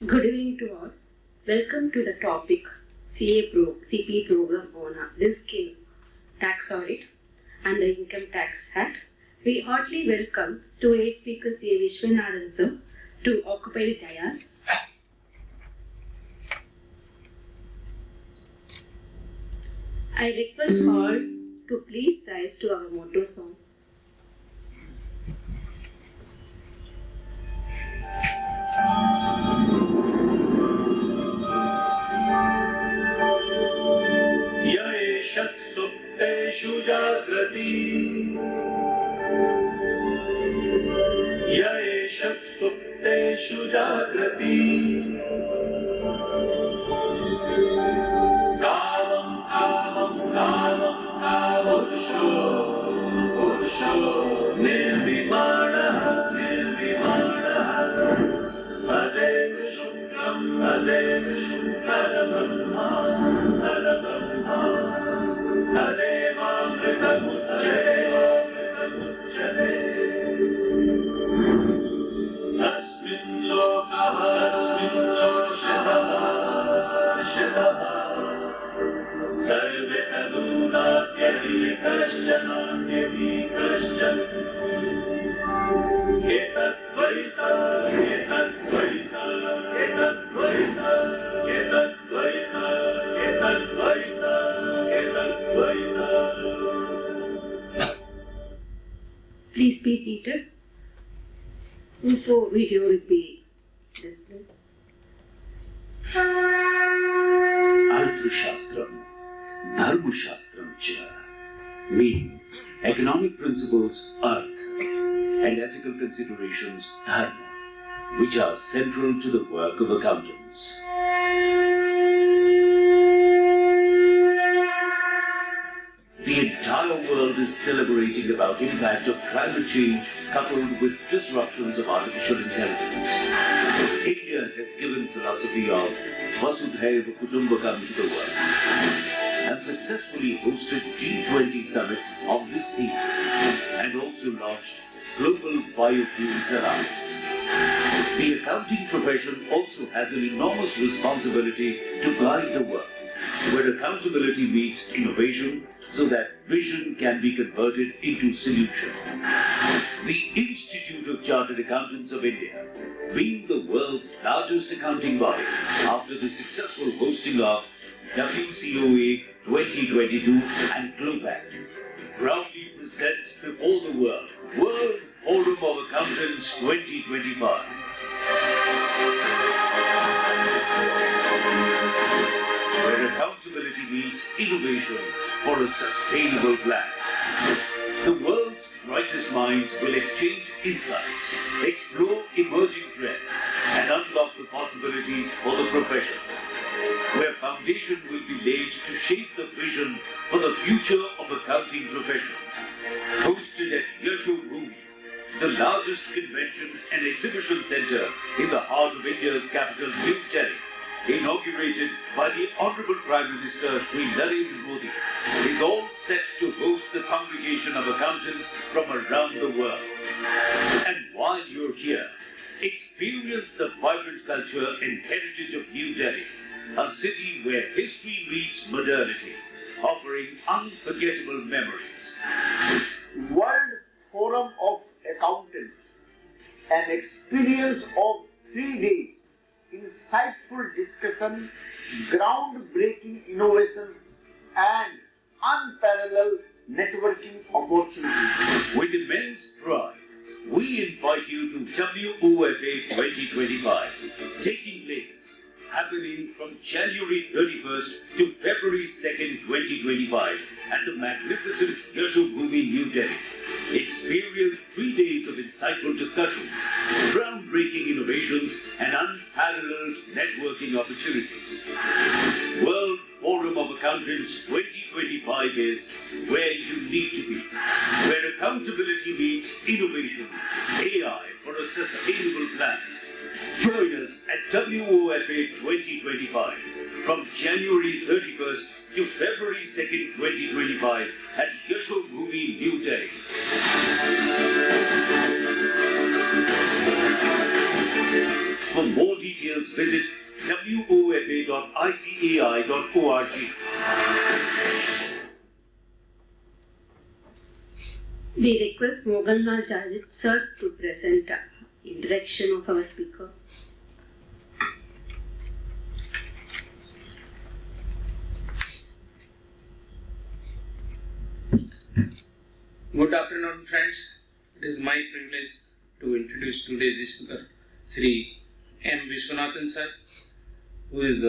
Good evening to all. Welcome to the topic CPE program on this skill, Tax Audit and the Income Tax Act. We heartily welcome today's speaker C. Viswanathan M to occupy the dais. I request all to please rise to our motto song. सुप्तेषु जाग्रति य एष सुप्तेषु जाग्रति कामं कामं कामं कामुरुषो निर्विमाणः तदेव शुक्रं परब्रह्मा तस्मिन् लोकः शतः सर्वे तदूनात्यपि कश्चन एतद्वैता Please be seated. Info video will be displayed. Arthashastram, Dharmashastram cha, meaning economic principles, Arth, and ethical considerations, Dharma, which are central to the work of accountants. The entire world is deliberating about impact of climate change coupled with disruptions of artificial intelligence. India has given philosophy of Vasudhaiva Kutumbakam to the world and successfully hosted G20 summit on this theme and also launched Global Biofuels Alliance. The accounting profession also has an enormous responsibility to guide the work, where accountability meets innovation so that vision can be converted into solution. The Institute of Chartered Accountants of India, being the world's largest accounting body after the successful hosting of WCOA 2022 and GLOBAC, proudly presents before the World Forum of Accountants 2025. Where accountability meets innovation for a sustainable plan. The world's brightest minds will exchange insights, explore emerging trends, and unlock the possibilities for the profession. Where foundation will be laid to shape the vision for the future of accounting profession. Hosted at Yashobhoomi, the largest convention and exhibition center in the heart of India's capital, New Delhi, inaugurated by the Honorable Prime Minister Shri Narendra Modi, is all set to host the congregation of accountants from around the world. And while you're here, experience the vibrant culture and heritage of New Delhi, a city where history meets modernity, offering unforgettable memories. World Forum of Accountants, an experience of 3 days, insightful discussion, groundbreaking innovations, and unparalleled networking opportunities. With immense pride, we invite you to WOFA 2025, taking place, happening from January 31st to February 2nd, 2025, at the magnificent Yashobhoomi, New Delhi. Experience 3 days of insightful discussions, groundbreaking innovations, and unparalleled networking opportunities. World Forum of Accountants 2025 is where you need to be, where accountability meets innovation, AI for a sustainable planet. Join us at WOFA 2025 from January 31st to February 2nd, 2025 at Yashobhoomi, New Delhi. For more details, visit wofa.icai.org. We request Moganlal Jajit sir to present introduction of our speaker. Good afternoon, friends. It is my privilege to introduce today's speaker, Sri M. Viswanathan sir, who is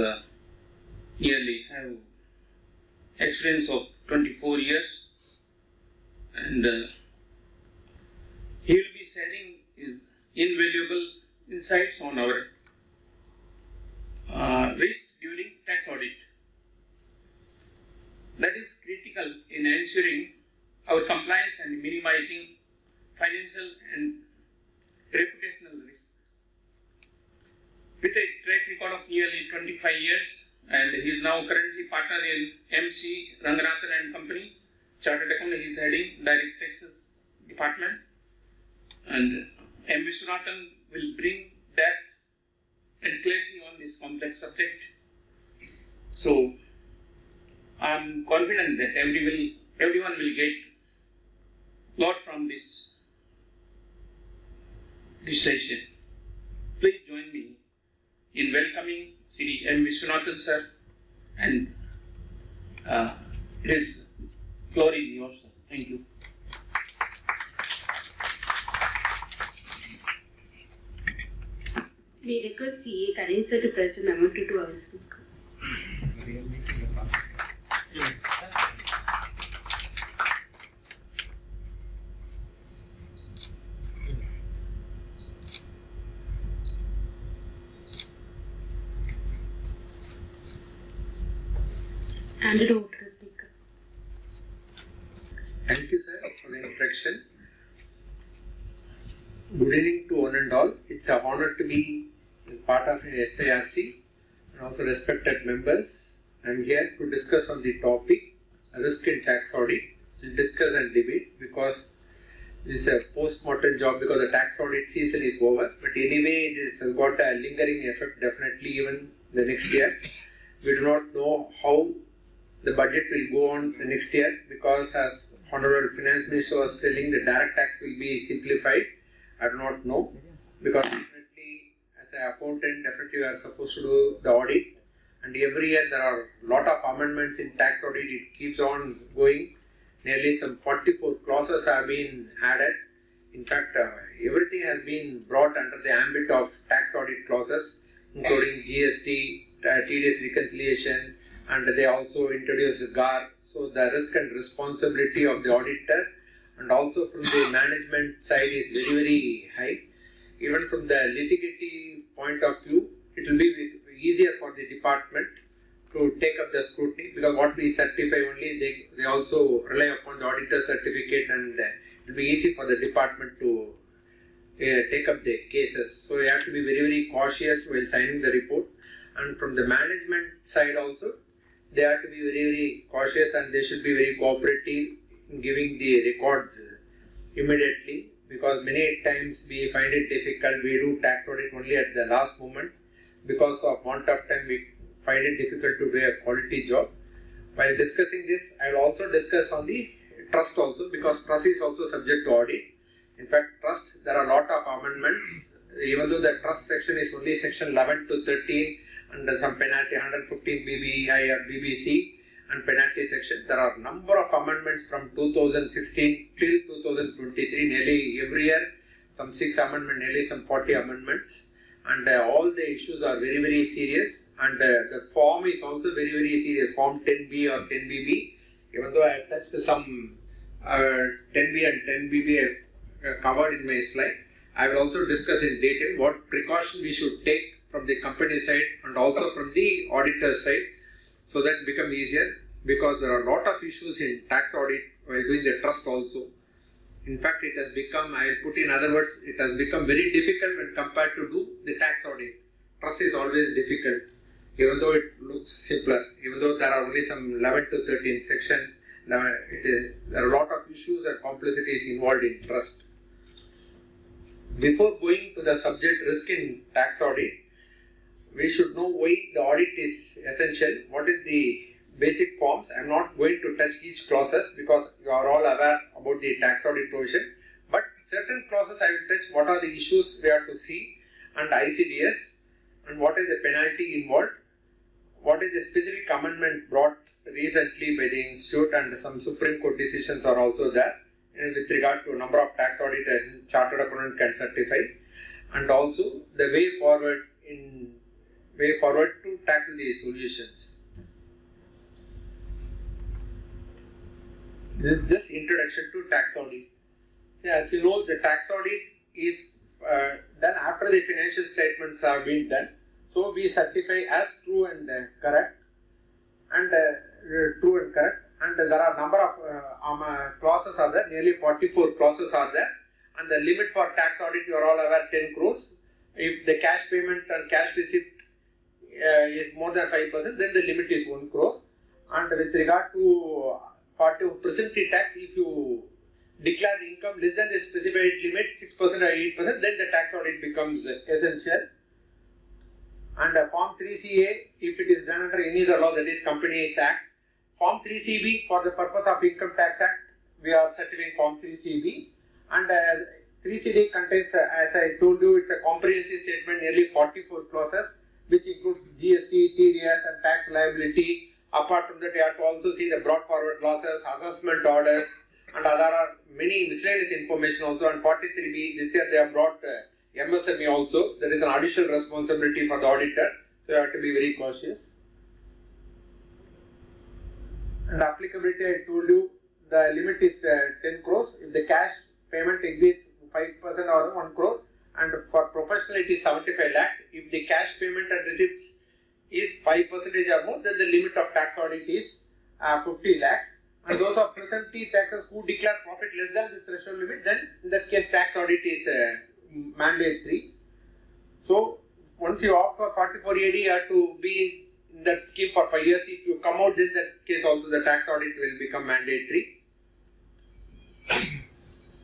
nearly have experience of 24 years, and he will be sharing his invaluable insights on our risk during tax audit. That is critical in ensuring our compliance and minimizing financial and reputational risk. With a track record of nearly 25 years, and he is now currently partner in MC Ranganathan and Company, Chartered Accountant. He is heading Direct Taxes Department, and M. Viswanathan will bring depth and clarity on this complex subject. So, I am confident that everyone will get lot from this session. Please join me in welcoming Sri M. Viswanathan sir, and his floor is yours, sir. Thank you. We request CA Karin sir to present memo to our speaker. Hand it over to the speaker. Thank you, sir, for the introduction. Good evening to one and all. It's an honor to be as part of an SIRC and also respected members. I'm here to discuss on the topic risk in tax audit. We'll discuss and debate because this is a post-mortem job because the tax audit season is over. But anyway, this has got a lingering effect definitely even the next year. We do not know how the budget will go on the next year because as Honorable Finance Minister was telling, the direct tax will be simplified. I do not know because definitely as an accountant, definitely you are supposed to do the audit, and every year there are a lot of amendments in tax audit. It keeps on going. Nearly some 44 clauses have been added. In fact, everything has been brought under the ambit of tax audit clauses, including GST, TDS reconciliation, and they also introduced GAR. So the risk and responsibility of the auditor and also from the management side is very, very high. Even from the litigative point of view, it will be easier for the department to take up the scrutiny because what we certify only, they also rely upon the auditor certificate, and it will be easy for the department to take up the cases. So you have to be very, very cautious while signing the report. And from the management side also, they have to be very, very cautious, and they should be very cooperative in giving the records immediately because many times we find it difficult. We do tax audit only at the last moment because of want of time. We find it difficult to do a quality job. While discussing this, I will also discuss on the trust also because trust is also subject to audit. In fact, trust, there are a lot of amendments. Even though the trust section is only section 11 to 13 under some penalty 115 BBI or BBC and penalty section, there are number of amendments from 2016 till 2023. Nearly every year, some 6 amendments, nearly some 40 amendments, and all the issues are very, very serious. And the form is also very, very serious. Form 10B or 10BB. Even though I touched some 10B and 10BB covered in my slide, I will also discuss in detail what precaution we should take from the company side and also from the auditor side, so that it becomes easier because there are a lot of issues in tax audit while doing the trust also. In fact, it has become, I will put in other words, it has become very difficult when compared to do the tax audit. Trust is always difficult, even though it looks simpler, even though there are only some 11 to 13 sections. There are a lot of issues and complexities involved in trust. Before going to the subject risk in tax audit, we should know why the audit is essential, what is the basic forms. I am not going to touch each clauses because you are all aware about the tax audit provision, but certain clauses I will touch what are the issues we have to see, and ICDS, and what is the penalty involved, what is the specific amendment brought recently by the institute, and some Supreme Court decisions are also there with regard to number of tax auditors chartered accountant can certify, and also the way forward to tackle these solutions. This is just introduction to tax audit. As you know, the tax audit is done after the financial statements have been done. So we certify as true and correct, and and there are number of clauses are there, nearly 44 clauses are there, and the limit for tax audit you are all aware 10 crores. If the cash payment and cash receipt is more than 5%, then the limit is 1 crore. And with regard to 40% tax, if you declare the income less than the specified limit 6% or 8%, then the tax audit becomes essential. And Form 3CA, if it is done under any other law, that is Companies Act. Form 3CB, for the purpose of Income Tax Act, we are certifying Form 3CB. And 3CD contains, as I told you, it's a comprehensive statement, nearly 44 clauses, which includes GST, TDS, and tax liability. Apart from that, you have to also see the brought forward losses, assessment orders, and there are many miscellaneous information also. And 43B, this year they have brought MSME also. There is an additional responsibility for the auditor, so you have to be very cautious. And applicability, I told you, the limit is 10 crores. If the cash payment exceeds 5% or 1 crore, and for professional it is 75 lakhs. If the cash payment and receipts is 5% or more, then the limit of tax audit is 50 lakhs. And those are presently taxes who declare profit less than the threshold limit, then in that case tax audit is mandatory. So once you opt for 44AD, you have to be in that scheme for 5 years. If you come out, then that case also the tax audit will become mandatory.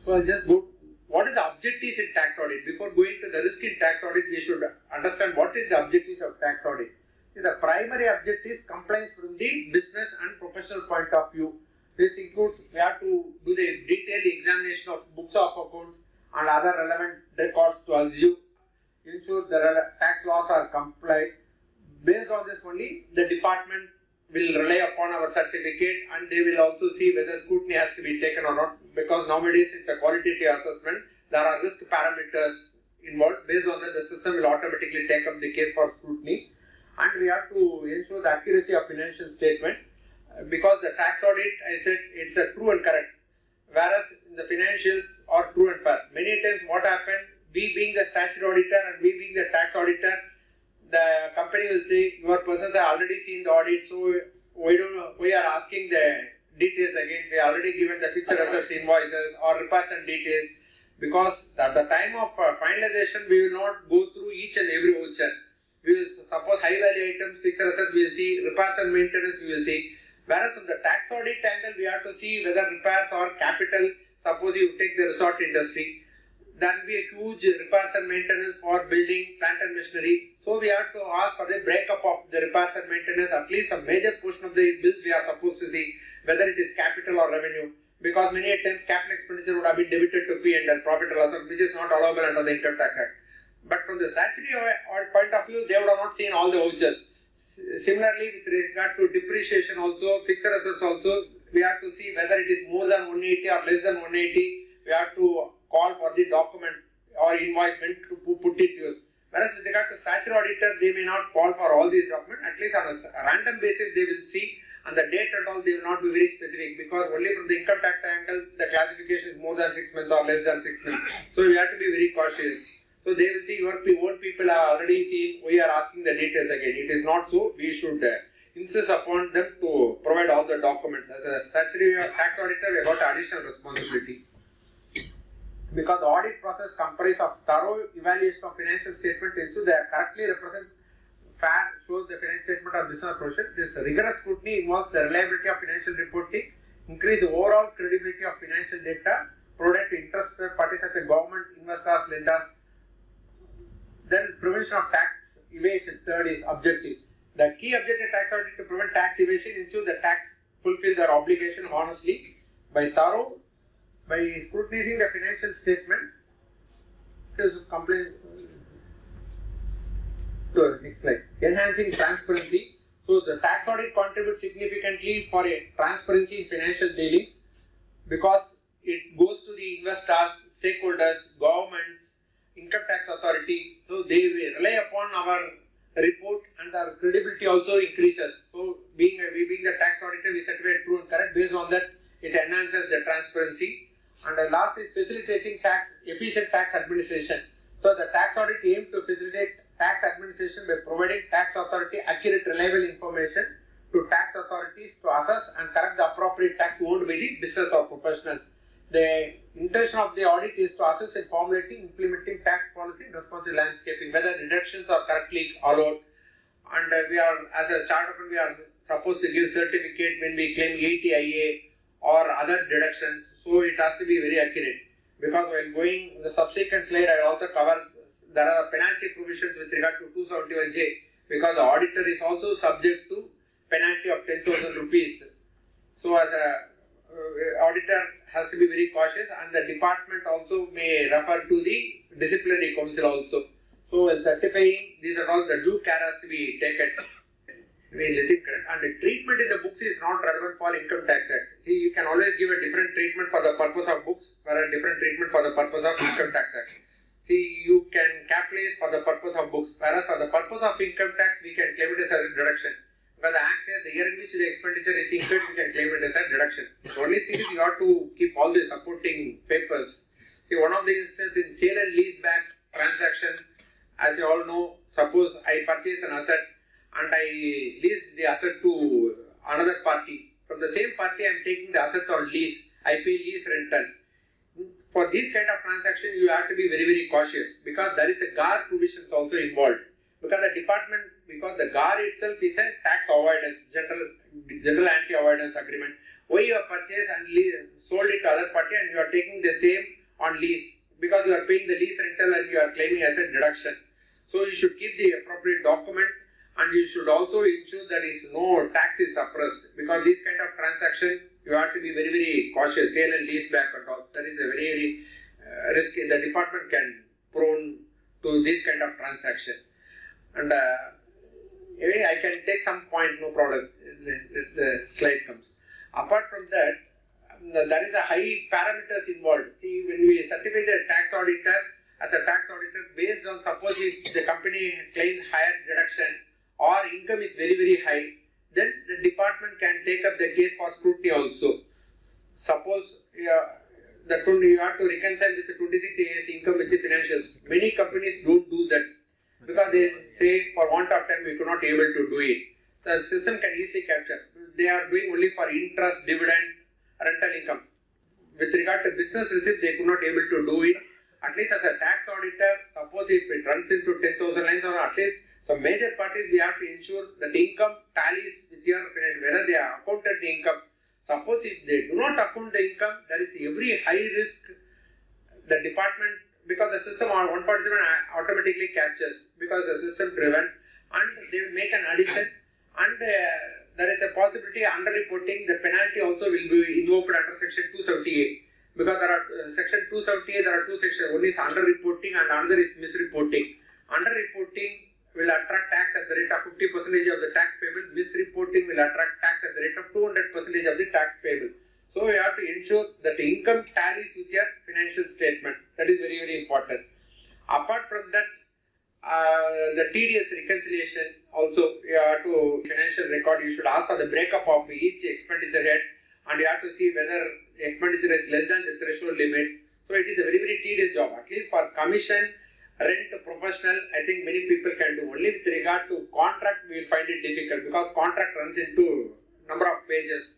So I'll just go. What is the objectives in tax audit? Before going to the risk in tax audit, we should understand what is the objectives of tax audit. The primary objective is compliance from the business and professional point of view. This includes we have to do the detailed examination of books of accounts and other relevant records to ensure the tax laws are complied. Based on this only, the department will rely upon our certificate, and they will also see whether scrutiny has to be taken or not, because nowadays it's a qualitative assessment. There are risk parameters involved. Based on that, the system will automatically take up the case for scrutiny, and we have to ensure the accuracy of financial statement, because the tax audit, I said, it's a true and correct, whereas in the financials are true and fair. Many times what happened, we being the statutory auditor and we being the tax auditor, the company will say, your persons have already seen the audit, so we are asking the details again. We already given the fixed assets invoices or repairs and details, because at the time of finalization, we will not go through each and every voucher. We will suppose high value items, fixed assets we will see, repairs and maintenance we will see. Whereas from the tax audit angle, we have to see whether repairs or capital. Suppose you take the resort industry, there will be a huge repairs and maintenance for building, plant and machinery. So we have to ask for the breakup of the repairs and maintenance. At least a major portion of the bills we are supposed to see whether it is capital or revenue, because many times capital expenditure would have been debited to P&L, profit or loss, which is not allowable under the Income Tax Act. But from the statutory point of view, they would have not seen all the vouchers. Similarly, with regard to depreciation also, fixed assets also, we have to see whether it is more than 180 or less than 180. We have to call for the document or invoice when to put it to use. Whereas with regard to statutory auditor, they may not call for all these documents. At least on a random basis, they will see, and the date and all, they will not be very specific, because only from the income tax angle, the classification is more than 6 months or less than 6 months. So we have to be very cautious. So they will see your own people have already seen, we are asking the details again. It is not so. We should insist upon them to provide all the documents. As a statutory tax auditor, we have got additional responsibility. Because the audit process comprises of thorough evaluation of financial statement to ensure they are correctly represent fair, shows the financial statement of business profession. This rigorous scrutiny involves the reliability of financial reporting, increase the overall credibility of financial data, provided to interested parties such as government, investors, lenders. Then prevention of tax evasion. Third is objective. The key objective of tax audit to prevent tax evasion ensure the tax fulfill their obligation honestly by scrutinizing the financial statement. Next slide. Enhancing transparency. So the tax audit contributes significantly for a transparency in financial dealings because it goes to the investors, stakeholders, governments, income tax authority. So they rely upon our report and our credibility also increases. So we being the tax auditor, we certify true and correct. Based on that, it enhances the transparency. And the last is facilitating efficient tax administration. So the tax audit aims to facilitate tax administration by providing tax authority accurate, reliable information to tax authorities to assess and correct the appropriate tax owed by the business or professionals. The intention of the audit is to assess and formulating, implementing tax policy and responsive landscaping, whether deductions are correctly allowed. And we are, as a chartered firm, we are supposed to give certificate when we claim 80IA or other deductions. So it has to be very accurate. Because while going in the subsequent slide, I will also cover there are penalty provisions with regard to 271J because the auditor is also subject to penalty of 10,000 rupees. So as a auditor has to be very cautious, and the department also may refer to the disciplinary council also. So while certifying, these are all the due care has to be taken. We let it correct. And the treatment in the books is not relevant for Income Tax Act. See, you can always give a different treatment for the purpose of books, or a different treatment for the purpose of Income Tax Act. See, you can capitalize for the purpose of books, whereas for the purpose of income tax, we can claim it as a deduction. Because the Act says the year in which the expenditure is incurred, we can claim it as a deduction. The only thing is you have to keep all the supporting papers. See, one of the instances in sale and lease back transaction, as you all know, suppose I purchase an asset and I lease the asset to another party. From the same party, I am taking the assets on lease. I pay lease rental. For this kind of transaction, you have to be very, very cautious because there is a GAR provisions also involved. Because the GAR itself is a tax avoidance, general anti-avoidance agreement. Why you have purchased and sold it to other party and you are taking the same on lease because you are paying the lease rental and you are claiming as a deduction. So you should keep the appropriate document and you should also ensure there is no tax is suppressed because this kind of transaction you have to be very, very cautious. Sale and lease back and all. That is a very, very risky. The department can prone to this kind of transaction. And anyway, I can take some point, no problem. The slide comes. Apart from that, there is a high parameters involved. See, when we certify the tax auditor, as a tax auditor, based on suppose if the company claims higher deduction or income is very, very high, then the department can take up the case for scrutiny also. Suppose you have to reconcile with the 26 years income with the financials. Many companies don't do that because they say for want of time we could not able to do it. The system can easily capture. They are doing only for interest, dividend, rental income. With regard to business receipt, they could not able to do it. At least as a tax auditor, suppose if it runs into 10,000 lines or at least some major parties, we have to ensure that the income tallies with your financial, whether they are accounted the income. Suppose if they do not account the income, there is every high risk the department, because the system on 147 automatically captures because the system driven, and they will make an addition, and there is a possibility under reporting the penalty also will be invoked under section 278 because there are section 278 there are two sections. One is under reporting and another is misreporting. Under reporting will attract tax at the rate of 50% of the tax payable. Misreporting will attract tax at the rate of 200% of the tax payable. So you have to ensure that the income tallies with your financial statement. That is very, very important. Apart from that, the TDS reconciliation also, you have to financial record, you should ask for the breakup of each expenditure head and you have to see whether expenditure is less than the threshold limit. So it is a very, very tedious job. At least for commission, rent, professional, I think many people can do. Only with regard to contract, we will find it difficult because contract runs into number of pages.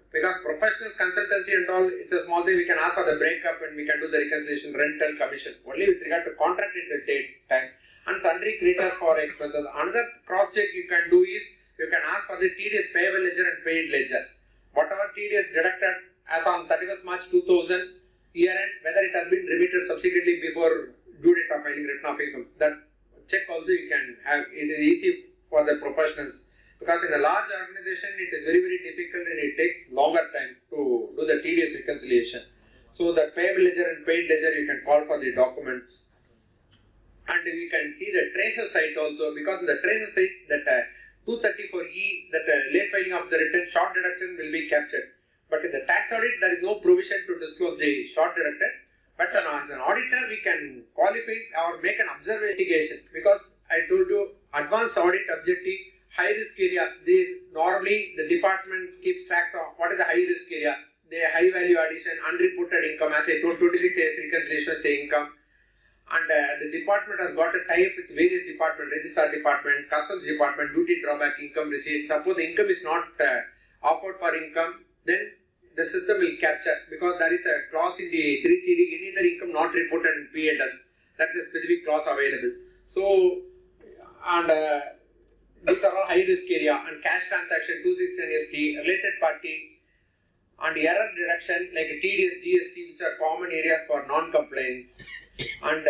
Because professional consultancy and all, it's a small thing, we can ask for the breakup and we can do the reconciliation, rental, commission. Only with regard to contract, it will take time. And sundry creditors for expenses. Another cross check you can do is, you can ask for the TDS payable ledger and paid ledger. Whatever TDS deducted as on 31st March 2000 year end, whether it has been remitted subsequently before due date of filing return of income, that check also you can have. It is easy for the professionals, because in a large organization it is very, very difficult and it takes longer time to do the tedious reconciliation. So the payable ledger and paid ledger you can call for the documents. And we can see the tracer site also, because in the tracer site that 234E, that late filing of the return, short deduction will be captured. But in the tax audit there is no provision to disclose the short deducted. But as an auditor we can qualify or make an observation mitigation, because I told you advanced audit objective, high risk area. Normally the department keeps track of what is the high risk area. The high value addition, unreported income, as I told, 26 years reconciliation of the income. And the department has got a tie-up with various departments, registrar department, customs department, duty drawback, income receipt. Suppose the income is not offered for income, then the system will capture, because there is a clause in the 3CD, any other income not reported in P&L. That's a specific clause available. So, and these are all high risk area, and cash transaction, 269 ST, related party, and error deduction like TDS, GST, which are common areas for non-compliance. And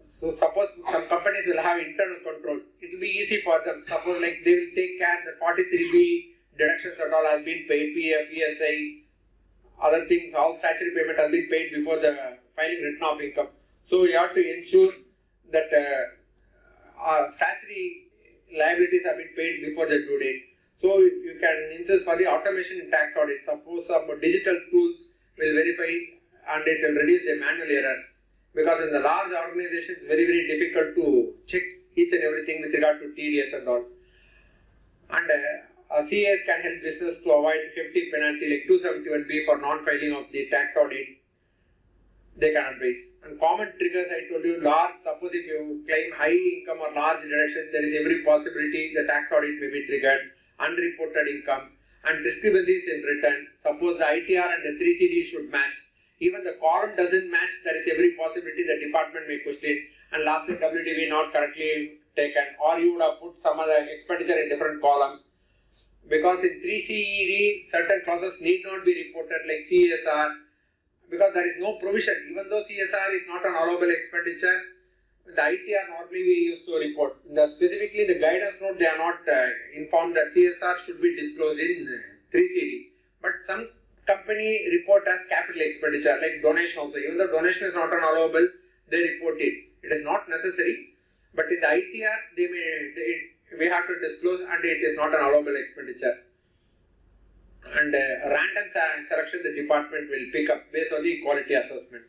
so suppose some companies will have internal control, it will be easy for them. Suppose like they will take care that 43B deductions at all has been paid, PF, ESI, other things, all statutory payment has been paid before the filing written off income. So you have to ensure that statutory liabilities have been paid before the due date. So you can insist for the automation in tax audit. Suppose some digital tools will verify and it will reduce the manual errors. Because in the large organization it's very, very difficult to check each and everything with regard to TDS and all. And CAs can help business to avoid hefty penalty like 271B for non-filing of the tax audit. They can advise. And common triggers, I told you, large, suppose if you claim high income or large deduction, there is every possibility the tax audit may be triggered. Unreported income and discrepancies in return. Suppose the ITR and the 3CD should match. Even the column doesn't match, there is every possibility the department may question. And lastly, WDV not correctly taken, or you would have put some other expenditure in different column. Because in 3CD, certain clauses need not be reported like CSR, because there is no provision. Even though CSR is not an allowable expenditure, the ITR normally we used to report. Specifically the guidance note, they are not informed that CSR should be disclosed in 3CD. But some company report as capital expenditure like donation also. Even though donation is not an allowable, they report it. It is not necessary. But in the ITR, we have to disclose and it is not an allowable expenditure. And random selection the department will pick up based on the quality assessment.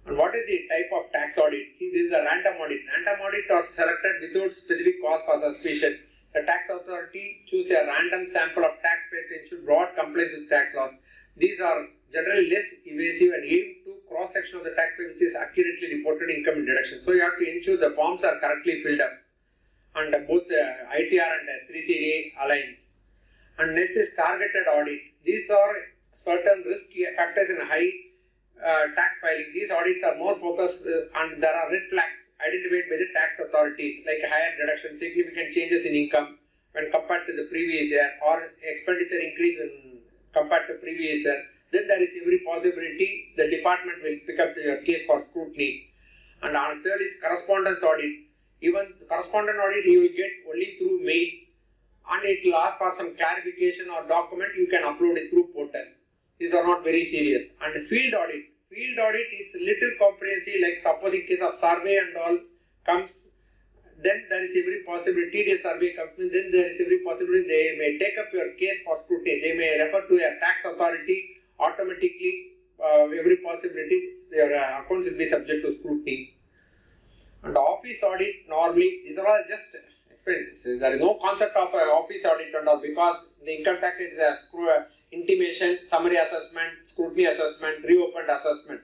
And what is the type of tax audit? See, this is a random audit. Random audit are selected without specific cause for suspicion. The tax authority chooses a random sample of taxpayers to ensure broad compliance with tax laws. These are generally less evasive and aim to cross-section of the taxpayer which is accurately reported income and deduction. So you have to ensure the forms are correctly filled up. And both the ITR and 3CD aligns. And next is targeted audit. These are certain risk factors in high tax filing. These audits are more focused and there are red flags identified by the tax authorities like higher deduction, significant changes in income when compared to the previous year, or expenditure increase when compared to previous year. Then there is every possibility the department will pick up your case for scrutiny. And our third is correspondence audit. Even the correspondence audit you will get only through mail, and it will ask for some clarification or document, you can upload it through portal. These are not very serious. And field audit. Field audit, it's a little comprehensive, like suppose in case of survey and all comes, then there is every possibility, TDS survey comes in, then there is every possibility they may take up your case for scrutiny. They may refer to a tax authority, automatically every possibility your accounts will be subject to scrutiny. And office audit, normally, these are all just expenses. There is no concept of office audit and all, because the income tax is a intimation, summary assessment, scrutiny assessment, reopened assessment.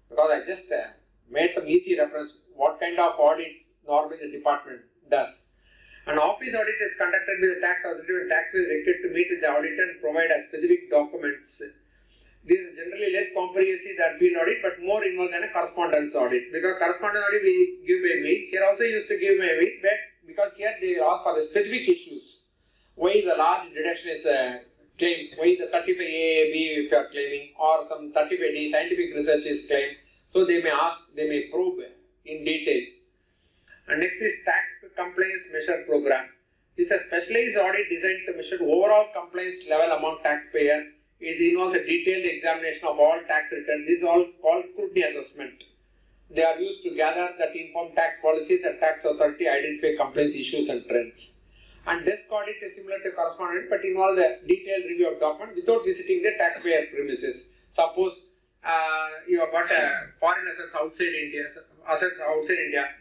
Because I just made some easy reference what kind of audits normally the department does. An office audit is conducted by the tax authority when taxpayer is required to meet with the auditor and provide specific documents. This is generally less comprehensive than field audit, but more involved than a correspondence audit. Because correspondence audit we give by mail. Here also used to give by mail, but because here they ask for the specific issues. Why the large deduction is claimed, why the 35AAB if you are claiming, or some 35D scientific research is claimed. So they may ask, they may probe in detail. And next is Tax Compliance Measure Program. This is a specialized audit designed to measure overall compliance level among taxpayer. It involves a detailed examination of all tax returns. This is all called scrutiny assessment. They are used to gather that inform tax policies and tax authority identify compliance issues and trends. And desk audit is similar to correspondent but involves a detailed review of document without visiting the taxpayer premises. Suppose you have got foreign assets outside India,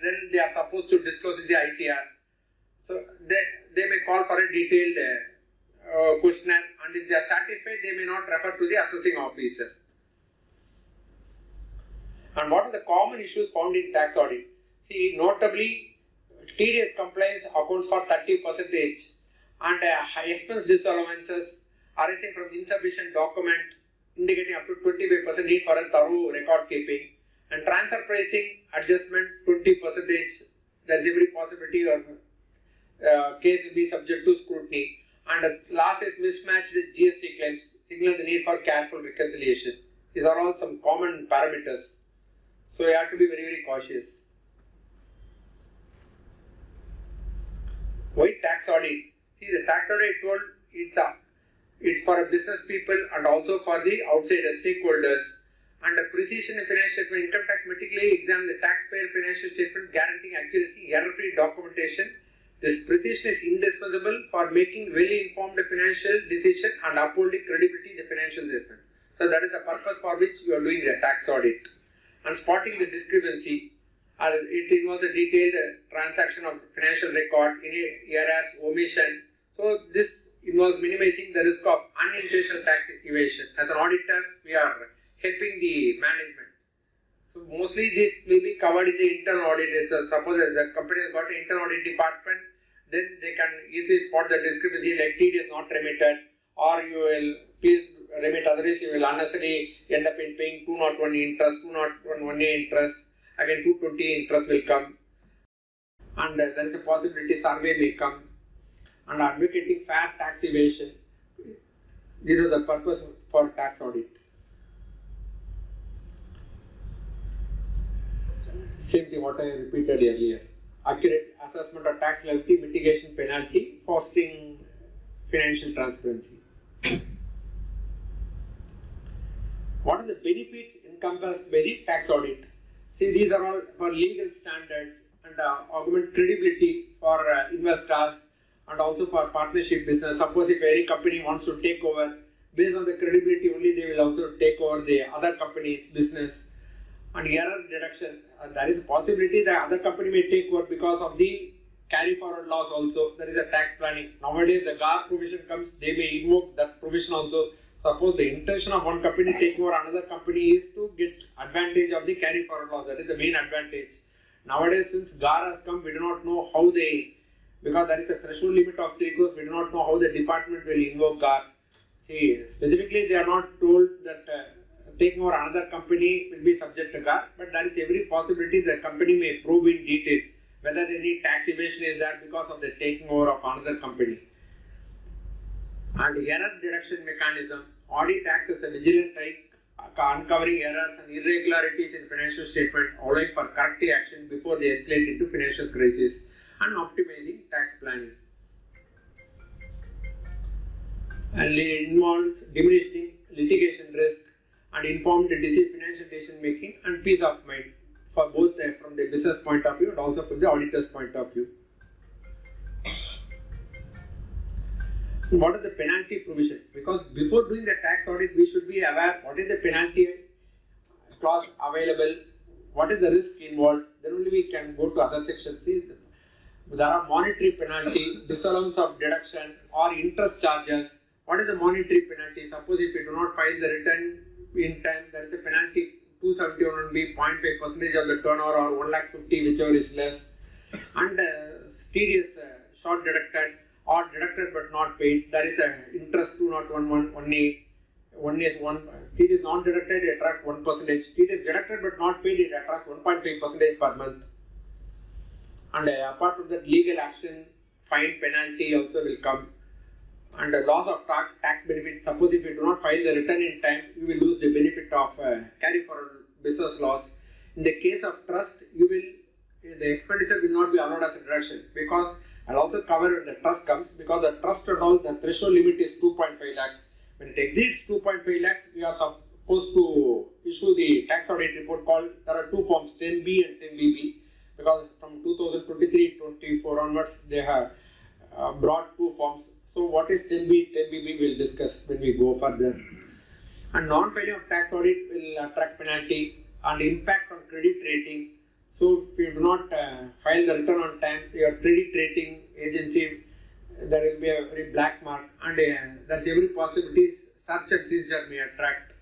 then they are supposed to disclose in the ITR. So they may call for a detailed questionnaire, and if they are satisfied, they may not refer to the assessing officer. And what are the common issues found in tax audit? See, notably, tedious compliance accounts for 30%, and high expense disallowances arising from insufficient document indicating up to 25% need for a thorough record keeping, and transfer pricing adjustment 20%. There is every possibility of case will be subject to scrutiny. And last is mismatched GST claims, signal the need for careful reconciliation. These are all some common parameters. So you have to be very, very cautious. Why tax audit? See, the tax audit I told it's for business people and also for the outside stakeholders. And the precision in financial statement, income tax meticulously examine the taxpayer financial statement, guaranteeing accuracy, error-free documentation. This precision is indispensable for making well-informed financial decision and upholding credibility in the financial statement. So that is the purpose for which you are doing the tax audit. And spotting the discrepancy, it involves a detailed transaction of financial record, any errors, omission. So this involves minimizing the risk of unintentional tax evasion. As an auditor, we are helping the management. So mostly this will be covered in the internal audit. Suppose the company has got an internal audit department, then they can easily spot the discrepancy like TD is not remitted, or you will please remit, otherwise you will unnecessarily end up in paying 201 interest, 201A interest, again 220 interest will come, and there is a possibility survey may come, and advocating fair tax evasion. These are the purpose for tax audit. Same thing what I repeated earlier. Accurate assessment of tax liability, mitigation penalty, fostering financial transparency. What are the benefits encompassed by the tax audit? See, these are all for legal standards and augment credibility for investors and also for partnership business. Suppose if any company wants to take over, based on the credibility only, they will also take over the other company's business. And error deduction, there is a possibility that other company may take over because of the carry forward loss also. There is a tax planning. Nowadays the GAR provision comes, they may invoke that provision also. Suppose the intention of one company taking over another company is to get advantage of the carry forward loss. That is the main advantage. Nowadays, since GAR has come, we do not know how because there is a threshold limit of 3 crores, we do not know how the department will invoke GAR. See, specifically they are not told that taking over another company will be subject to GAR, but there is every possibility the company may probe in detail whether any tax evasion is there because of the taking over of another company. And error deduction mechanism, audit acts as a vigilant eye, uncovering errors and irregularities in financial statement, allowing for corrective action before they escalate into financial crisis, and optimizing tax planning. And it involves diminishing litigation risk and informed financial decision making and peace of mind for both from the business point of view and also from the auditor's point of view. What is the penalty provision? Because before doing the tax audit, we should be aware what is the penalty clause available, what is the risk involved, then only we can go to other sections. See, there are monetary penalty, disallowance of deduction or interest charges. What is the monetary penalty? Suppose if you do not file the return in time, there is a penalty 271 will be 0.5% of the turnover or 1,50,000 whichever is less, and tedious short deducted or deducted but not paid, there is a interest 20118. One is it is not deducted, it attracts 1%. It is deducted but not paid, it attracts 1.5% per month. And apart from that, legal action, fine, penalty also will come. And the loss of tax benefit. Suppose if you do not file the return in time, you will lose the benefit of carry forward business loss. In the case of trust, you will the expenditure will not be allowed as a deduction, because I'll also cover when the trust comes, because the trust and all, the threshold limit is 2.5 lakhs. When it exceeds 2.5 lakhs, we are supposed to issue the tax audit report called, there are two forms, 10B and 10BB, because from 2023-24 onwards, they have brought two forms. So what is 10B, 10BB we'll discuss when we go further. And non-filing of tax audit will attract penalty and impact on credit rating. So if you do not file the return on time, your credit rating agency, there will be a very black mark, and there's every possibility search and seizure may attract.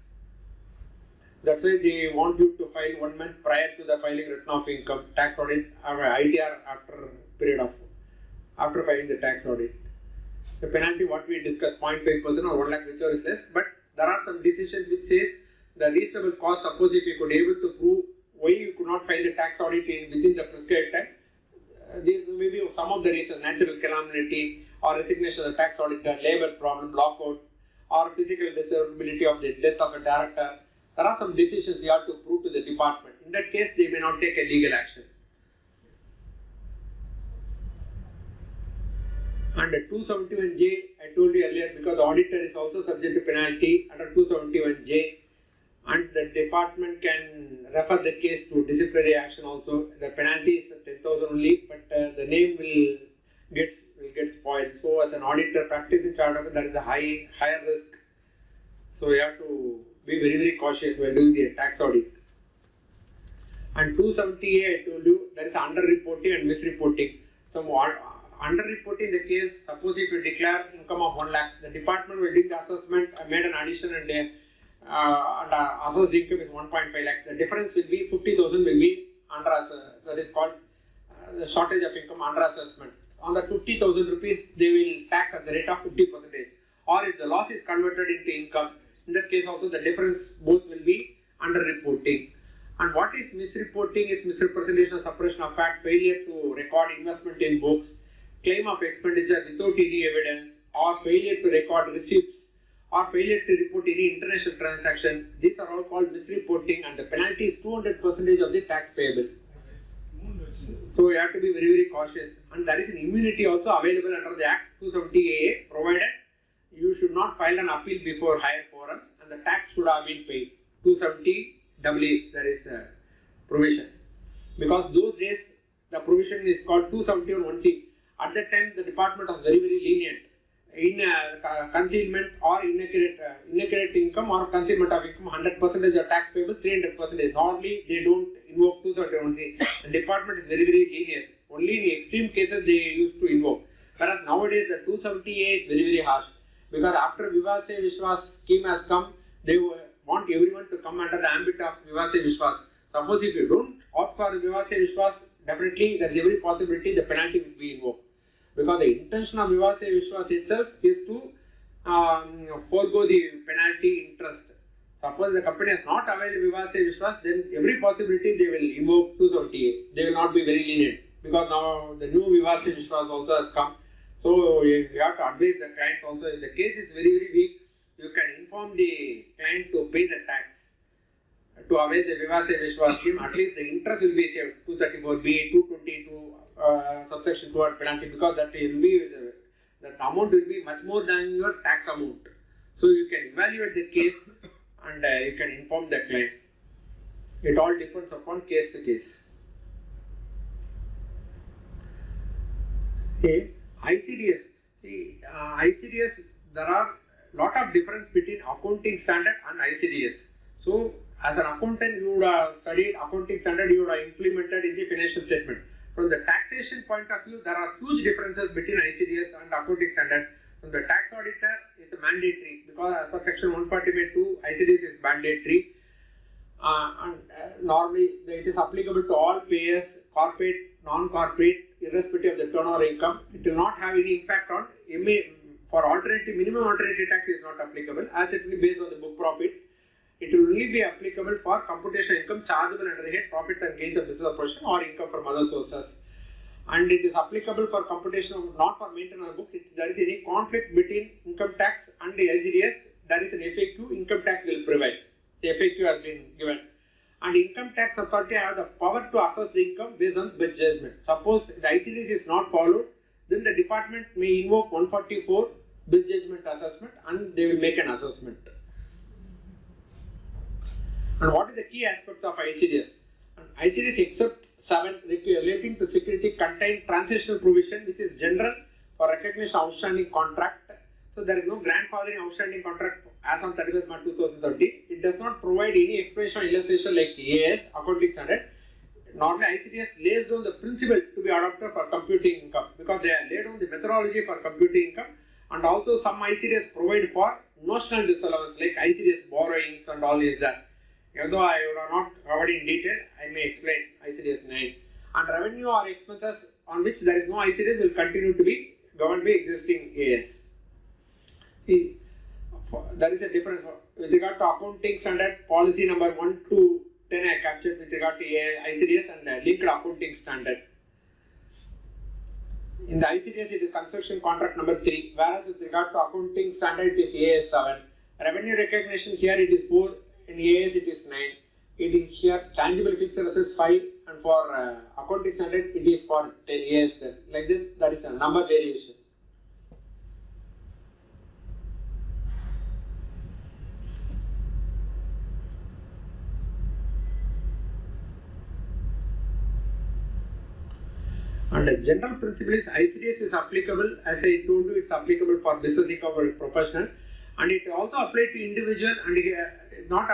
That's why they want you to file 1 month prior to the filing return of income tax audit or ITR after filing the tax audit. The penalty what we discussed 0.5% or 1 lakh, whichever is less, but there are some decisions which says the reasonable cost. Suppose if you could able to prove why you could not file the tax audit within the prescribed time, these may be some of the reasons: natural calamity or resignation of the tax auditor, labor problem, lockout, or physical disability of the death of a director. There are some decisions you have to prove to the department. In that case, they may not take a legal action. Under 271J, I told you earlier, because the auditor is also subject to penalty under 271J, and the department can refer the case to disciplinary action also. The penalty is 10,000 only, but the name will get spoiled. So as an auditor practicing chartered accountant, there is a higher risk. So you have to be very, very cautious while doing the tax audit. And 270A, I told you, there is under-reporting and misreporting. Some under-reporting the case, suppose if you declare income of 1 lakh, the department will do the assessment, made an addition, and assessed income is 1.5 lakh. The difference will be 50,000 will be under, that is called the shortage of income under assessment. On the 50,000 rupees, they will tax at the rate of 50%. Or if the loss is converted into income, in that case also the difference both will be under-reporting. And what is misreporting? Is misrepresentation, suppression of fact, failure to record investment in books, claim of expenditure without any evidence, or failure to record receipts, or failure to report any international transaction. These are all called misreporting, and the penalty is 200% of the tax payable. So you have to be very, very cautious. And there is an immunity also available under the Act 270AA, provided you should not file an appeal before higher forums, and the tax should have been paid. 270AA, there is a provision. Because those days, the provision is called 271(1)(c). At that time, the department was very, very lenient in concealment or inaccurate income or concealment of income. 100% of tax payable, 300%. Normally, they don't invoke 271(c). The department is very, very lenient. Only in extreme cases they used to invoke. Whereas nowadays, the 270A is very, very harsh. Because after Vivad Se Vishwas scheme has come, they want everyone to come under the ambit of Vivad Se Vishwas. Suppose if you don't opt for Vivad Se Vishwas, definitely there is every possibility the penalty will be invoked. Because the intention of Vivad Se Vishwas itself is to forego the penalty interest. Suppose the company has not availed Vivad Se Vishwas, then every possibility they will invoke 270A. They will not be very lenient. Because now the new Vivad Se Vishwas also has come. So you have to advise the client also. If the case is very, very weak, you can inform the client to pay the tax. To avail the Vivad Se Vishwas scheme, at least the interest will be saved. 234B, 222, subsection 2 penalty, because that will be that amount will be much more than your tax amount. So you can evaluate the case and you can inform the client. It all depends upon case to case. Okay. ICDS. See, ICDS, there are lot of difference between accounting standard and ICDS. So, as an accountant, you would have studied accounting standard, you would have implemented in the financial statement. From the taxation point of view, there are huge differences between ICDS and accounting standard. From the tax auditor, it's mandatory, because as per section 140(2), ICDS is mandatory. Normally, it is applicable to all payers, corporate, non-corporate, irrespective of the turnover income. It will not have any impact on for alternative, minimum alternative tax is not applicable, as it will be based on the book profit. It will only be applicable for computation income chargeable under the head profits and gains of business operation or income from other sources. And it is applicable for computation of, not for maintenance of book. If there is any conflict between income tax and the ICDS, there is an FAQ, income tax will prevail. The FAQ has been given. and income tax authority have the power to assess the income based on best judgment. Suppose the ICDS is not followed, then the department may invoke 144 best judgment assessment and they will make an assessment. And what is the key aspects of ICDS? ICDS except 7 relating to security contain transitional provision which is general for recognition of outstanding contract. So there is no grandfathering outstanding contract as on 31st March 2013. It does not provide any explanation or illustration like AS, accounting standard. Normally ICDS lays down the principle to be adopted for computing income because they have laid down the methodology for computing income, and also some ICDS provide for notional disallowance like ICDS borrowings and all is that. Even though I would have not covered in detail, I may explain ICDS 9. And revenue or expenses on which there is no ICDS will continue to be governed by existing AS. There is a difference with regard to accounting standard. Policy number 1 to 10 I captured with regard to ICDS and linked accounting standard. In the ICDS it is construction contract number 3, whereas with regard to accounting standard it is AS 7. Revenue recognition here it is 4, in AS it is 9. It is here tangible fixed assets 5, and for accounting standard it is for 10, AS 10. Like this, there is a number variation. And the general principle is ICDS is applicable, as I told you, it's applicable for business income or professional, and it also applies to individual and not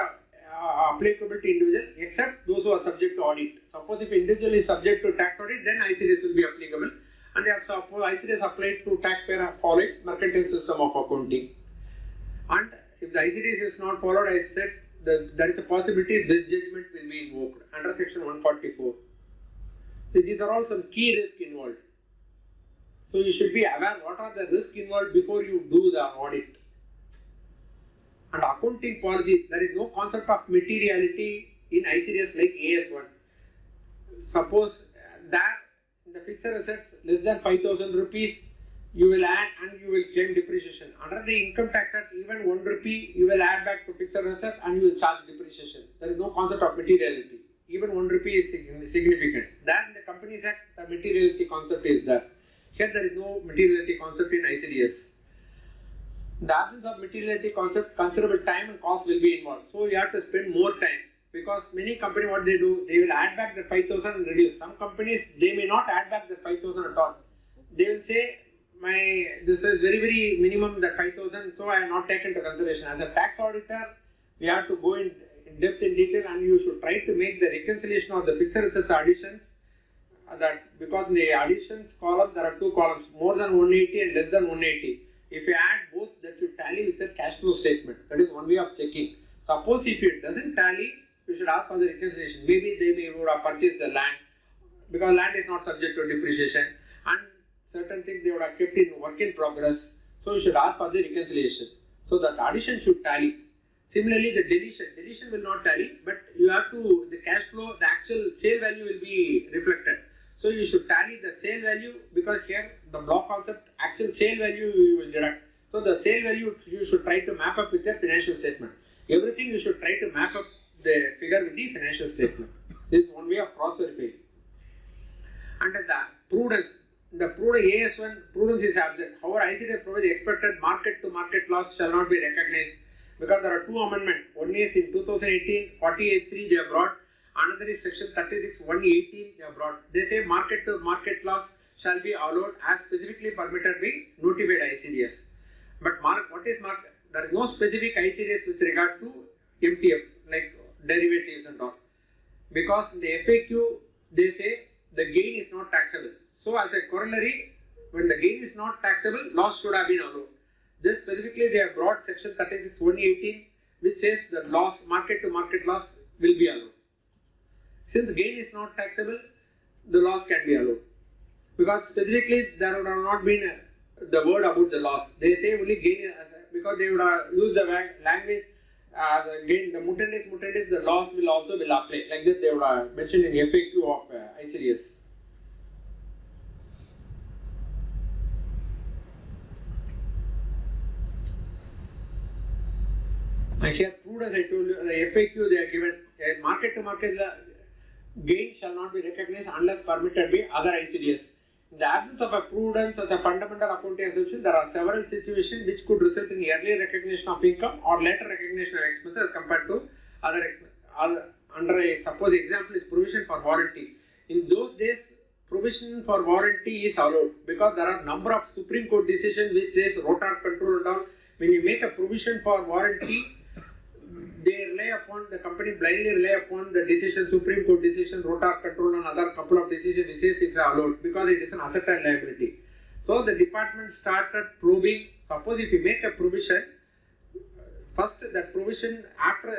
applicable to individual except those who are subject to audit. Suppose if individual is subject to tax audit, then ICDS will be applicable, and suppose ICDS applied to taxpayer following mercantile system of accounting. And if the ICDS is not followed, I said there is a possibility this judgment will be invoked under section 144. So these are all some key risks involved. So you should be aware what are the risks involved before you do the audit. And accounting policy, there is no concept of materiality in ICDS like AS1. Suppose that the fixed assets less than 5,000 rupees, you will add and you will claim depreciation. Under the income tax act, even 1 rupee you will add back to fixed assets and you will charge depreciation. There is no concept of materiality. Even 1 rupee is significant. That in the Companies Act, the materiality concept is there. Here there is no materiality concept in ICDS. In the absence of materiality concept, considerable time and cost will be involved. So you have to spend more time because many companies what they do, they will add back the 5,000 and reduce. Some companies they may not add back the 5,000 at all. They will say this is very minimum that 5,000, so I have not taken into consideration. As a tax auditor, we have to go in depth in detail and you should try to make the reconciliation of the fixed assets additions, that because in the additions column there are 2 columns, more than 180 and less than 180. If you add both, that should tally with the cash flow statement. That is one way of checking. Suppose if it doesn't tally, you should ask for the reconciliation. Maybe they would have purchased the land because land is not subject to depreciation and certain things they would have kept in work in progress. So you should ask for the reconciliation. So that addition should tally. Similarly, the deletion will not tally, but you have to, the cash flow, the actual sale value will be reflected. So you should tally the sale value because here the block concept, actual sale value you will deduct. So the sale value you should try to map up with the financial statement. Everything you should try to map up the figure with the financial statement. This is one way of cross-verifying. And the prudence, AS1 prudence is absent. However, ICDS provides expected market-to-market loss shall not be recognized. Because there are 2 amendments. One is in 2018, 48.3 they have brought. Another is section 36.118 they have brought. They say market to market loss shall be allowed as specifically permitted by notified ICDS. But what is market? There is no specific ICDS with regard to MTF like derivatives and all. Because in the FAQ they say the gain is not taxable. So as a corollary, when the gain is not taxable, loss should have been allowed. This specifically they have brought section 36.118 which says the loss, market to market loss will be allowed. Since gain is not taxable, the loss can be allowed. Because specifically there would have not been the word about the loss. They say only gain because they would have used the language gain, the mutandis, the loss will also apply. Like that they would have mentioned in FAQ of ICDS. And here prudence I told you, the FAQ they are given, market to market gain shall not be recognized unless permitted by other ICDs. In the absence of a prudence as a fundamental accounting assumption, there are several situations which could result in early recognition of income or later recognition of expenses as compared to other expenses. Under a suppose example is provision for warranty. In those days, provision for warranty is allowed because there are number of Supreme Court decisions which says rotor control and all. When you make a provision for warranty, they rely upon, the company blindly rely upon the decision, Supreme Court decision, rotor control and other couple of decisions which says it's allowed because it is an asset and liability. So the department started probing. Suppose if you make a provision, first that provision after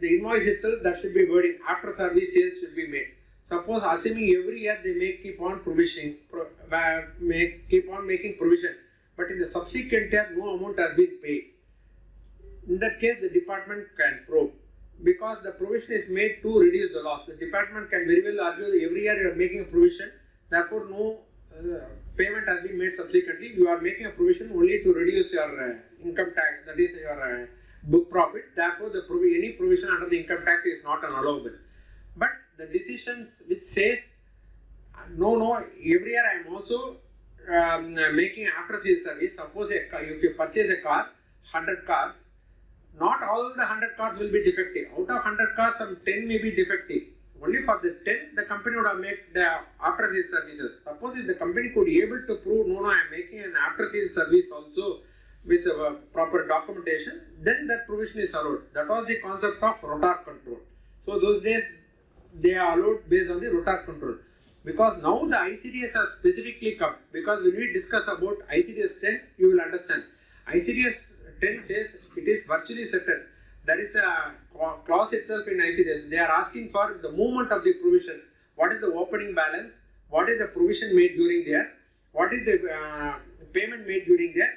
the invoice itself, that should be wording, after service sales should be made. Suppose assuming every year they may keep on provisioning, keep on making provision, but in the subsequent year no amount has been paid. In that case, the department can probe because the provision is made to reduce the loss. The department can very well argue that every year you are making a provision, therefore no payment has been made subsequently. You are making a provision only to reduce your income tax, that is your book profit. Therefore, any provision under the income tax is not an allowable. But the decisions which says no, every year I am also making after sales service. Suppose if you purchase a car, 100 cars, not all the 100 cars will be defective. Out of 100 cars, some 10 may be defective. Only for the 10, the company would have made the after sales services. Suppose if the company could be able to prove, no, I am making an after sales service also with proper documentation, then that provision is allowed. That was the concept of rotor control. So those days, they are allowed based on the rotor control. Because now the ICDS has specifically come. Because when we discuss about ICDS 10, you will understand. ICDS 10 says it is virtually settled. There is a clause itself in ICDS. They are asking for the movement of the provision. What is the opening balance? What is the provision made during there? What is the payment made during there?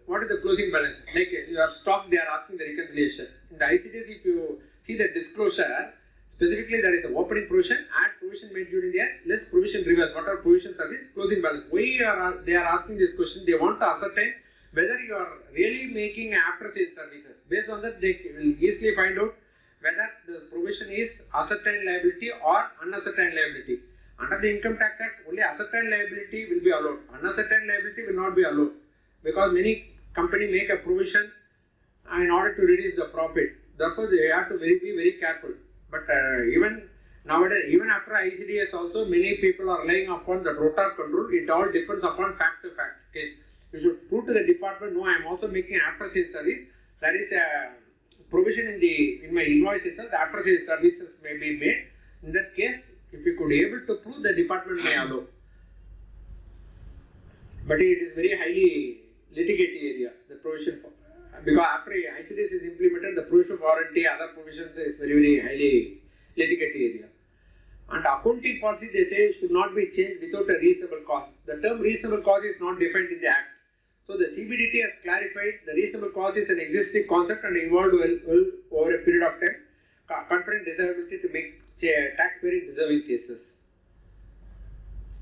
What is the closing balance? Like your stock, they are asking the reconciliation. In the ICDS, if you see the disclosure, specifically there is a opening provision, add provision made during there, less provision reverse. What are provision service? Closing balance. Why they are asking this question? They want to ascertain whether you are really making after sales services. Based on that, they will easily find out whether the provision is ascertained liability or unascertained liability. Under the Income Tax Act, only ascertained liability will be allowed. Unascertained liability will not be allowed because many companies make a provision in order to reduce the profit. Therefore, they have to be very careful. But even nowadays, even after ICDS also, many people are relying upon the rotor control. It all depends upon fact to fact case. You should prove to the department, no, I am also making after sales service. There is a provision in my invoice itself, the after sales services may be made. In that case, if you could be able to prove, the department may allow. But it is very highly litigated area, the provision for, because after ICDS is implemented, the provision for warranty, other provisions is very highly litigated area. And accounting policy, they say, should not be changed without a reasonable cause. The term reasonable cause is not defined in the Act. So the CBDT has clarified the reasonable cause is an existing concept and evolved well over a period of time, conferring desirability to make taxpaying deserving cases.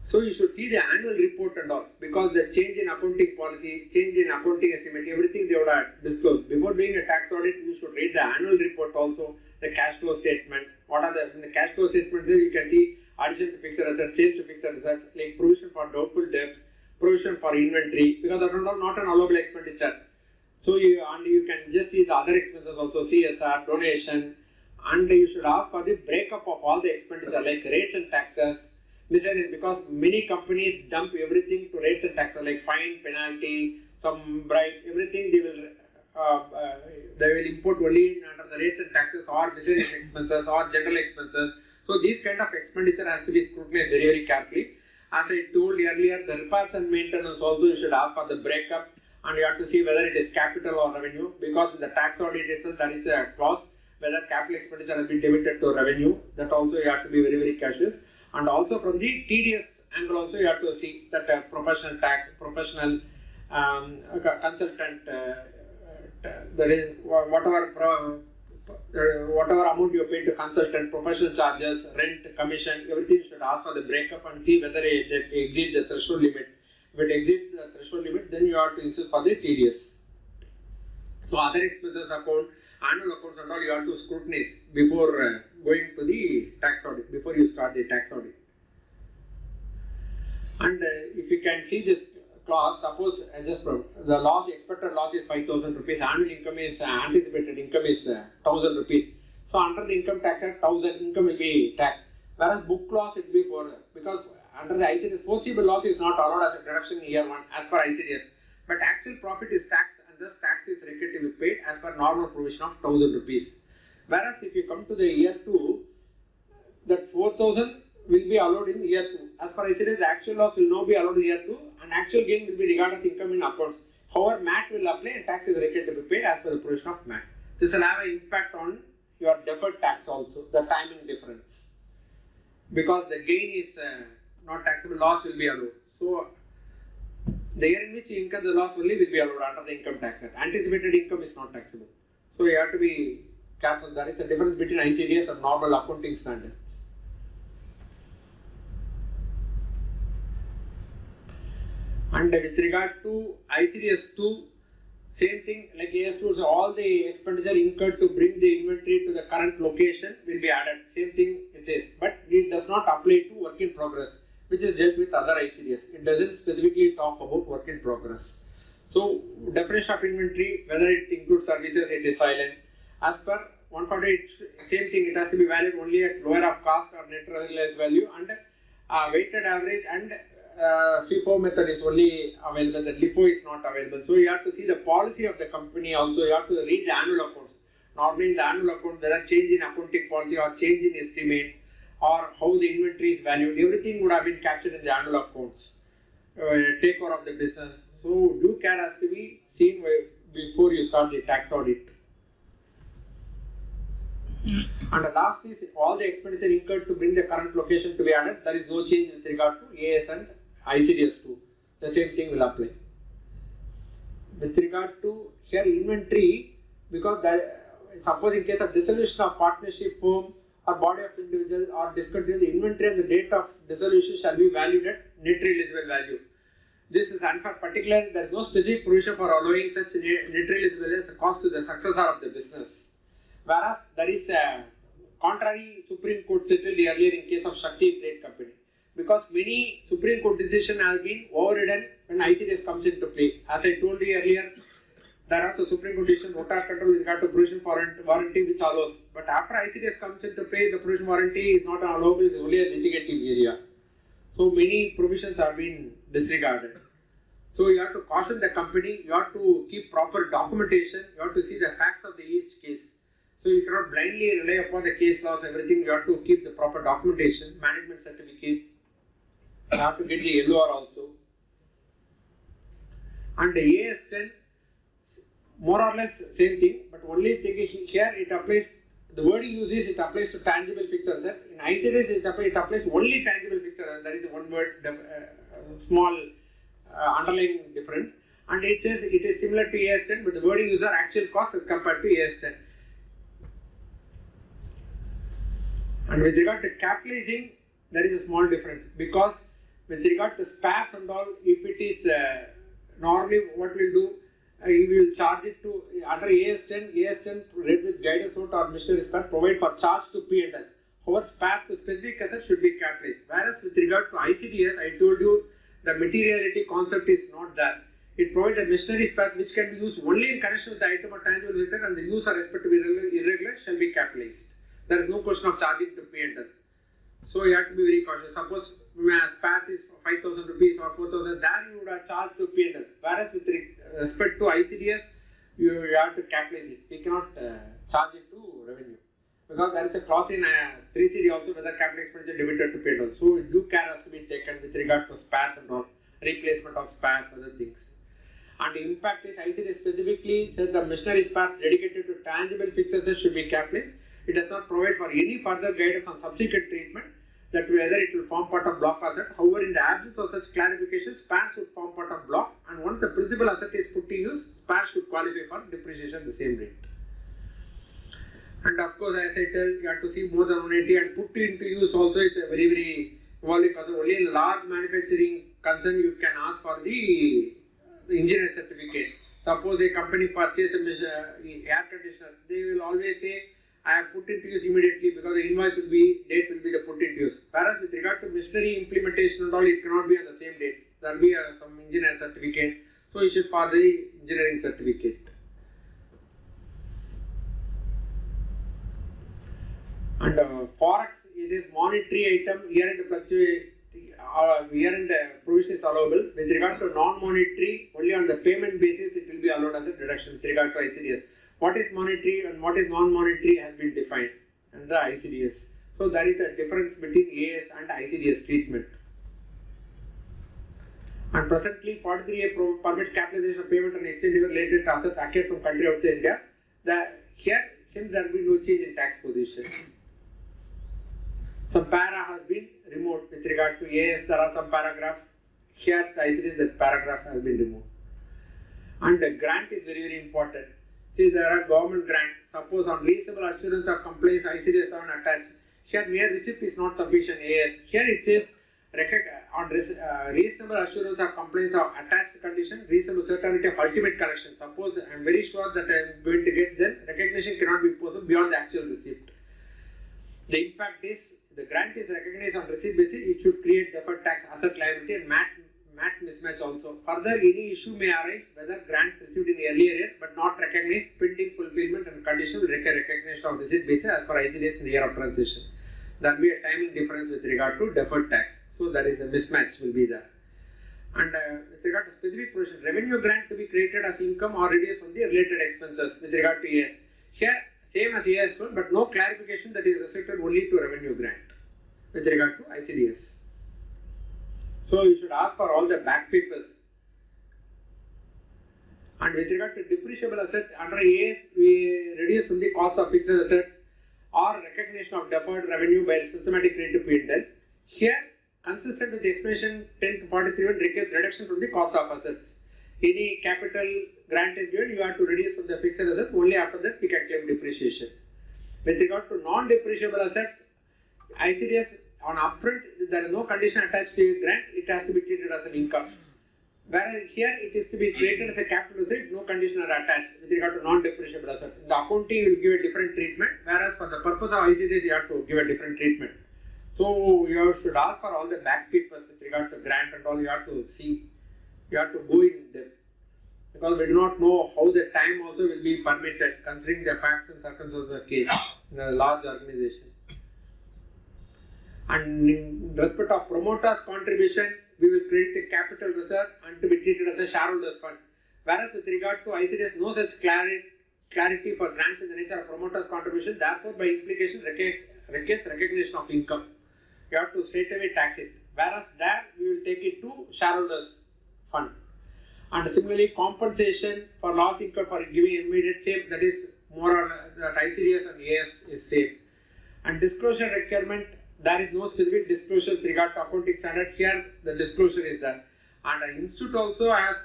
So you should see the annual report and all, because the change in accounting policy, change in accounting estimate, everything they would have disclosed. Before doing a tax audit, you should read the annual report also, the cash flow statement. What are in the cash flow statements? You can see addition to fixed assets, sales to fixed assets, like provision for doubtful debts, provision for inventory, because that is not an allowable expenditure. So you can just see the other expenses also, CSR, donation, and you should ask for the breakup of all the expenditure like rates and taxes. Miscellaneous, because many companies dump everything to rates and taxes like fine, penalty, some bribe, everything they will import only under the rates and taxes or miscellaneous expenses or general expenses. So these kind of expenditure has to be scrutinized very carefully. As I told earlier, the repairs and maintenance also you should ask for the breakup, and you have to see whether it is capital or revenue, because in the tax audit itself there is a clause whether capital expenditure has been debited to revenue. That also you have to be very cautious. And also from the TDS angle also you have to see that professional consultant, that is whatever amount you pay to consultant, professional charges, rent, commission, everything you should ask for the breakup and see whether it exceeds the threshold limit. If it exceeds the threshold limit, then you have to insist for the TDS. So other expenses account, annual accounts and all, you have to scrutinize before going to the tax audit, before you start the tax audit. And if you can see this clause, suppose the loss, expected loss is 5,000 rupees, annual income is, anticipated income is 1,000 rupees. So under the income tax act, 1,000 income will be taxed. Whereas book loss it will be for, because under the ICDS, foreseeable loss is not allowed as a deduction in year 1 as per ICDS. But actual profit is taxed and thus tax is recorded paid as per normal provision of 1,000 rupees. Whereas if you come to the year 2, that 4,000 will be allowed in year 2. As per ICDS, the actual loss will not be allowed in year 2 and actual gain will be regarded as income in accounts. However, MAT will apply and tax is recorded to be paid as per the provision of MAT. This will have an impact on your deferred tax also, the timing difference. Because the gain is not taxable, loss will be allowed. So, the year in which you incur the loss only will be allowed under the income tax act. Anticipated income is not taxable. So, you have to be careful. There is a difference between ICDS and normal accounting standards. And with regard to ICDS 2, same thing like AS2, so all the expenditure incurred to bring the inventory to the current location will be added. Same thing it says, but it does not apply to work in progress, which is dealt with other ICDS. It doesn't specifically talk about work in progress. So, definition of inventory, whether it includes services, it is silent. As per 148, same thing, it has to be valid only at lower of cost or net realized value, and weighted average and FIFO method is only available, the LIFO is not available. So you have to see the policy of the company also, you have to read the annual accounts. Normally in the annual account, whether change in accounting policy or change in estimate or how the inventory is valued, everything would have been captured in the annual accounts. Takeover of the business. So due care has to be seen before you start the tax audit. And the last is all the expenditure incurred to bring the current location to be added. There is no change with regard to AS and ICDS 2. The same thing will apply. With regard to here inventory, because suppose in case of dissolution of partnership firm or body of individual or discontinue, the inventory and the date of dissolution shall be valued at net realizable value. This is unfair. Particularly, there is no specific provision for allowing such net realizable value as a cost to the successor of the business. Whereas there is a contrary Supreme Court settled earlier in case of Shakti Plate Company. Because many Supreme Court decisions have been overridden when ICDS comes into play. As I told you earlier, there are also Supreme Court decision, notar control with regard to provision for warranty which allows. But after ICDS comes into play, the provision warranty is not allowable, it is only a litigative area. So many provisions have been disregarded. So you have to caution the company, you have to keep proper documentation, you have to see the facts of each case. So you cannot blindly rely upon the case laws, everything, you have to keep the proper documentation, management certificate, you have to get the LOR also. And the AS10, more or less same thing, but only thing is here it applies, the wording used is it applies to tangible fixed asset. In ICDS it applies only tangible fixed asset, that is the one word, small underlying difference. And it says it is similar to AS10, but the wording user actual cost is compared to AS10. And with regard to capitalizing, there is a small difference, because with regard to spares and all, if it is normally what we'll do, we will charge it to under AS10 read with guidance note or missionary spare provide for charge to P&L. However, spare to specific asset should be capitalized. Whereas with regard to ICDS, I told you the materiality concept is not there. It provides a missionary spares which can be used only in connection with the item or tangible asset, and the use or respect to be irregular shall be capitalized. There is no question of charging to P&L. So you have to be very cautious. Suppose spares is 5,000 rupees or 4,000, there you would have charged to P&L. Whereas with respect to ICDS, you have to capitalize it. We cannot charge it to revenue. Because there is a clause in 3CD also whether capital expenditure debited to P&L. So due care has to be taken with regard to spares and all, replacement of spares, other things. And the impact is ICDS specifically says the machinery spares dedicated to tangible fixed assets should be capitalized. It does not provide for any further guidance on subsequent treatment, that whether it will form part of block asset. However, in the absence of such clarification, spares should form part of block, and once the principal asset is put to use, spares should qualify for depreciation the same rate. And of course, as I tell, you have to see more than 180 and put into use also. It's a very, very evolving process. Only in large manufacturing concern you can ask for the engineer certificate. Suppose a company purchases a air conditioner, they will always say, I have put it to use immediately because the invoice will be, date will be the put it to use. Whereas with regard to machinery implementation and all, it cannot be on the same date. There will be some engineer certificate. So you should for the engineering certificate. And Forex, it is monetary item, year-end fluctuate, year-end provision is allowable. With regard to non-monetary, only on the payment basis it will be allowed as a deduction with regard to ICDS. What is monetary and what is non-monetary has been defined in the ICDS. So there is a difference between AS and ICDS treatment. And presently 43A permits capitalization of payment and exchange related to assets acquired from country outside India. Hence there will be no change in tax position. Some para has been removed with regard to AS. There are some paragraphs. Here the ICDS, that paragraph has been removed. And the grant is very, very important. See, there are government grants. Suppose on reasonable assurance of compliance, ICDS are attached. Here mere receipt is not sufficient. AS. Here it says on reasonable assurance of compliance of attached condition, reasonable certainty of ultimate collection. Suppose I am very sure that I am going to get, then recognition cannot be possible beyond the actual receipt. The impact is, the grant is recognized on receipt basis, it should create deferred tax asset liability and MAT mismatch also. Further, any issue may arise whether grant received in earlier year but not recognized, pending fulfillment and condition will require recognition of receipt basis as per ICDS in the year of transition. There will be a timing difference with regard to deferred tax. So there is a mismatch will be there. And with regard to specific provision, revenue grant to be created as income or reduced from the related expenses with regard to AS. Here, same as AS one, but no clarification that is restricted only to revenue grant with regard to ICDS. So you should ask for all the back papers. And with regard to depreciable asset, under AS we reduce from the cost of fixed assets or recognition of deferred revenue by systematic credit to P&L. Here, consistent with the explanation 10 to 43 requires reduction from the cost of assets. Any capital grant is given, you have to reduce from the fixed assets, only after that we can claim depreciation. With regard to non-depreciable assets, ICDS on upfront, there is no condition attached to a grant, it has to be treated as an income. Whereas here it is to be treated as a capital asset, no condition are attached with regard to non-depreciable assets. In the accounting, you will give a different treatment, whereas for the purpose of ICDS, you have to give a different treatment. So you should ask for all the back papers with regard to grant and all, you have to see, you have to go in depth. Because we do not know how the time also will be permitted, considering the facts and circumstances of the case in a large organization. And in respect of promoters' contribution, we will create a capital reserve and to be treated as a shareholders' fund. Whereas with regard to ICDS, no such clarity for grants in the nature of promoters' contribution, therefore by implication requires recognition of income. You have to straight away tax it. Whereas there, we will take it to shareholders' fund. And similarly, compensation for loss incurred for giving immediate same, that is more or less that ICDS and AS is same. And disclosure requirement, there is no specific disclosure with regard to accounting standard. Here the disclosure is there. And the institute also has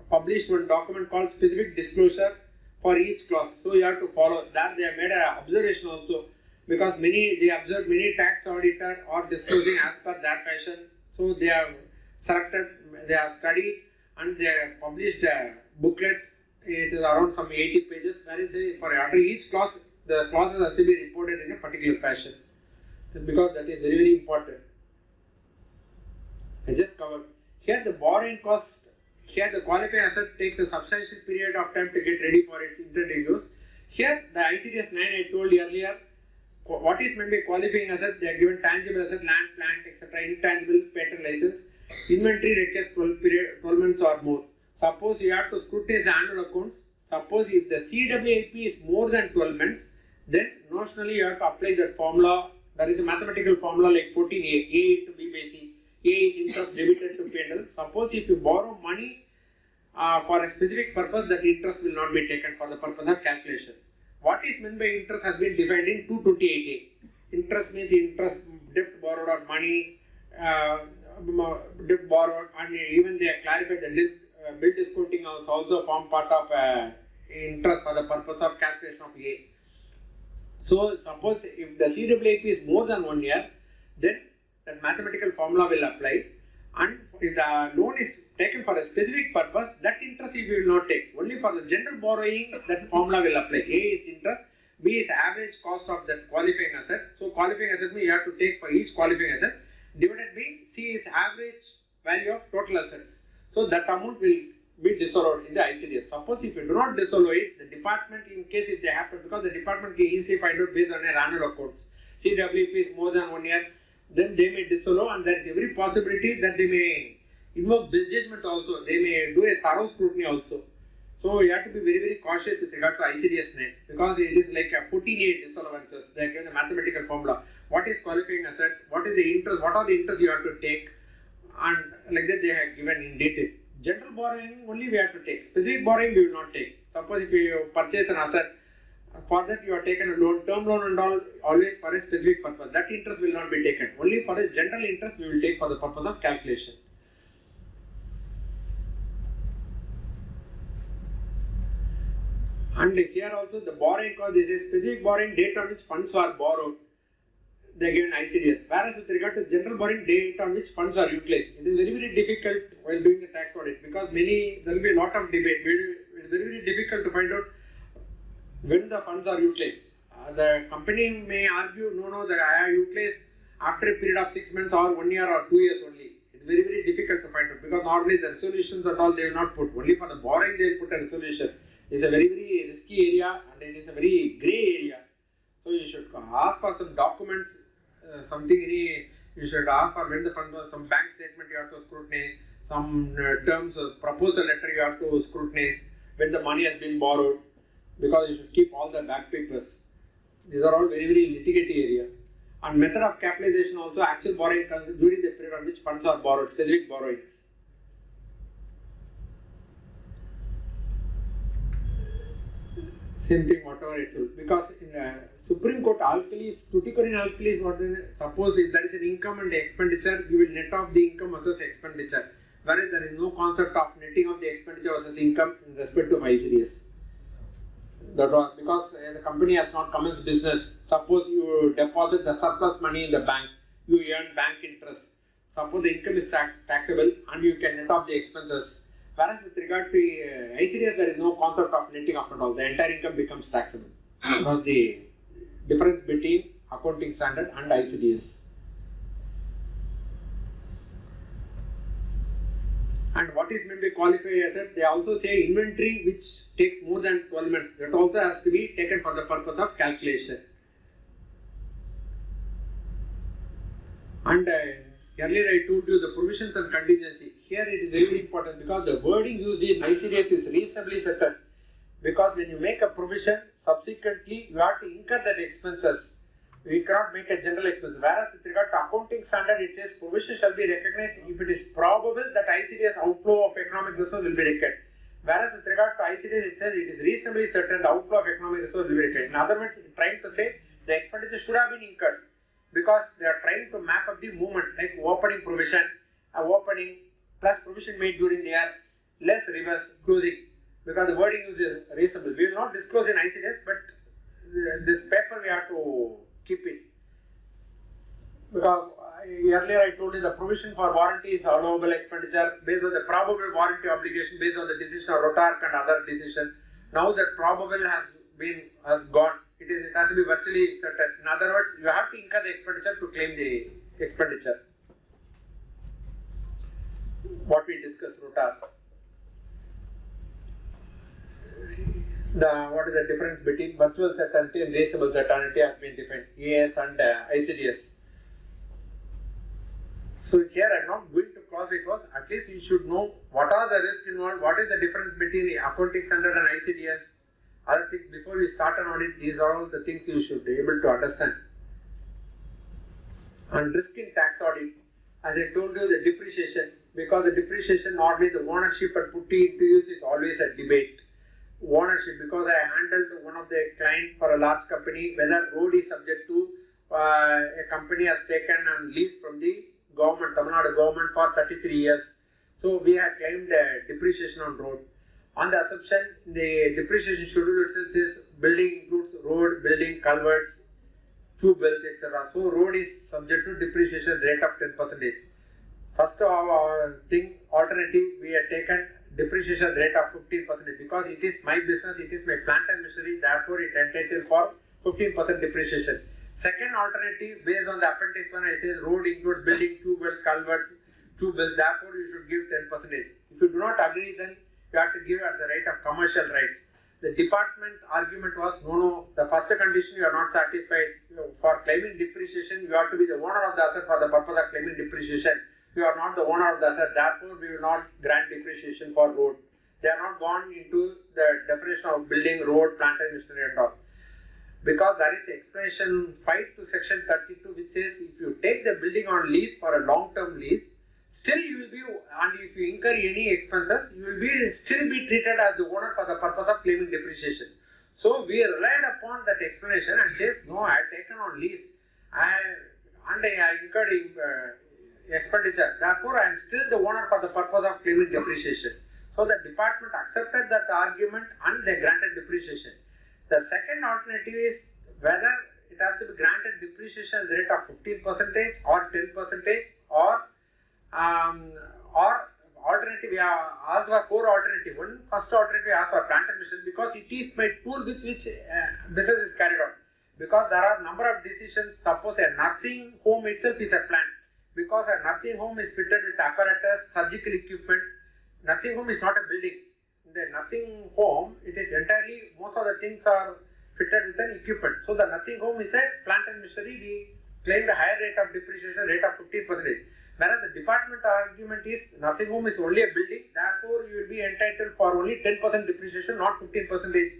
published one document called specific disclosure for each clause. So you have to follow that. They have made an observation also, because they observed many tax auditor are disclosing as per their fashion. So they have selected, they have studied and they have published a booklet. It is around some 80 pages, where it says for under each clause, the clauses has to be reported in a particular fashion. Because that is very, very important. I just covered. Here the borrowing cost, here the qualifying asset takes a substantial period of time to get ready for its intended use. Here the ICDS 9 I told earlier, what is meant by qualifying asset? They are given tangible asset, land, plant, etc. Intangible, patent license. Inventory requires 12 months or more. Suppose you have to scrutinize the annual accounts. Suppose if the CWIP is more than 12 months, then notionally you have to apply that formula. There is a mathematical formula like 14A, A into B by C. A is interest debited to P&L. Suppose if you borrow money for a specific purpose, that interest will not be taken for the purpose of calculation. What is meant by interest has been defined in 228A. Interest means interest, debt borrowed or money, debt borrowed, and even they have clarified that this bill discounting also form part of interest for the purpose of calculation of A. So suppose if the CWIP is more than 1 year, then that mathematical formula will apply, And if the loan is taken for a specific purpose, that interest we will not take. Only for the general borrowing, that formula will apply. A is interest, B is average cost of that qualifying asset. So qualifying asset means you have to take for each qualifying asset, divided by C is average value of total assets. So that amount will be disallowed in the ICDS. Suppose if you do not disallow it, the department, in case if they happen, because the department can easily find out based on their annual accounts. CWP is more than 1 year, then they may disallow, and there is every possibility that they may invoke misjudgment also. They may do a thorough scrutiny also. So you have to be very, very cautious with regard to ICDS net, because it is like a 14A disallowances. They are given the mathematical formula. What is qualifying asset? What is the interest? What are the interests you have to take? And like that they have given in detail. General borrowing only we have to take. Specific borrowing we will not take. Suppose if you purchase an asset, for that you have taken a loan, term loan and all, always for a specific purpose. That interest will not be taken. Only for a general interest we will take for the purpose of calculation. And here also the borrowing cost, this is specific borrowing date on which funds are borrowed. They are given ICDS. Whereas with regard to general borrowing date on which funds are utilized, it is very, very difficult while doing the tax audit, because there will be a lot of debate. It is very, very difficult to find out when the funds are utilized. The company may argue, no, that I have utilized after a period of 6 months or 1 year or 2 years only. It is very, very difficult to find out, because normally the resolutions and all they will not put. Only for the borrowing they will put a resolution. It is a very, very risky area, and it is a very grey area. So you should ask for some documents, you should ask for when the fund was, some bank statement you have to scrutinize, some terms of proposal letter you have to scrutinize, when the money has been borrowed, because you should keep all the back papers. These are all very, very litigatory area. And method of capitalization also, actual borrowing comes during the period on which funds are borrowed, specific borrowings. Same thing, whatever it is. Because in Supreme Court alkalis, Tuticorin alkalis, suppose if there is an income and expenditure, you will net off the income versus expenditure. Whereas there is no concept of netting of the expenditure versus income in respect to ICDS. That was because the company has not commenced business. Suppose you deposit the surplus money in the bank, you earn bank interest. Suppose the income is taxable and you can net off the expenses. Whereas with regard to ICDS, there is no concept of netting off at all. The entire income becomes taxable. Because the difference between accounting standard and ICDS. And what is meant by qualified asset? They also say inventory which takes more than 12 months. That also has to be taken for the purpose of calculation. And earlier I told you the provisions and contingency. Here it is very important, because the wording used in ICDS is reasonably certain. Because when you make a provision, subsequently you have to incur that expenses. We cannot make a general expense. Whereas with regard to accounting standard, it says provision shall be recognized if it is probable that ICDS outflow of economic resource will be required. Whereas with regard to ICDS, it says it is reasonably certain the outflow of economic resource will be required. In other words, trying to say the expenditure should have been incurred, because they are trying to map up the movement, like opening provision, opening plus provision made during the year, less reverse closing, because the wording is reasonable. We will not disclose in ICDS, but this paper we have to keep it. Because earlier I told you the provision for warranty is allowable expenditure based on the probable warranty obligation based on the decision of ROTARC and other decision. Now that probable has gone, it has to be virtually certain. In other words, you have to incur the expenditure to claim the expenditure. What we discussed, ROTARC. What is the difference between virtual certainty and reasonable certainty has been defined, AS and ICDS. So here I am not going to cross, because at least you should know what are the risks involved, what is the difference between the accounting standard and ICDS. Other things, before you start an audit, these are all the things you should be able to understand. And risk in tax audit, as I told you, the depreciation, because the depreciation, normally the ownership and putting into use is always a debate. Ownership, because I handled one of the client for a large company, whether road is subject to a company has taken and leased from the government, Tamil Nadu government for 33 years. So we have claimed depreciation on road. On the assumption, the depreciation schedule itself says building includes road, building, culverts, tube wells, etc. So road is subject to depreciation rate of 10%. first thing, alternative, we have taken depreciation rate of 15% because it is my business, it is my plant and machinery, therefore it entitles for 15% depreciation. Second alternative, based on the appendix 1, I say road includes building, tube wells, culverts, tube wells, therefore you should give 10%. If you do not agree, then you have to give at the rate of commercial rights. The department argument was, no, the first condition you are not satisfied. For claiming depreciation, you have to be the owner of the asset for the purpose of claiming depreciation. You are not the owner of the asset, therefore we will not grant depreciation for road. They are not gone into the definition of building, road, plant and machinery and all. Because there is explanation 5 to section 32 which says if you take the building on lease for a long-term lease, still you will be, and if you incur any expenses, you will still be treated as the owner for the purpose of claiming depreciation. So we relied upon that explanation and says, no, I have taken on lease and I incurred expenditure. Therefore, I am still the owner for the purpose of claiming depreciation. So the department accepted that argument and they granted depreciation. The second alternative is whether it has to be granted depreciation at the rate of 15% or 10% or alternative, we have asked for 4 alternatives. One, first alternative we asked for plant and machinery because it is my tool with which business is carried out. Because there are number of decisions, suppose a nursing home itself is a plant. Because a nursing home is fitted with apparatus, surgical equipment. Nursing home is not a building. In the nursing home, it is entirely, most of the things are fitted with an equipment. So the nursing home is a plant and machinery. We claim the higher rate of depreciation, rate of 15%. Whereas the department argument is nursing home is only a building, therefore you will be entitled for only 10% depreciation, not 15%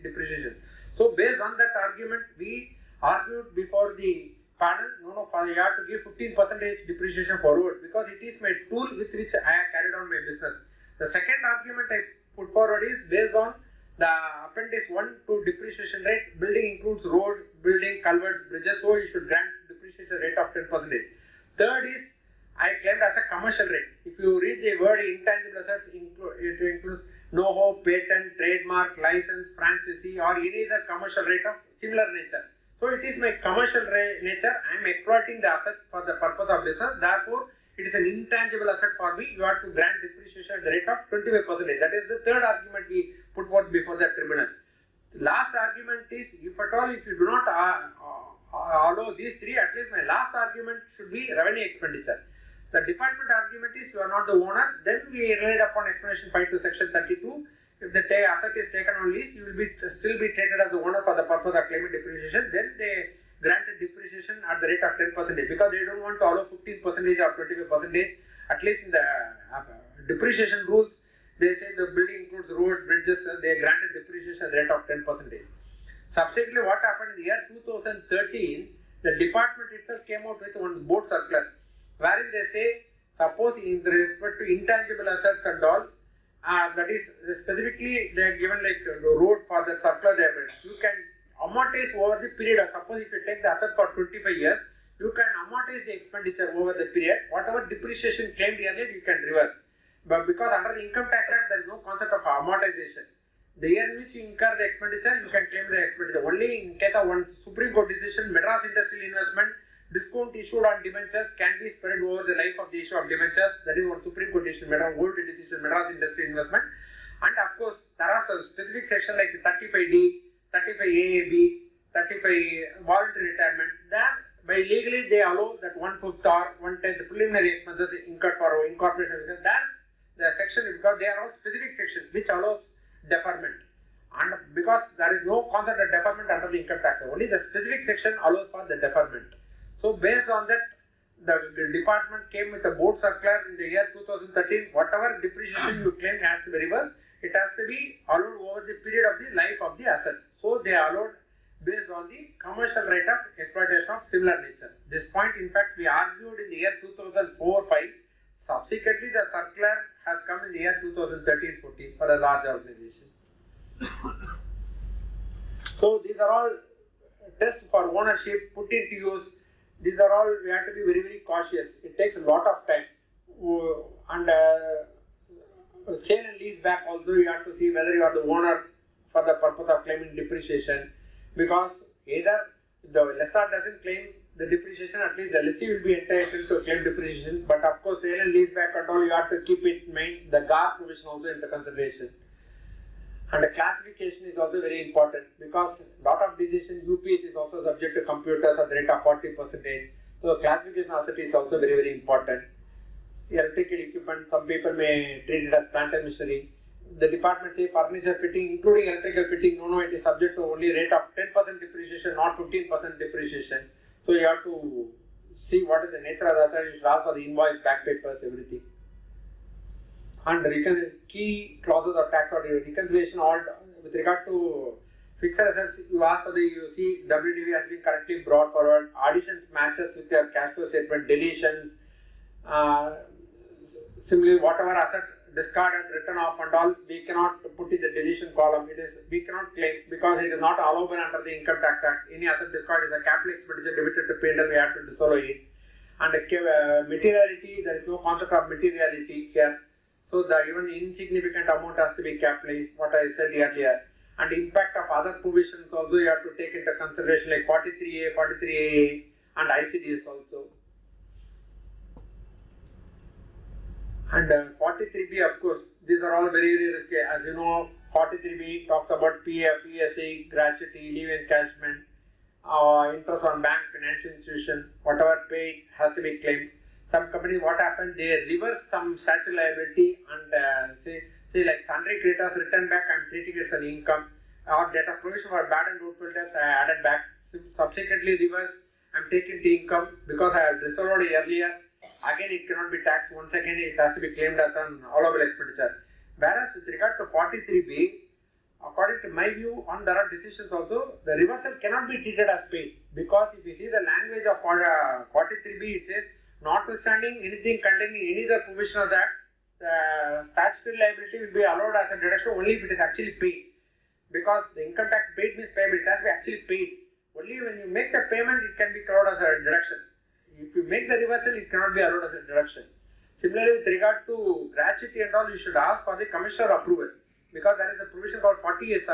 depreciation. So based on that argument, we argued before the panel, no, you have to give 15% depreciation for road because it is my tool with which I have carried on my business. The second argument I put forward is based on the appendix 1 to depreciation rate, building includes road, building, culverts, bridges, so you should grant depreciation rate of 10%. Third is, I claimed as a commercial rate. If you read the word intangible assets, it includes know-how, patent, trademark, license, franchisee or any other commercial rate of similar nature. So it is my commercial nature, I am exploiting the asset for the purpose of business, therefore it is an intangible asset for me, you have to grant depreciation at the rate of 25%. That is the third argument we put forth before the tribunal. The last argument is, if at all, if you do not allow these three, at least my last argument should be revenue expenditure. The department argument is you are not the owner, then we relied upon explanation 5 to section 32. If the asset is taken on lease, you will still be treated as the owner for the purpose of claiming depreciation. Then they granted depreciation at the rate of 10% because they don't want to allow 15% or 25%. At least in the depreciation rules, they say the building includes road, bridges, they granted depreciation at the rate of 10%. Subsequently, what happened in the year 2013, the department itself came out with one board circular wherein they say, suppose in respect to intangible assets and all, that is specifically they are given like the road for the circular they have, you can amortize over the period of, suppose if you take the asset for 25 years, you can amortize the expenditure over the period, whatever depreciation claimed earlier you can reverse. But because under the income tax act there is no concept of amortization. The year in which you incur the expenditure, you can claim the expenditure. Only in case of one Supreme Court decision, Madras Industrial Investment, discount issued on debentures can be spread over the life of the issue of debentures. That is one Supreme Court decision, old decision, Madras Industrial Investment. And of course, there are some specific sections like 35D, 35AAB, 35 voluntary retirement. That by legally they allow that 1/5 or 1/10 preliminary expenses incurred for incorporation. That the section, because they are all specific sections which allows deferment. And because there is no concept of deferment under the income tax, only the specific section allows for the deferment. So based on that, the department came with a board circular in the year 2013. Whatever depreciation you claim has to be reversed, it has to be allowed over the period of the life of the assets. So they allowed based on the commercial rate of exploitation of similar nature. This point, in fact, we argued in the year 2004-05. Subsequently, the circular has come in the year 2013-14 for a large organization. So these are all tests for ownership, put into use. These are all, we have to be very, very cautious. It takes a lot of time. And sale and lease back also, you have to see whether you are the owner for the purpose of claiming depreciation. Because either the lessor doesn't claim the depreciation, at least the lessee will be entitled to claim depreciation. But of course, course, sale and lease back and all, you have to keep it main, the GAR provision also into consideration. And the classification is also very important because lot of decision UPS is also subject to computers at the rate of 40%. So classification asset is also very, very important. Electrical equipment, some people may treat it as plant and machinery. The department say furniture fitting, including electrical fitting, no, it is subject to only rate of 10% depreciation, not 15% depreciation. So you have to see what is the nature of the asset, you should ask for the invoice, back papers, everything. And key clauses of tax audit, reconciliation, all with regard to fixed assets, you ask for the, you see WDV has been correctly brought forward, additions matches with your cash flow statement, deletions, similarly whatever asset discard and written off and all, we cannot put in the deletion column. It is, we cannot claim because it is not allowable under the Income Tax Act. Any asset discard is a capital expenditure debited to P&L, we have to disavow it. And materiality, there is no concept of materiality here. So the even insignificant amount has to be capitalized, what I said earlier. And impact of other provisions also you have to take into consideration like 43A, 43AA and ICDS also. And 43B, of course, these are all very, very risky. As you know, 43B talks about PF, ESA, gratuity, leave encashment, interest on bank, financial institution, whatever paid has to be claimed. Some companies, what happened, they reverse some statutory liability and say like sundry creditors return back, I'm treating it as an income, or debt of provision for bad and doubtful debts I added back, subsequently reverse, I'm taking to income because I have disallowed earlier. Again, it cannot be taxed. Once again, it has to be claimed as an allowable expenditure. Whereas with regard to 43B, according to my view, on there are decisions also, the reversal cannot be treated as paid because if you see the language of 43B, it says, notwithstanding anything containing any other provision of that, the statutory liability will be allowed as a deduction only if it is actually paid. Because the income tax paid means payable, it has to be actually paid. Only when you make the payment, it can be allowed as a deduction. If you make the reversal, it cannot be allowed as a deduction. Similarly, with regard to gratuity and all, you should ask for the commissioner approval because there is a provision called 40A7.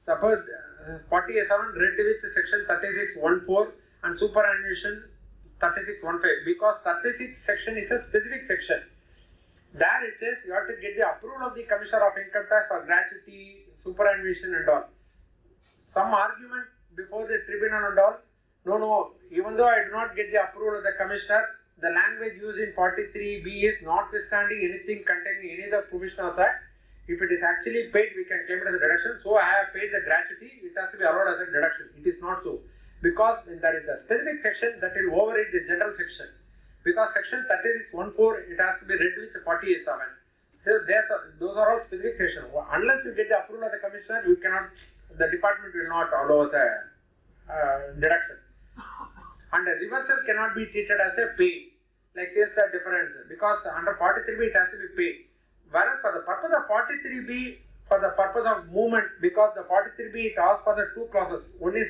Suppose 40A7 read with section 36(1)(4) and superannuation 36(1)(5) because 36 section is a specific section. There it says you have to get the approval of the commissioner of income tax for gratuity, superannuation and all. Some argument before the tribunal and all. No, even though I do not get the approval of the commissioner, the language used in 43B is notwithstanding anything containing any other provision of that. If it is actually paid, we can claim it as a deduction. So I have paid the gratuity, it has to be allowed as a deduction. It is not so. Because when there is a specific section that will override the general section. Because section 36(1)(4), it has to be read with the 48(7). So those are all specific sections. Unless you get the approval of the commissioner, you cannot, the department will not allow the deduction. And the reversal cannot be treated as a pay, like here's a difference, because under 43B it has to be paid. Whereas for the purpose of 43B, for the purpose of movement, because the 43B it asks for the two clauses, one is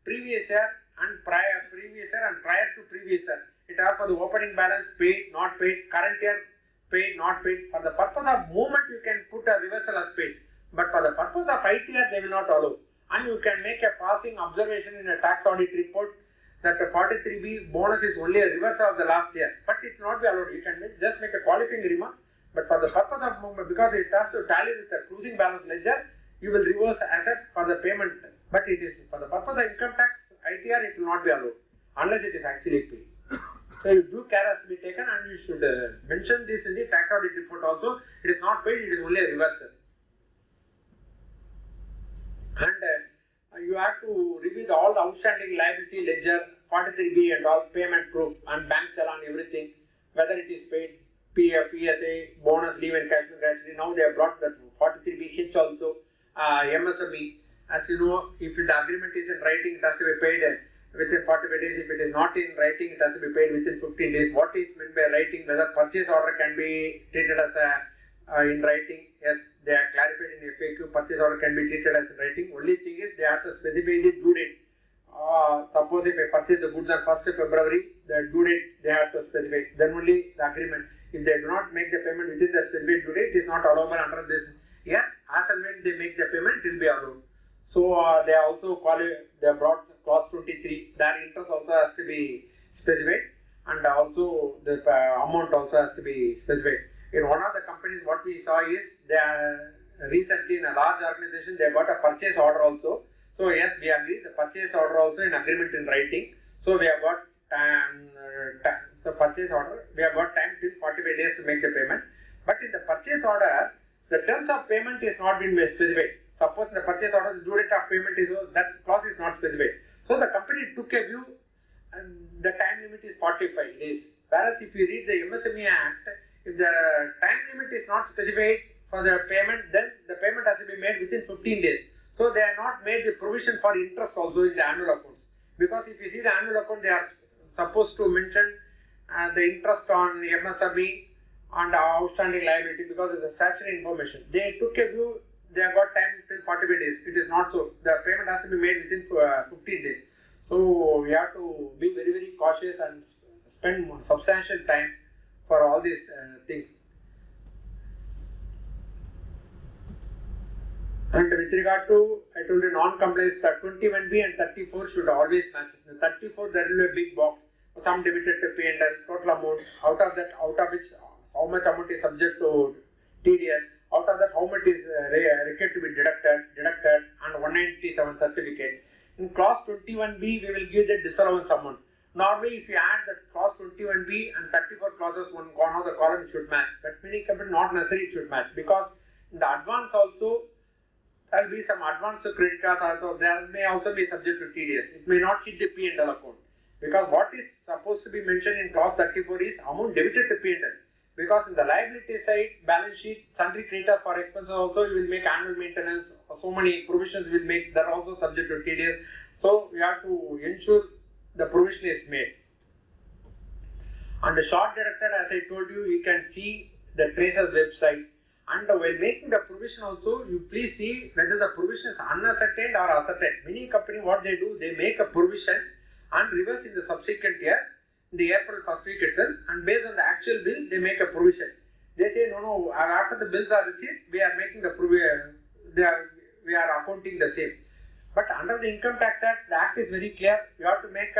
previous year and prior to previous year. It asks for the opening balance, paid, not paid, current year, paid, not paid. For the purpose of movement, you can put a reversal as paid, but for the purpose of ITR, they will not allow. And you can make a passing observation in a tax audit report that the 43B bonus is only a reversal of the last year, but it will not be allowed. You can just make a qualifying remark, but for the purpose of movement, because it has to tally with the closing balance ledger, you will reverse asset for the payment, but it is for the purpose of income tax, ITR, it will not be allowed, unless it is actually paid. So due care has to be taken and you should mention this in the tax audit report also. It is not paid, it is only a reversal. And you have to review all the outstanding liability ledger, 43B and all, payment proof and bank challan, everything, whether it is paid, PF, ESA, bonus, leave encashment, gratuity. Now they have brought that 43B also, MSME. As you know, if the agreement is in writing, it has to be paid within 45 days. If it is not in writing, it has to be paid within 15 days. What is meant by writing? Whether purchase order can be treated as in writing? Yes, they are clarified in FAQ. Purchase order can be treated as in writing. Only thing is they have to specify the due date. Suppose if I purchase the goods on 1st of February, the due date they have to specify. Then only the agreement. If they do not make the payment within the specified due date, it is not allowable under this. Yeah, as and when they make the payment, it will be allowed. So they also they brought clause 23. Their interest also has to be specified. and also the amount also has to be specified. In one of the companies, what we saw is they are recently in a large organization they got a purchase order also. So yes, we agree the purchase order also in agreement in writing. So we have got so purchase order, we have got time till 45 days to make the payment. But in the purchase order, the terms of payment is not been specified. Suppose the purchase order, the due date of payment is, that clause is not specified. So the company took a view and the time limit is 45 days. Whereas if you read the MSME Act, if the time limit is not specified for the payment, then the payment has to be made within 15 days. So they are not made the provision for interest also in the annual accounts. Because if you see the annual account, they are supposed to mention the interest on MSME and outstanding liability because it's a statutory information. They took a view, they have got time till 45 days. It is not so. The payment has to be made within 15 days. So we have to be very, very cautious and spend substantial time for all these things. And with regard to, I told you non-compliance, 21B and 34 should always match. The 34 there will be a big box, some debited to P&L, total amount, out of which how much amount is subject to TDS, out of that how much is required to be deducted, and 197 certificate. In clause 21B, we will give the disallowance amount. Normally, if you add the clause 21B and 34 clauses, one of the column should match. But many companies not necessarily it should match because in the advance also there will be some advance creditors also. There may also be subject to TDS. It may not hit the P&L account because what is supposed to be mentioned in clause 34 is amount debited to P&L. Because in the liability side, balance sheet, sundry creditors for expenses also you will make annual maintenance. So many provisions will make that also subject to TDS. So we have to ensure the provision is made. On the short deducted, as I told you, you can see the Tracer's website. And while making the provision also, you please see whether the provision is unascertained or ascertained. Many companies, what they do, they make a provision and reverse in the subsequent year, in the April first week itself, and based on the actual bill, they make a provision. They say, no, after the bills are received, we are making the provision, we are accounting the same. But under the Income Tax Act, the Act is very clear. You have to deduct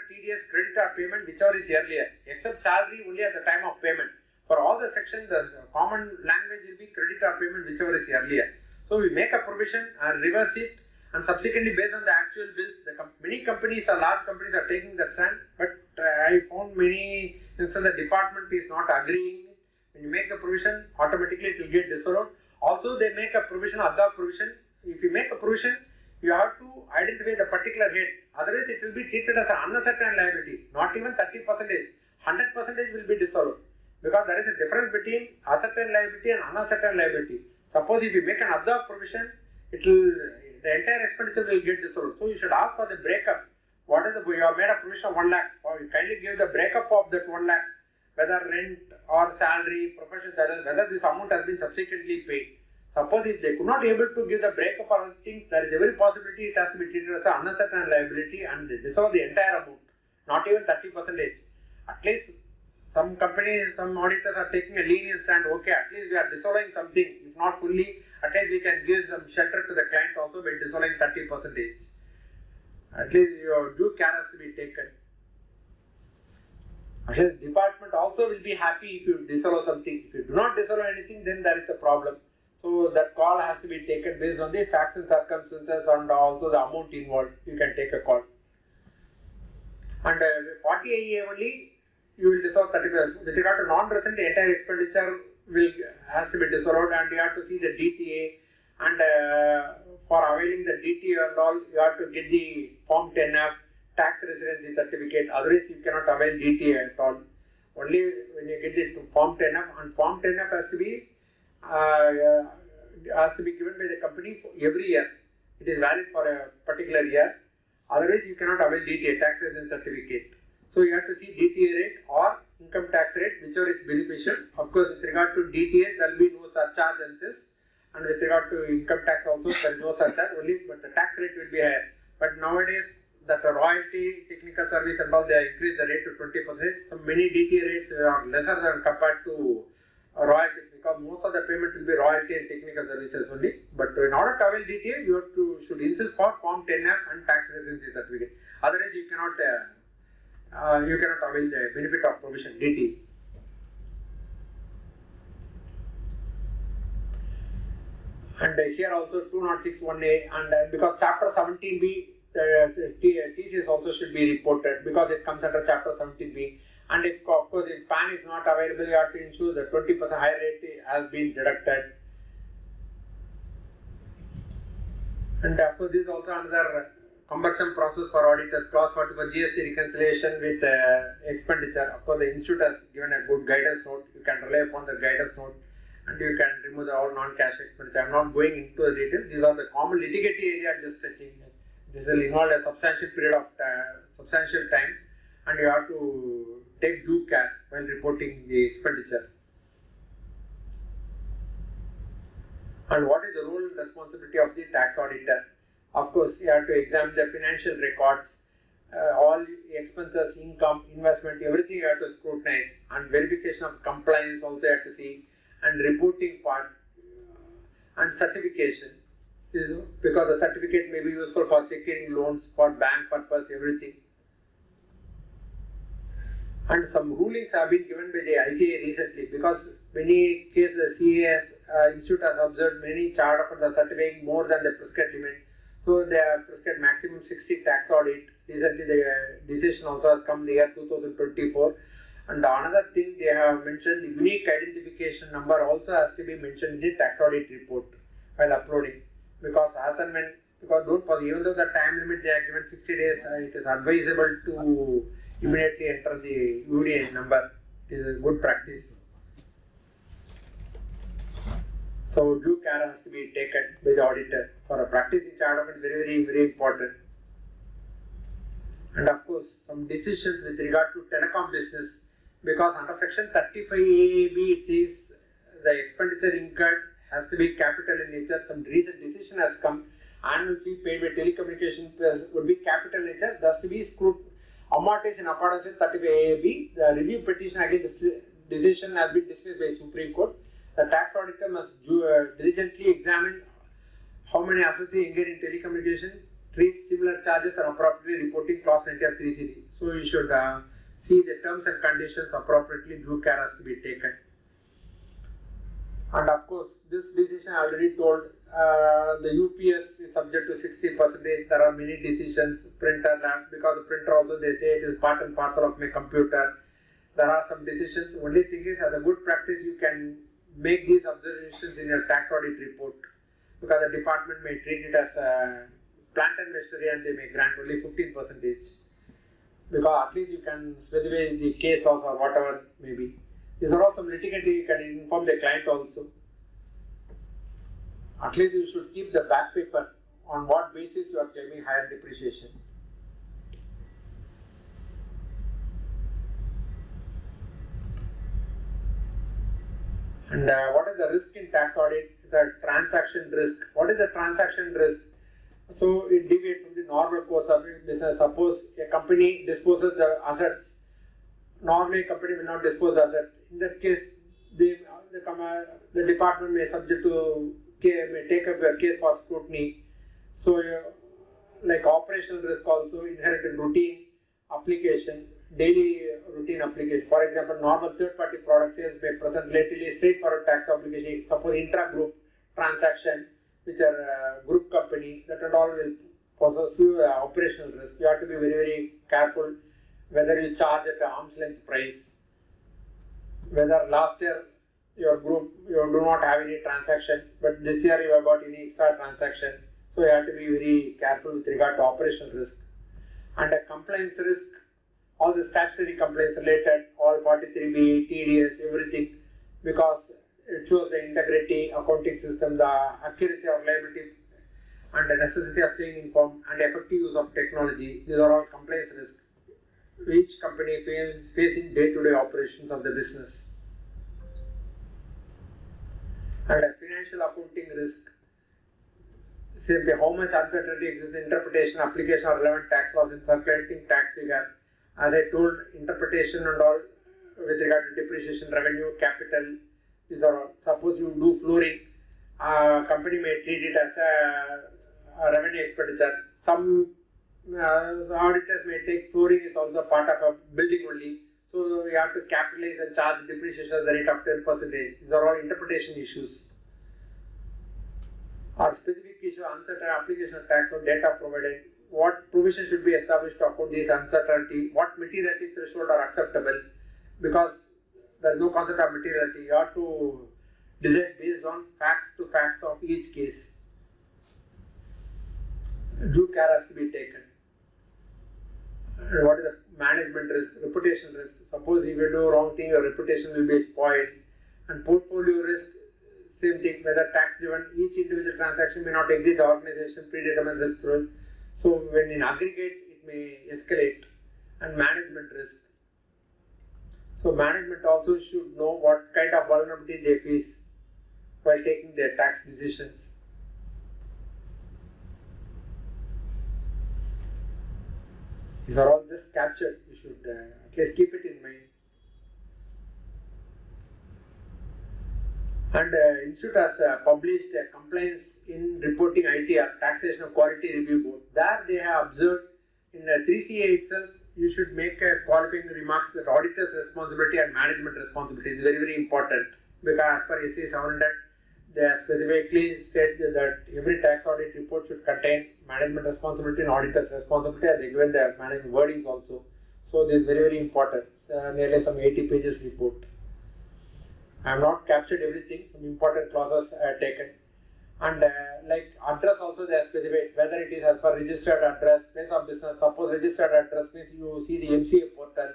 TDS creditor payment whichever is earlier, except salary only at the time of payment. For all the sections, the common language will be creditor payment whichever is earlier. So we make a provision and reverse it, and subsequently based on the actual bills, many companies or large companies are taking that stand. But I found many instances the department is not agreeing. When you make a provision, automatically it will get disallowed. Also, they make a provision, other provision. If you make a provision, you have to identify the particular head. Otherwise, it will be treated as an unascertained liability. Not even 30%, 100% will be disallowed. Because there is a difference between ascertained liability and unascertained liability. Suppose if you make an other provision, the entire expenditure will get disallowed. So you should ask for the breakup. What is you have made a provision of 1 lakh, or you kindly give the breakup of that 1 lakh, whether rent or salary, professional charges, whether this amount has been subsequently paid. Suppose if they could not able to give the breakup or other things, there is every possibility it has to be treated as an unascertained liability and they dissolve the entire amount, not even 30%. At least some companies, some auditors are taking a lenient stand. Okay, at least we are dissolving something, if not fully, at least we can give some shelter to the client also by dissolving 30%. At least your due care has to be taken. At least the department also will be happy if you dissolve something. If you do not dissolve anything, then there is a problem. So that call has to be taken based on the facts and circumstances and also the amount involved. You can take a call. And 40IA only, you will dissolve 30%. With regard to non-resident, the entire expenditure has to be disallowed, and you have to see the DTA. And for availing the DTA and all, you have to get the Form 10F, tax residency certificate. Otherwise, you cannot avail DTA at all. Only when you get the Form 10F, and Form 10F has to be given by the company for every year. It is valid for a particular year. Otherwise, you cannot avail DTA, tax residency certificate. So you have to see DTA rate or income tax rate, whichever is beneficial. Of course, with regard to DTA, there will be no surcharge and cess. And with regard to income tax also, there is no surcharge, but the tax rate will be higher. But nowadays, that royalty, technical service and all, they increase the rate to 20%. So many DTA rates are lesser than compared to royalty, because most of the payment will be royalty and technical services only. But in order to avail DTA, you should insist for Form 10F and tax residency certificate. Otherwise, you cannot you cannot avail the benefit of provision DT. And here also 2061A, and because chapter 17B, the TCS also should be reported because it comes under chapter 17B. And if, of course, if PAN is not available, you have to ensure the 20% higher rate has been deducted. And of course, this is also another cumbersome process for auditors. Clause 44 GST reconciliation with expenditure. Of course, the institute has given a good guidance note. You can rely upon the guidance note, and you can remove all non-cash expenditure. I am not going into the details. These are the common litigatory area just touching. This will involve a substantial period of substantial time, and you have to take due care while reporting the expenditure. And what is the role and responsibility of the tax auditor? Of course, you have to examine the financial records, all expenses, income, investment, everything you have to scrutinize, and verification of compliance also you have to see, and reporting part, and certification. Because the certificate may be useful for securing loans, for bank purpose, everything. And some rulings have been given by the ICA recently, because many cases the CAS Institute has observed many chart accounts are certifying more than the prescribed limit. So they have prescribed maximum 60 tax audit. Recently the decision also has come in the year 2024. And another thing they have mentioned, the unique identification number also has to be mentioned in the tax audit report while uploading. Because as and when, because don't forget, even though the time limit they are given 60 days, it is advisable to immediately enter the UDN number. It is a good practice. So due care has to be taken by the auditor. For a practice in chart document, very important. And of course, some decisions with regard to telecom business, because under section 35AAB it says the expenditure incurred has to be capital in nature. Some recent decision has come. Annual fee paid by telecommunication would be capital in nature. Thus to be amortized in accordance with 35AAB. The review petition against this decision has been dismissed by Supreme Court. The tax auditor must diligently examine how many associates engaged in telecommunication, treat similar charges and appropriately reporting clause 90 of 3CD. So you should see the terms and conditions appropriately, due care has to be taken. And of course, this decision I already told, the UPS is subject to 60%. There are many decisions, printer lab, because the printer also they say it is part and parcel of my computer. There are some decisions. Only thing is, as a good practice, you can make these observations in your tax audit report, because the department may treat it as a plant and machinery and they may grant only 15%. Because at least you can specify the case loss or whatever may be. These are all some litigation you can inform the client also. At least you should keep the back paper on what basis you are claiming higher depreciation. And what is the risk in tax audit? The transaction risk. What is the transaction risk? So it deviates from the normal course of business. Suppose a company disposes the assets. Normally a company will not dispose the asset. In that case, the department may take up a case for scrutiny. So like operational risk also inherent in routine application, daily routine application. For example, normal third-party product sales may present relatively straightforward tax obligation. Suppose intra-group transaction with a group company, that and all will possess you operational risk. You have to be very careful whether you charge at arm's length price. Whether last year your group you do not have any transaction, but this year you have got any extra transaction. So you have to be very careful with regard to operational risk. And a compliance risk, all the statutory compliance related, all 43B, TDS, everything, because it shows the integrity, accounting system, the accuracy of liability, and the necessity of staying informed, and effective use of technology. These are all compliance risks. Each company facing day-to-day operations of the business. And a financial accounting risk. Simply how much uncertainty exists in interpretation, application of relevant tax laws in circulating tax figure. As I told, interpretation and all with regard to depreciation, revenue, capital. These are all. Suppose you do flooring, company may treat it as a revenue expenditure. Some the auditors may take flooring is also part of a building only. So you have to capitalize and charge depreciation at the rate of 10%. These are all interpretation issues. Or specific issue, uncertain application of tax or data provided. What provision should be established to account this uncertainty? What materiality threshold are acceptable? Because there is no concept of materiality. You have to decide based on fact to facts of each case. Due care has to be taken. And what is the management risk, reputation risk? Suppose if you do wrong thing, your reputation will be spoiled. And portfolio risk, same thing, whether tax driven, each individual transaction may not exceed the organization predetermined risk threshold. So when in aggregate, it may escalate. And management risk. So management also should know what kind of vulnerability they face while taking their tax decisions. These are all just captured. You should at least keep it in mind. And Institute has published a compliance in reporting ITR, Taxation of Quality Review Board. There they have observed in 3CA itself, you should make a qualifying remarks that auditor's responsibility and management responsibility is very, very important. Because as per SC 700, they have specifically stated that every tax audit report should contain management responsibility and auditor's responsibility, and they given their management wordings also. So this is very, very important. Nearly some 80 pages report. I have not captured everything, some important clauses I have taken. And like address also they have specified, whether it is as per registered address, place of business. Suppose registered address means you see the MCA portal,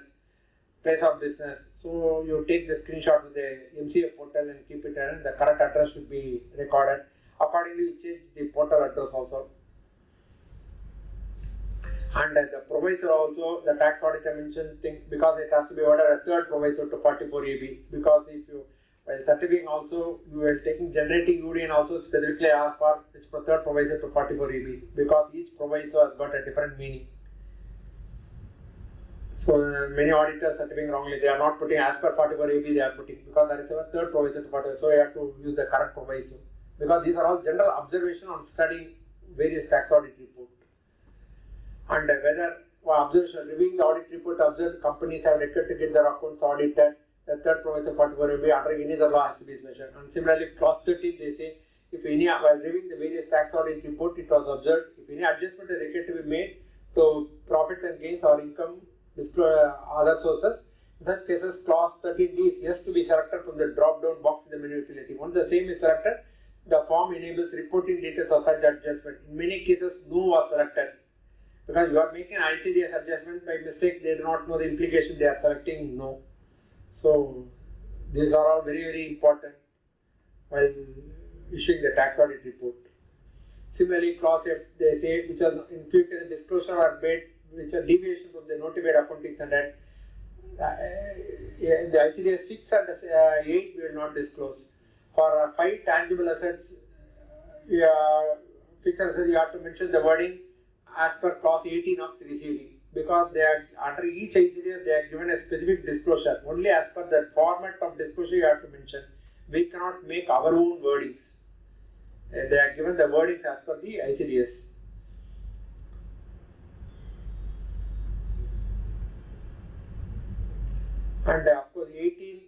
place of business. So you take the screenshot of the MCA portal and keep it, and the correct address should be recorded. Accordingly, you change the portal address also. And the provisor also, the tax auditor mentioned thing, because it has to be ordered a third provisor to 44 AB. Because if you, while certifying also, you are taking generating UD and also specifically ask for which third provisor to 44 AB. Because each provisor has got a different meaning. So many auditors are certifying wrongly. They are not putting as per 44 AB, they are putting, because there is a third provisor to 44. So you have to use the correct provisor. Because these are all general observation on studying various tax audit reports. And whether observation, reviewing the audit report, observed companies have required to get their accounts audited, the third provision 44 will be under any other law has to be measured. And similarly, clause 13 they say, if any, while reviewing the various tax audit report, it was observed, if any adjustment is required to be made to profits and gains or income, other sources, in such cases, clause 13D is yes to be selected from the drop-down box in the menu utility. Once the same is selected, the form enables reporting details of such adjustment. In many cases, no was selected. Because you are making an ICDS adjustment by mistake, they do not know the implication, they are selecting no. So, these are all very, very important while issuing the tax audit report. Similarly, clause F, they say, which are in future disclosure are made, which are deviations from the notified accounting standard. The ICDS 6 and 8 we will not disclose. For 5 tangible assets, fixed assets, you have to mention the wording as per clause 18 of 3CD, because they are under each ICDS they are given a specific disclosure. Only as per the format of disclosure you have to mention. We cannot make our own wordings. They are given the wordings as per the ICDS. And of course 18,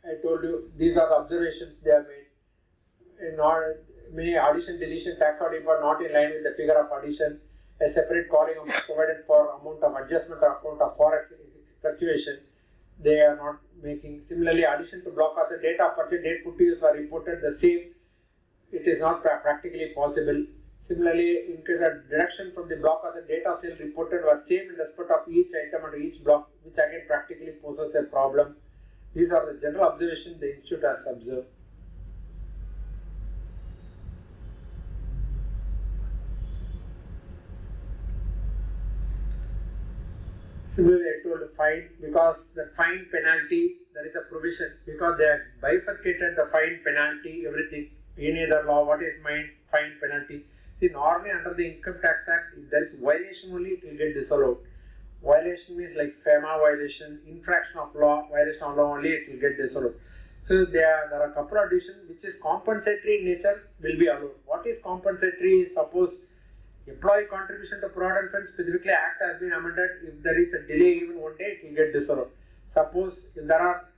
I told you, these are the observations they have made. In many addition, deletion, tax audit were not in line with the figure of addition. A separate calling amount provided for amount of adjustment or account of forex fluctuation, they are not making. Similarly, addition to block asset date of purchase, date put to use are reported the same. It is not practically possible. Similarly, in case of deduction from the block asset, date of sale reported were same in respect of each item under each block, which again practically poses a problem. These are the general observations the institute has observed. Similarly, I told fine, because the fine penalty, there is a provision, because they have bifurcated the fine penalty, everything, any other law, what is fine penalty. See, normally under the Income Tax Act, if there is violation only, it will get disallowed. Violation means like FEMA violation, infraction of law, violation of law only, it will get disallowed. So there are a couple of additions which is compensatory in nature will be allowed. What is compensatory? Suppose Employee contribution to provident fund, specifically Act has been amended. If there is a delay even one day, it will get disallowed. Suppose if there are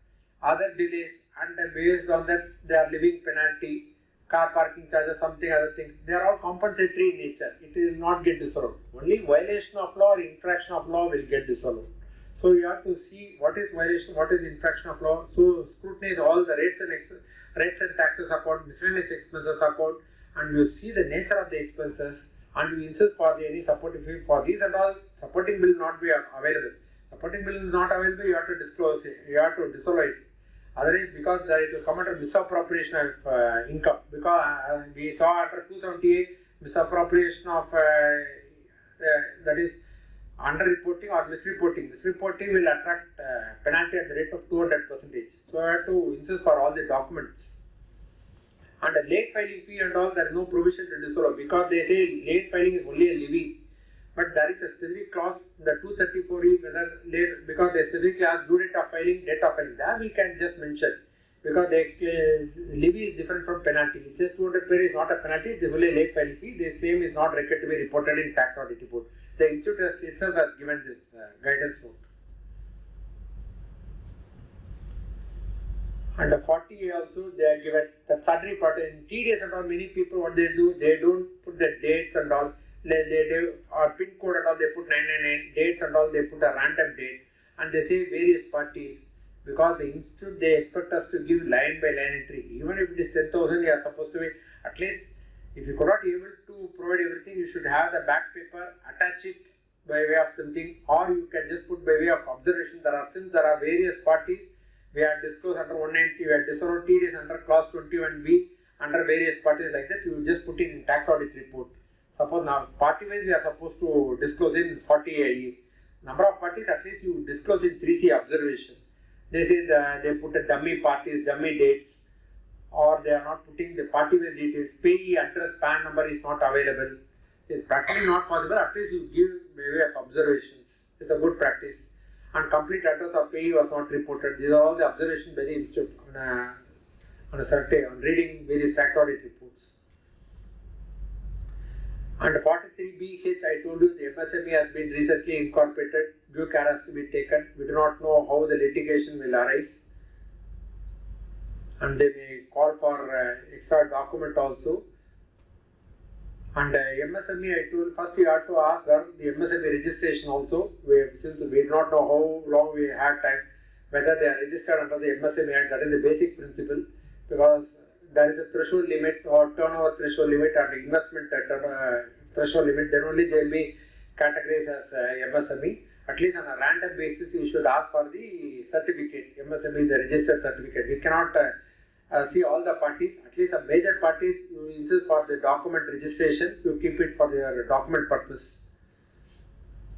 other delays and based on that they are levying penalty, car parking charges, something other things, they are all compensatory in nature. It will not get disallowed. Only violation of law or infraction of law will get disallowed. So you have to see what is violation, what is infraction of law. So scrutinize all the rates and taxes account, miscellaneous expenses account, and you see the nature of the expenses, and you insist for any supporting fee for these and all. Supporting bill not be available. Supporting bill is not available. You have to disclose it. You have to disavow it. Otherwise, because it will come under misappropriation of income. Because we saw under 278 misappropriation of that is underreporting or misreporting. Misreporting will attract penalty at the rate of 200%. So I have to insist for all the documents. And a late filing fee and all, there is no provision to disallow because they say late filing is only a levy. But there is a specific clause, the 234E, whether late, because they specifically ask due date of filing, date of filing. That we can just mention because levy is different from penalty. It says 200 per is not a penalty, it is only a late filing fee. The same is not required to be reported in tax audit report. The institute itself has given this guidance note. And the 40A also they are given the sundry part in TDS and all. Many people what they do, they don't put the dates and all. They do or pin code and all. They put 999 dates and all. They put a random date and they say various parties because the institute they expect us to give line by line entry. Even if it is 10,000, you are supposed to be at least. If you could not able to provide everything, you should have the back paper, attach it by way of something, or you can just put by way of observation. Since there are various parties. We are disclosed under 190, we are disallowed TDS under clause 21B under various parties like that. You just put it in tax audit report. Suppose now party wise we are supposed to disclose in 40A. Number of parties at least you disclose in 3C observation. They say they put a dummy parties, dummy dates, or they are not putting the party wise details. Payee address, PAN number is not available. It's practically not possible. At least you give by way of observations. It's a good practice. And complete address of payee was not reported. These are all the observations by the institute on a survey, on reading various tax audit reports. And 43BH, I told you the MSME has been recently incorporated. Due care has to be taken. We do not know how the litigation will arise. And they may call for extra document also. And MSME, I told first you have to ask where the MSME registration also, since we do not know how long we have time, whether they are registered under the MSME Act. That is the basic principle because there is a threshold limit or turnover threshold limit and investment threshold limit, then only they will be categorized as MSME. At least on a random basis, you should ask for the certificate, MSME, the registered certificate. We cannot see all the parties, at least some major parties, you insist for the document registration, you keep it for their document purpose.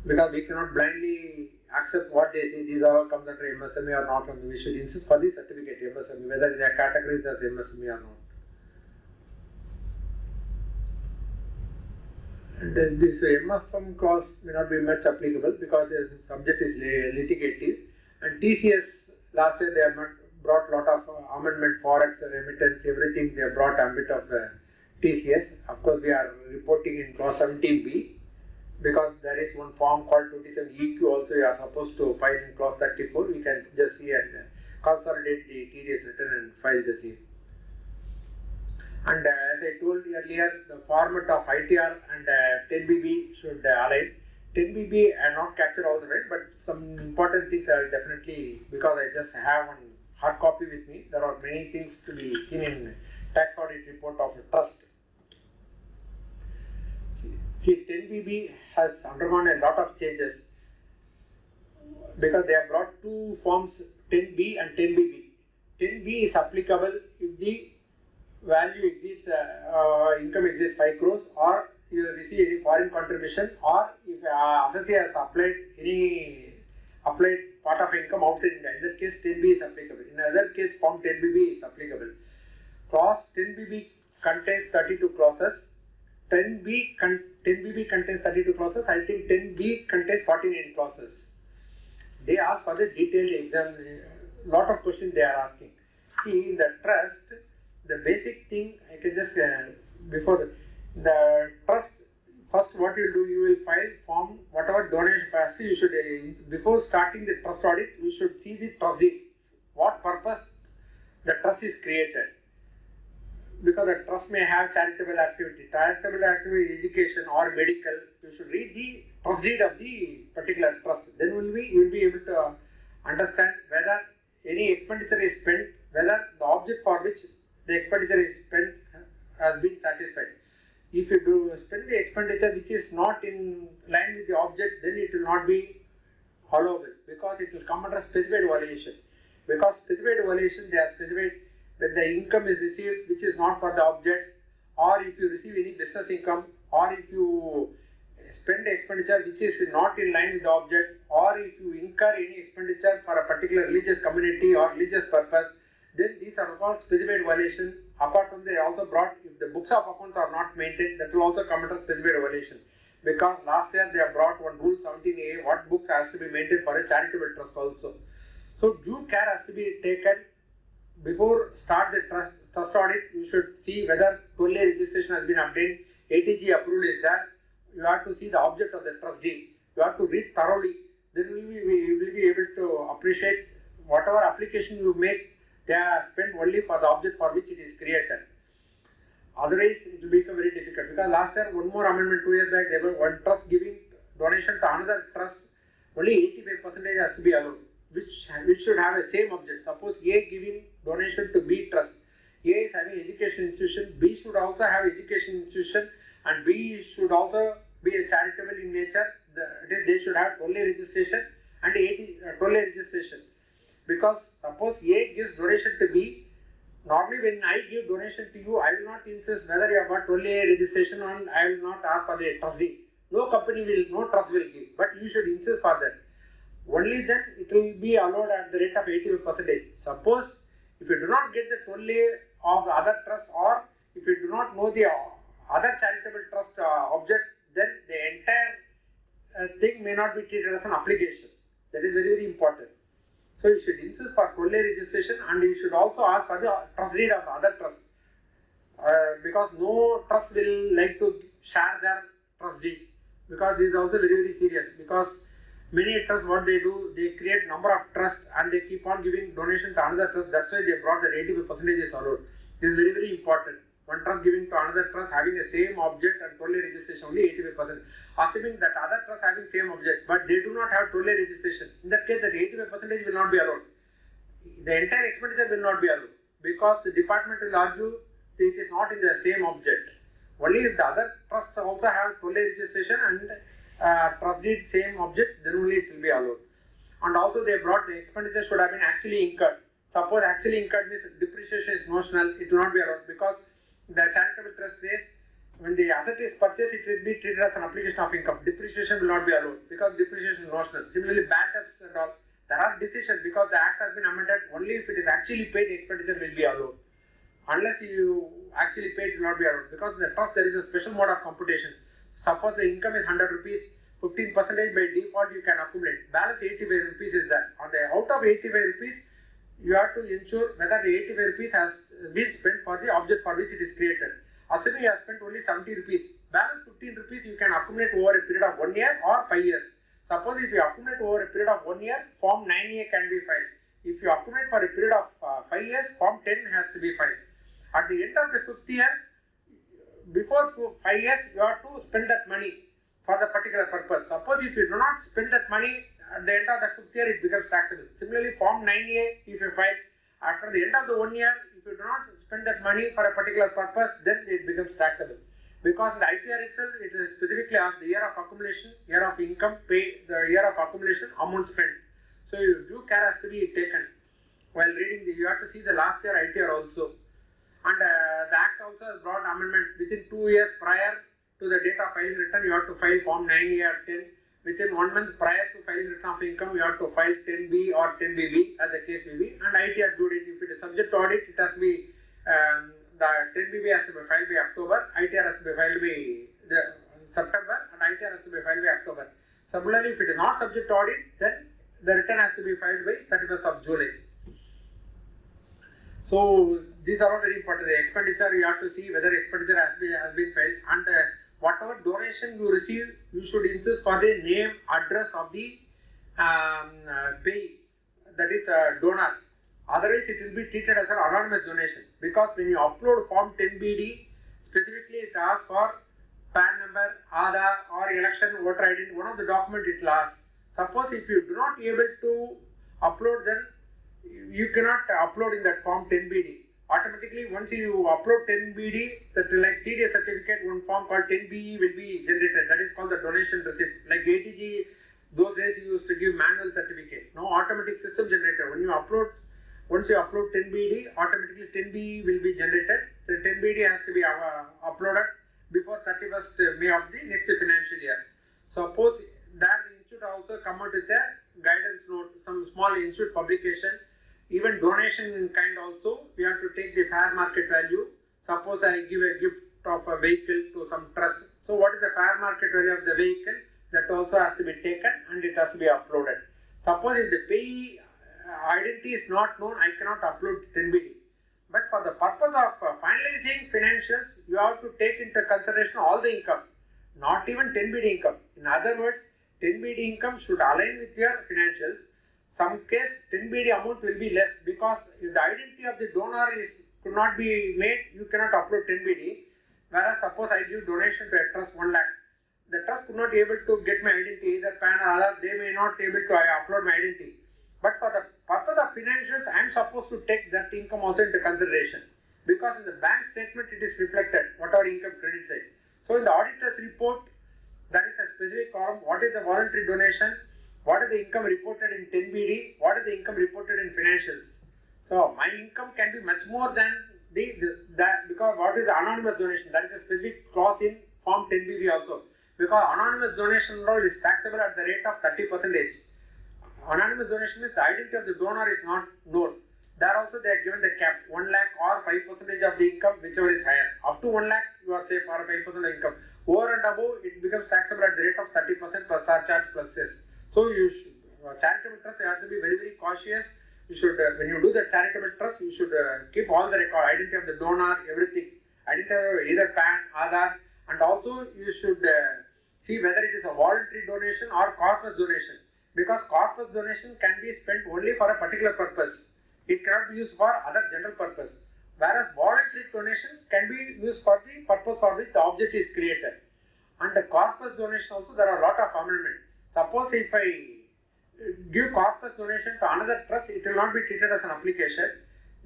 Because we cannot blindly accept what they say, these all comes under MSME or not, and we should insist for the certificate MSME, whether they are categorized as MSME or not. And this MFM clause may not be much applicable because the subject is litigative. And TCS, last year they have not brought lot of amendment, forex, remittance, everything they have brought ambit of TCS. Of course, we are reporting in clause 17B because there is one form called 27EQ also you are supposed to file in clause 34. We can just see and consolidate the TDS return and file the same. And as I told earlier, the format of ITR and 10BB should align. 10BB I not captured all the way, but some important things I will definitely, because I just have one hard copy with me. There are many things to be seen in tax audit report of a trust. See, 10BB has undergone a lot of changes because they have brought two forms, 10B and 10BB. 10B is applicable if the value exceeds, income exceeds 5 crores, or you receive any foreign contribution, or if assessee has applied part of income outside India. In that case, 10B is applicable. In other case, form 10BB is applicable. Clause 10BB contains 32 clauses. 10BB contains 32 clauses. I think 10B contains 49 clauses. They ask for the detailed exam. Lot of questions they are asking. See, in the trust, the basic thing I can just before the trust first what you will do, you will file form, whatever donation. First you should, before starting the trust audit, you should see the trust deed, what purpose the trust is created. Because the trust may have charitable activity, education or medical. You should read the trust deed of the particular trust. Then you will be able to understand whether any expenditure is spent, whether the object for which the expenditure is spent has been satisfied. If you do spend the expenditure which is not in line with the object, then it will not be allowable, because it will come under specified valuation. Because specified valuation, they are specified when the income is received which is not for the object, or if you receive any business income, or if you spend expenditure which is not in line with the object, or if you incur any expenditure for a particular religious community or religious purpose, then these are called specified valuation. Apart from, they also brought, if the books of accounts are not maintained, that will also come under specified valuation. Because last year they have brought one rule 17A, what books has to be maintained for a charitable trust also. So due care has to be taken before start the trust audit. You should see whether 12A registration has been obtained, ATG approval is there. You have to see the object of the trust deed. You have to read thoroughly. Then you will be able to appreciate whatever application you make, they are spent only for the object for which it is created. Otherwise, it will become very difficult. Because last year, one more amendment 2 years back, there was one trust giving donation to another trust, only 85% has to be allowed, which should have a same object. Suppose A giving donation to B trust. A is having education institution, B should also have education institution, and B should also be a charitable in nature. They should have 12A registration and 12A registration. Because suppose A gives donation to B, normally when I give donation to you, I will not insist whether you have got 12A registration, and I will not ask for the trust deed. No trust will give, but you should insist for that. Only then it will be allowed at the rate of 85%. Suppose if you do not get the 12A of the other trust, or if you do not know the other charitable trust object, then the entire thing may not be treated as an obligation. That is very, very important. So you should insist for 12A registration, and you should also ask for the trust deed of other trust. Because no trust will like to share their trust deed, because this is also very, very serious. Because many trusts, what they do, they create number of trusts and they keep on giving donation to another trust. That's why they brought that 85% is allowed. This is very, very important. One trust giving to another trust having the same object and 12A registration, only 85%. Assuming that other trust having same object, but they do not have 12A registration, in that case that 85% will not be allowed. The entire expenditure will not be allowed, because the department will argue that it is not in the same object. Only if the other trusts also have 12A registration and trust deed same object, then only it will be allowed. And also they brought the expenditure should have been actually incurred. Suppose actually incurred means depreciation is notional, it will not be allowed, because the charitable trust says when the asset is purchased, it will be treated as an application of income. Depreciation will not be allowed, because depreciation is notional. Similarly, bad debts and all, there are decisions, because the act has been amended, only if it is actually paid, expenditure will be allowed. Unless you actually paid, it will not be allowed, because in the trust there is a special mode of computation. Suppose the income is 100 rupees, 15% by default you can accumulate. Balance 85 rupees is that. On the out of 85 rupees, you have to ensure whether the 85 rupees has been spent for the object for which it is created. Assuming you have spent only 70 rupees, balance 15 rupees you can accumulate over a period of 1 year or 5 years. Suppose if you accumulate over a period of 1 year, Form 9A can be filed. If you accumulate for a period of 5 years, Form 10 has to be filed. At the end of the 5th year, before 5 years, you have to spend that money for the particular purpose. Suppose if you do not spend that money, at the end of the 5th year, it becomes taxable. Similarly, Form 9A, if you file after the end of the 1 year, if you do not spend that money for a particular purpose, then it becomes taxable. Because in the ITR itself, it is specifically asked the year of accumulation, year of income, pay, the year of accumulation, amount spent. So due care has to be taken. While reading, you have to see the last year ITR also. And the Act also has brought amendment within 2 years prior to the date of filing return, you have to file Form 9A or 10. Within 1 month prior to filing return of income, you have to file 10B or 10BB as the case may be. And ITR due date, if it is subject to audit, it has to be, the 10BB has to be filed by October, ITR has to be filed by September, and ITR has to be filed by October. Similarly, if it is not subject to audit, then the return has to be filed by 31st of July. So these are all very important. The expenditure, you have to see whether expenditure has been filed, and whatever donation you receive, you should insist for the name, address of the payee, that is donor. Otherwise, it will be treated as an anonymous donation, because when you upload Form 10BD, specifically it asks for PAN number, Aadhaar or election voter ID, one of the document it will ask. Suppose if you do not able to upload, then you cannot upload in that Form 10BD. Automatically, once you upload 10BD, that like TDS certificate, one form called 10BE will be generated. That is called the donation receipt. Like ATG, those days you used to give manual certificate. Now automatic system generator. When you upload, once you upload 10BD, automatically 10BE will be generated. So 10BD has to be uploaded before 31st May of the next financial year. Suppose that institute also come out with a guidance note, some small institute publication. Even donation in kind also, we have to take the fair market value. Suppose I give a gift of a vehicle to some trust. So what is the fair market value of the vehicle? That also has to be taken and it has to be uploaded. Suppose if the payee identity is not known, I cannot upload 10BD. But for the purpose of finalizing financials, you have to take into consideration all the income, not even 10BD income. In other words, 10BD income should align with your financials. Some case 10BD amount will be less, because if the identity of the donor could not be made, you cannot upload 10BD. Whereas suppose I give donation to a trust 1 lakh, the trust could not be able to get my identity, either PAN or Aadhaar, they may not be able to upload my identity. But for the purpose of financials, I am supposed to take that income also into consideration, because in the bank statement it is reflected, whatever income credit side. So in the auditor's report, that is a specific column, what is the voluntary donation, what is the income reported in 10BD, what is the income reported in financials. So my income can be much more than that, because what is the anonymous donation, that is a specific clause in Form 10BD also. Because anonymous donation is taxable at the rate of 30%. Anonymous donation means the identity of the donor is not known. There also they are given the cap, 1 lakh or 5% of the income, whichever is higher. Up to 1 lakh you are safe for 5% of income. Over and above, it becomes taxable at the rate of 30% plus surcharge plus cess. So you should, charitable trust, you have to be very, very cautious. You should, when you do the charitable trust, you should keep all the record, identity of the donor, everything. Identity of either PAN, Aadhaar, and also you should see whether it is a voluntary donation or corpus donation. Because corpus donation can be spent only for a particular purpose. It cannot be used for other general purpose. Whereas voluntary donation can be used for the purpose for which the object is created. And the corpus donation also, there are a lot of amendments. Suppose if I give corpus donation to another trust, it will not be treated as an application.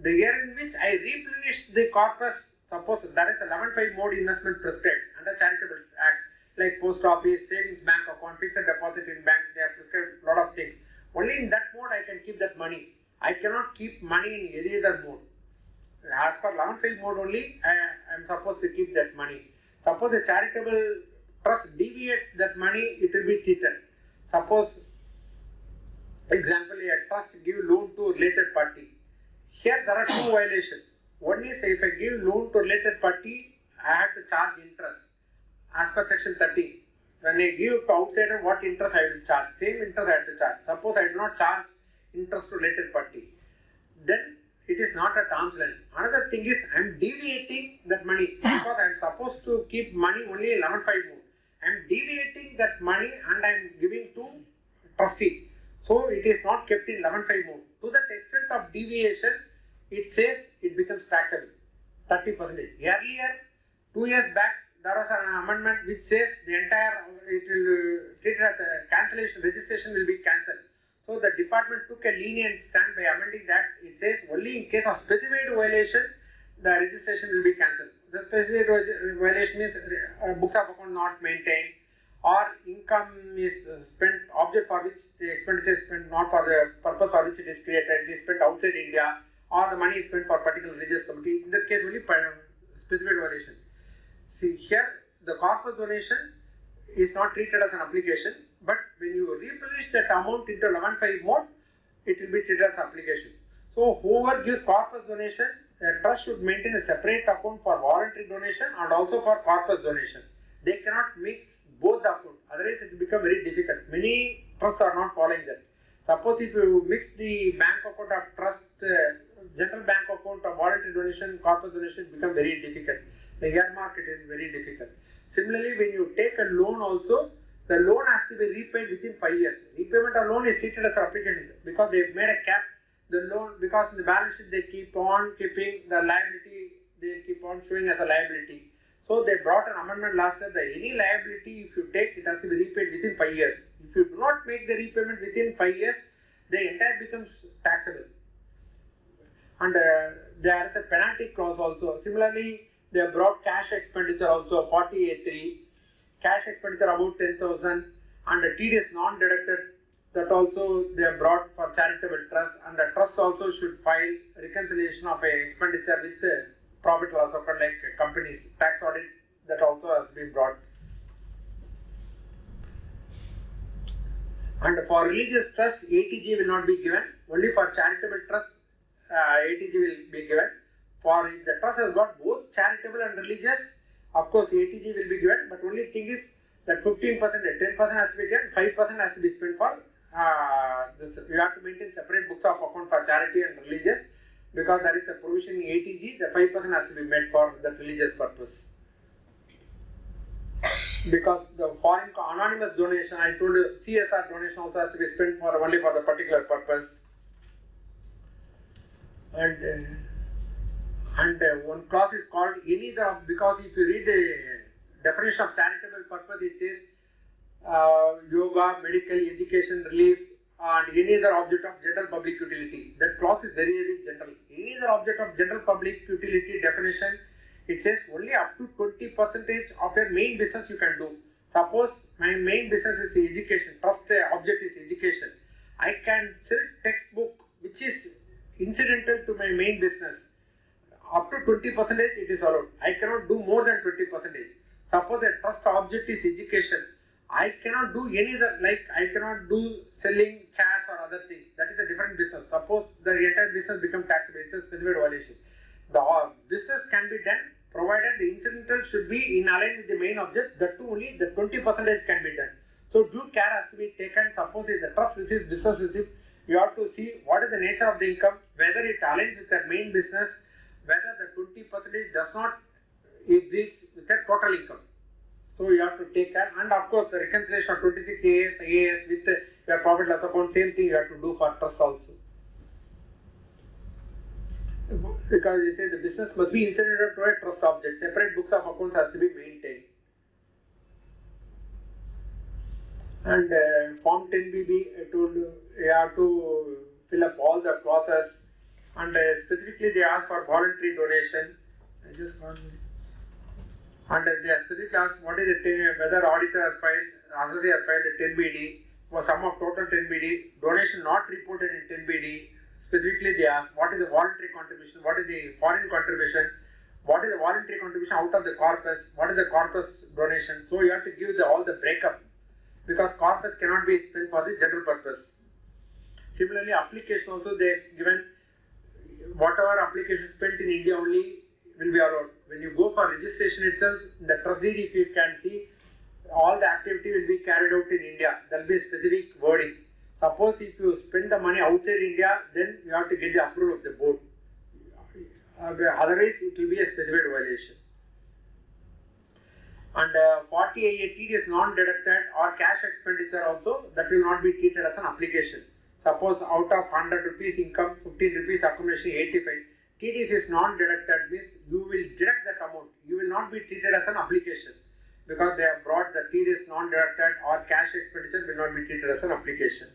The year in which I replenish the corpus, suppose there is a 11.5 mode investment prescribed under Charitable Act, like post office, savings bank account, fixed deposit in bank, they have prescribed a lot of things. Only in that mode I can keep that money. I cannot keep money in any other mode. As per 11.5 mode only, I am supposed to keep that money. Suppose a charitable trust deviates that money, it will be treated. Suppose, example, a trust give loan to related party. Here there are two violations. One is if I give loan to related party, I have to charge interest as per section 13. When I give to outsider, what interest I will charge? Same interest I have to charge. Suppose I do not charge interest to related party, then it is not at arm's length. Another thing is I am deviating that money, because I am supposed to keep money only 11.5 mode. I am deviating that money and I am giving to trustee. So it is not kept in 11.5 mode. To that extent of deviation, it says it becomes taxable, 30%. Earlier, 2 years back, there was an amendment which says the entire, it will treat it as a cancellation, registration will be cancelled. So the department took a lenient stand by amending that. It says only in case of specified violation, the registration will be cancelled. The specified violation means books of account not maintained, or income is spent, object for which the expenditure is spent not for the purpose for which it is created, it is spent outside India, or the money is spent for particular religious committee. In that case only specified violation. See here, the corpus donation is not treated as an application, but when you replenish that amount into 11.5 mode, it will be treated as application. So whoever gives corpus donation, a trust should maintain a separate account for voluntary donation and also for corpus donation. They cannot mix both the accounts, otherwise it will become very difficult. Many trusts are not following that. Suppose if you mix the bank account of trust general bank account or voluntary donation, corporate donation become very difficult. The earmark it is very difficult. Similarly, when you take a loan also, the loan has to be repaid within 5 years. Repayment of loan is treated as an application because they made a cap. The loan, because in the balance sheet they keep on keeping the liability, they keep on showing as a liability. So they brought an amendment last year that any liability if you take, it has to be repaid within 5 years. If you do not make the repayment within 5 years, the entire becomes taxable. And there is a penalty clause also. Similarly, they brought cash expenditure also 40A3, cash expenditure about 10,000, and the TDS non-deducted, that also they have brought for charitable trust, and the trust also should file reconciliation of a expenditure with the profit loss account like companies. Tax audit, that also has been brought. And for religious trust, ATG will not be given. Only for charitable trust, ATG will be given. For if the trust has got both charitable and religious, of course ATG will be given. But only thing is that 15%, 10% has to be given, 5% has to be spent for this. You have to maintain separate books of account for charity and religious, because there is a provision in ATG. The 5% has to be made for the religious purpose. Because the foreign anonymous donation, I told you, CSR donation also has to be spent for only for the particular purpose. And one clause is called any the, because if you read the definition of charitable purpose, it says yoga, medical, education, relief, and any other object of general public utility. That clause is very, very general. Any other object of general public utility definition, it says only up to 20% of your main business you can do. Suppose my main business is education, trust object is education. I can sell textbook which is incidental to my main business. Up to 20% it is allowed. I cannot do more than 20%. Suppose the trust object is education. I cannot do any other, like I cannot do selling chairs or other things. That is a different business. Suppose the entire business becomes taxable, it is a specified violation. The business can be done provided the incidental should be in line with the main object. That too only the 20% can be done. So due care has to be taken. Suppose if the trust receives business receipt, you have to see what is the nature of the income, whether it aligns with the main business, whether the 20% does not exceed with the total income. So you have to take care, and of course the reconciliation of 26 AS with your profit loss account, same thing you have to do for trust also. Because you say the business must be incidental to a trust object, separate books of accounts has to be maintained. And Form 10BB, I told you, you have to fill up all the clauses, and specifically they ask for voluntary donation. I just got it. And they specifically ask what is the whether auditor has filed, assessor has filed a 10BD, for sum of total 10BD, donation not reported in 10BD. Specifically they ask what is the voluntary contribution, what is the foreign contribution, what is the voluntary contribution out of the corpus, what is the corpus donation. So you have to give all the breakup, because corpus cannot be spent for the general purpose. Similarly, application also they given whatever application spent in India only will be allowed. When you go for registration itself, the trust deed, if you can see, all the activity will be carried out in India. There will be a specific wording. Suppose if you spend the money outside India, then you have to get the approval of the board. Otherwise, it will be a specified violation. And 40A TDS non-deducted or cash expenditure also, that will not be treated as an application. Suppose out of 100 rupees income, 15 rupees accumulation, 85. TDS is non-deducted means you will deduct that amount. You will not be treated as an application, because they have brought the TDS non-deducted or cash expenditure will not be treated as an application.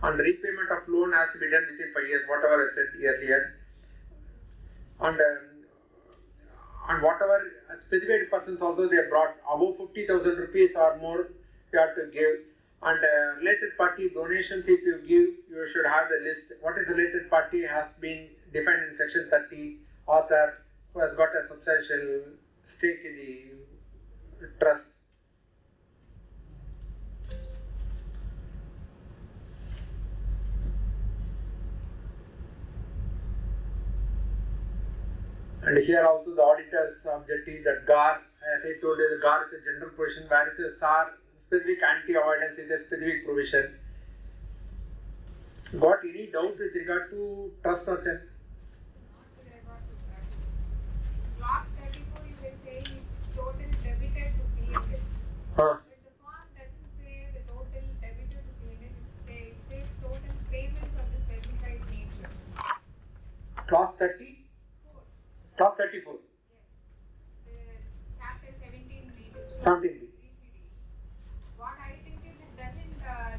And repayment of loan has to be done within 5 years, whatever I said earlier. And whatever specified persons also they have brought above 50,000 rupees or more, you have to give. And related party donations, if you give, you should have the list. What is related party has been defined in section 30. Author who has got a substantial stake in the trust. And here also the auditor's objective that GAR, as I told you, the GAR is a general provision, where it is SAR, specific anti-avoidance is a specific provision. Got any doubt with regard to trust or check? Clause 34 you were saying it's total debited to P&L. Huh. But the form doesn't say the total debited to P&L, it says total payments of the specified nature. Clause 30? Clause 34. Yes. The chapter 17B. 17B. What I think is it doesn't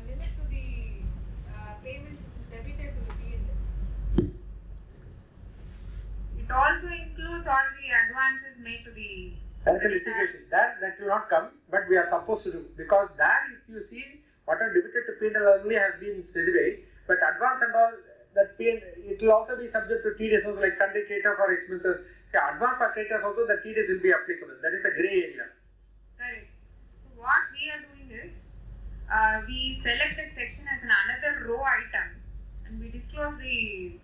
limit to the payments which is debited to the P&L. It also includes all the advances made to the. That's a litigation. That will not come, but we are supposed to do, because that, if you see, what are debited to P&L only has been specified, but advance and all that it will also be subject to TDS, also like Sunday creditors for expenses. See, advance for creditors also the TDS will be applicable. That is a grey area. Correct. So what we are doing is, we select that section as another row item, and we disclose the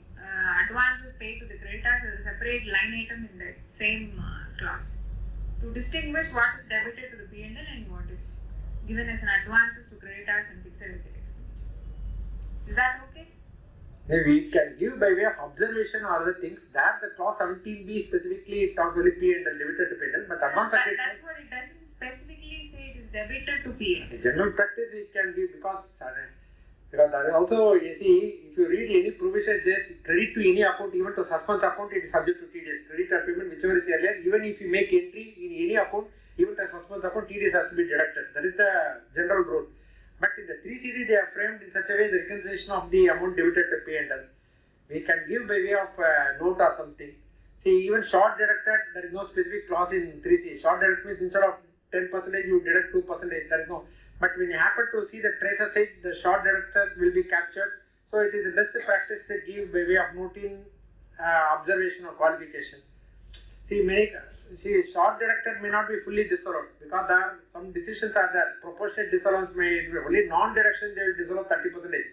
advances paid to the creditors as a separate line item in that same clause, to distinguish what is debited to the P&L and what is given as an advances to creditors and fixed asset expenditure. Is that okay? We can give by way of observation or other things that the clause 17B specifically talks only P&L, debited to P&L, but advance That's what it doesn't specifically say, it is debited to P&L. General practice we can give, because that also, you see, if you read any provision, it says credit to any account, even to suspense account, it is subject to TDS. Credit or payment, whichever is earlier, even if you make entry in any account, even to suspense account, TDS has to be deducted. That is the general rule. But in the 3CD, they are framed in such a way the reconciliation of the amount debited to P&L. We can give by way of note or something. See, even short deducted, there is no specific clause in 3C. Short deduct means instead of 10%, you deduct 2%. There is no. But when you happen to see the tracer side, the short deducted will be captured. So it is the best practice to give by way of note in observation or qualification. See, short deducted may not be fully disallowed, because there are some decisions are there. Proportionate disallowance may be only non-deduction, they will disallow 30%.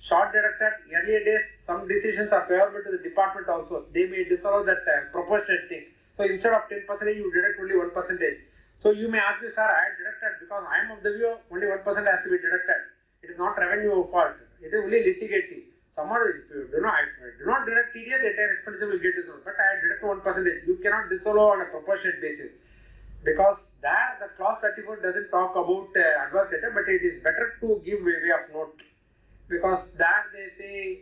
Short deducted, earlier days, some decisions are favorable to the department also. They may disallow that proportionate thing. So instead of 10%, you deduct only 1%. So you may argue, sir, I had deducted because I am of the view only 1% has to be deducted. It is not revenue fault. It is only litigating. Somehow, if you do not deduct TDS, the entire expenditure will get disallowed. But I deduct 1%. You cannot disallow on a proportionate basis, because there the clause 34 doesn't talk about advance letter, but it is better to give by way of note, because there they say,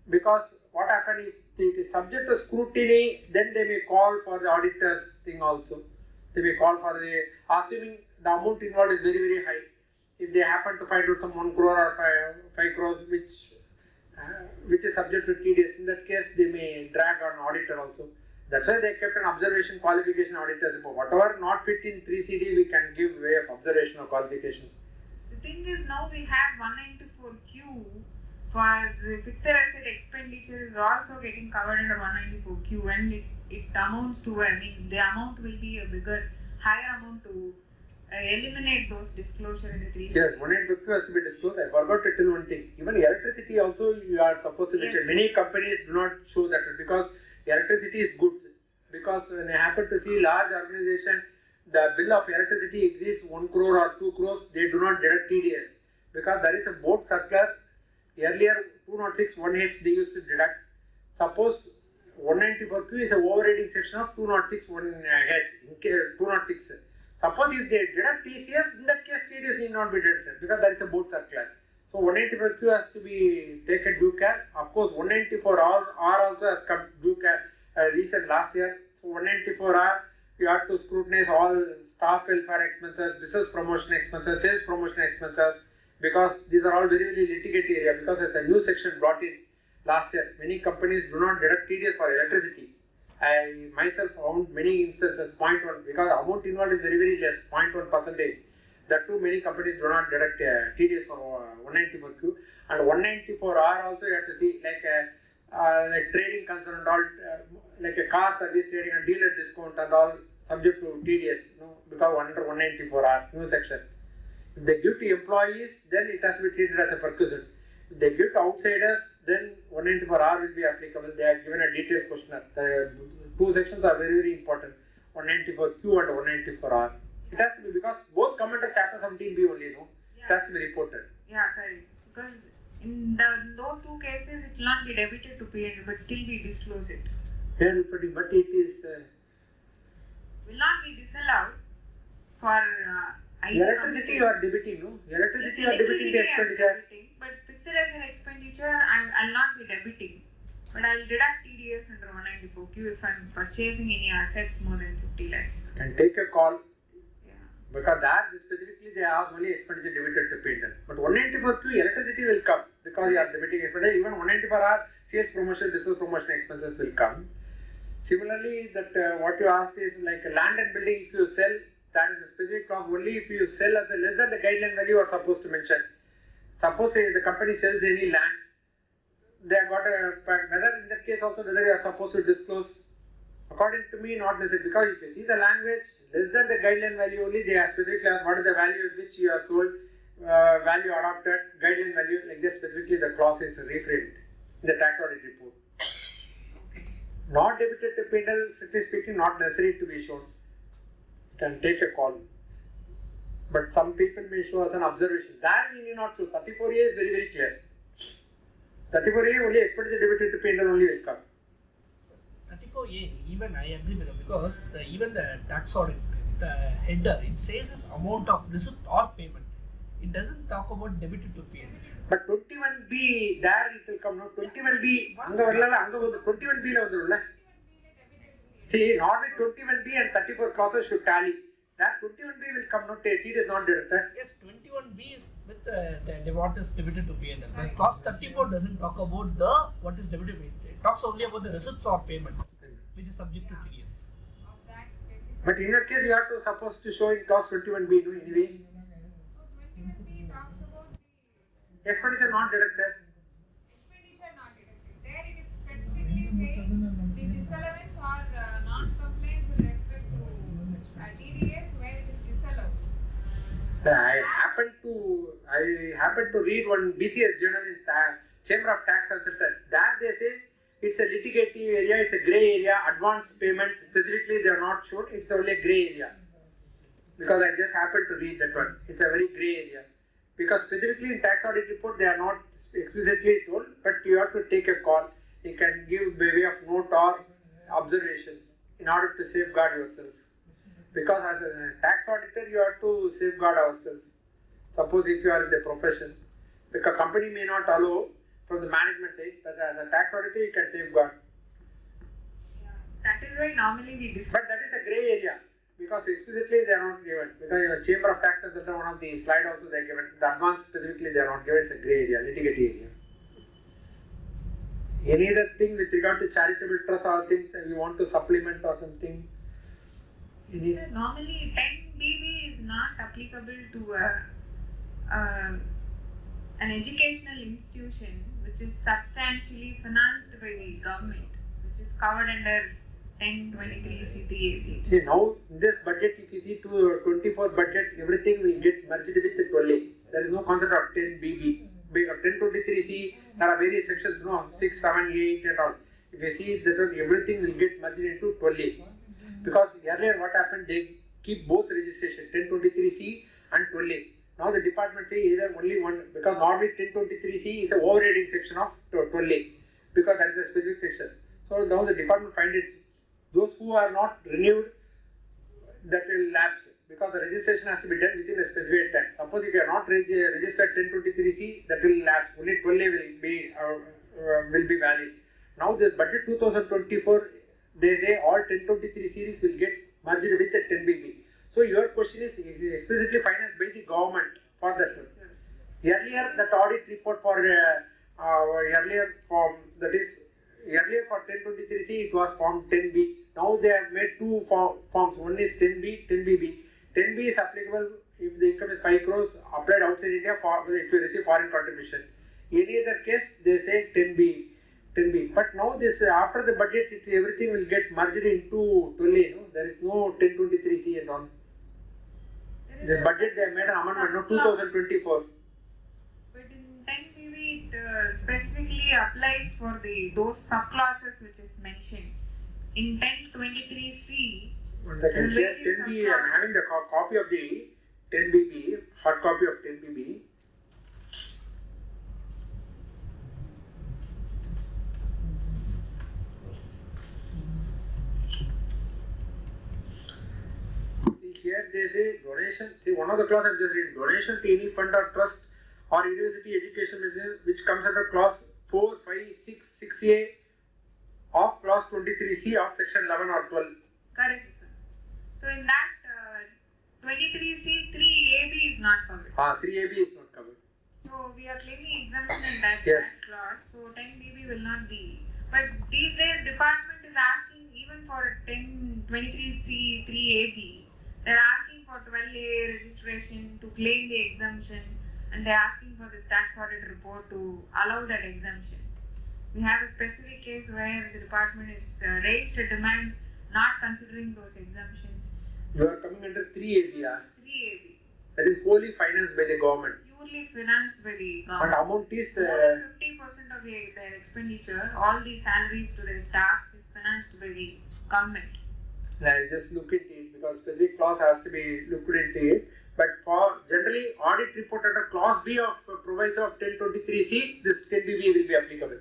because what happens if it is subject to scrutiny, then they may call for the auditor's thing also. They may call for the, assuming the amount involved is very, very high. If they happen to find out some 1 crore or 5 crores which is subject to TDS, in that case they may drag on auditor also. That's why they kept an observation qualification auditors. Whatever not fit in 3CD, we can give way of observation or qualification. The thing is, now we have 194Q for the fixed asset expenditure is also getting covered under 194Q, and it amounts to, the amount will be a bigger, higher amount to eliminate those disclosure in the 3CD. Yes, 194Q has to be disclosed. I forgot to tell one thing. Even electricity also you are supposed to mention. Many companies do not show that, because electricity is goods. Because when I happen to see large organization, the bill of electricity exceeds 1 crore or 2 crores, they do not deduct TDS. Because there is a board circular. Earlier 206 1H they used to deduct. Suppose 194Q is an overriding section of 206 1H, 206. Suppose if they deduct TCS, in that case TDS need not be deducted, because there is a board circular. So 194Q has to be taken due care. Of course 194R also has come due care recent last year. So 194R, you have to scrutinize all staff welfare expenses, business promotion expenses, sales promotion expenses, because these are all very, very litigate area, because it's a new section brought in last year. Many companies do not deduct TDS for electricity. I myself found many instances 0.1, because the amount involved is very, very less, 0.1%. That too many companies do not deduct TDS for 194Q. And 194R also you have to see, like trading concern and all, like a car service trading and dealer discount and all, subject to TDS, because under 194R, new section. If they give to employees, then it has to be treated as a perquisite. If they give to outsiders, then 194R will be applicable. They have given a detailed questionnaire. The two sections are very, very important, 194Q and 194R. It has to be, because both come under chapter 17B only, It has to be reported. Yeah, correct. Because In those two cases, it will not be debited to P&L, but still we disclose it. Fair reporting, but it is Will not be disallowed for electricity you are debiting, no? Electricity you are debiting the expenditure. But fixed as an expenditure, I'll not be debiting. But I'll deduct TDS under 194Q if I'm purchasing any assets more than 50 lakhs. Can take a call. Yeah. Because that specifically they ask only expenditure debited to P&L. But 194Q electricity will come because you are debiting expenditure. Even 194R sales promotion, business promotion expenses will come. Similarly, that what you asked is like land and building. If you sell, that is a specific clause only if you sell at the less than the guideline value you are supposed to mention. Suppose the company sells any land, they have got a whether in that case also whether you are supposed to disclose. According to me, not necessary, because if you see the language less than the guideline value only, they have specifically asked what is the value at which you are sold, value adopted, guideline value, like that specifically the clause is reframed in the tax audit report. Not debited to P&L, strictly speaking, not necessary to be shown. You can take a call. But some people may show as an observation. That we need not show. 34A is very, very clear. 34A only expenditure debited to P&L only will come. 34A, even I agree with them because even the tax audit, the header, it says is amount of receipt or payment. It doesn't talk about debited to P&L. But 21B, there it will come. No, 21B, 21B la vandrula. See, normally 21B and 34 clauses should tally. That 21B will come. No, it is not deducted. Yes, 21B is with the what is debited to P&L. But clause 34 doesn't talk about the what is debited to P&L. It talks only about the receipts or payments, which is subject to TDS. But in that case, you have to supposed to show in clause 21B, no, anyway. Expenditure not deducted. Expenditure not deducted. There it is specifically saying the disallowance or non-compliance with respect to TDS where it is disallowed. I happened to read one BCS journal in Chamber of Tax Consultants. There they say it's a litigative area, it's a grey area, advance payment specifically they are not shown, it's only a grey area. Because I just happened to read that one. It's a very grey area. Because specifically in tax audit report they are not explicitly told, but you have to take a call. You can give by way of note or observations in order to safeguard yourself. Because as a tax auditor you have to safeguard ourselves. Suppose if you are in the profession, because company may not allow from the management side, but as a tax auditor you can safeguard. Yeah, that is why normally we discuss. But that is a grey area. Because explicitly they are not given. Because in the Chamber of Tax Consultants, one of the slide also they are given. The advance specifically they are not given. It's a grey area, litigative area. Any other thing with regard to charitable trust or things we want to supplement or something? Normally 10BB is not applicable to an educational institution which is substantially financed by the government, which is covered under 1023 CPE. See, now in this budget, if you see to 24 budget, everything will get merged with the 12A. There is no concept of 10BB. Because 1023C, there are various sections, no, 6, 7, 8 and all. If you see that everything will get merged into 12A. Because earlier what happened, they keep both registration, 1023C and 12A. Now the department say either only one, because normally 1023C is a overriding section of 12A. Because that is a specific section. So now the department find it. Those who are not renewed, that will lapse because the registration has to be done within a specified time. Suppose if you are not registered 1023C, that will lapse. Only 12A will be valid. Now this budget 2024, they say all 1023 series will get merged with the 10BB. So your question is explicitly financed by the government for that. Earlier that audit report for earlier form, that is earlier for 1023C it was form 10B. Now they have made two forms. One is 10B, 10BB. 10B is applicable if the income is 5 crores applied outside India if you receive foreign contribution. Any other case they say 10B. But now this after the budget everything will get merged into 12A. No? There is no 1023C and all. The budget they have made an amendment no 2024. But in 10BB it specifically applies for those subclasses which is mentioned. In 1023C, I can share 10B. I am having the copy of the 10BB, hard copy of 10BB. here they say donation. See, one of the clause I'm just reading, donation to any fund or trust or university education mission which comes under clause 4, 5, 6, 6A of clause 23C of section 11 or 12. Correct, sir. So in that 23C, 3AB is not covered. 3AB is not covered. So we are claiming exemption in that, Yes. that clause. So 10BB will not be. But these days department is asking even for 23C, 3AB. They are asking for 12A registration to claim the exemption, and they are asking for this tax audit report to allow that exemption. We have a specific case where the department is raised a demand not considering those exemptions. You are coming under 3AB. 3AB. That is wholly financed by the government. Purely financed by the And government. amount is More than 50% of their expenditure, all the salaries to their staff is financed by the government. I'll just look into it because specific clause has to be looked into it. But for generally audit report under clause B of proviso of 1023C, this 10BB will be applicable.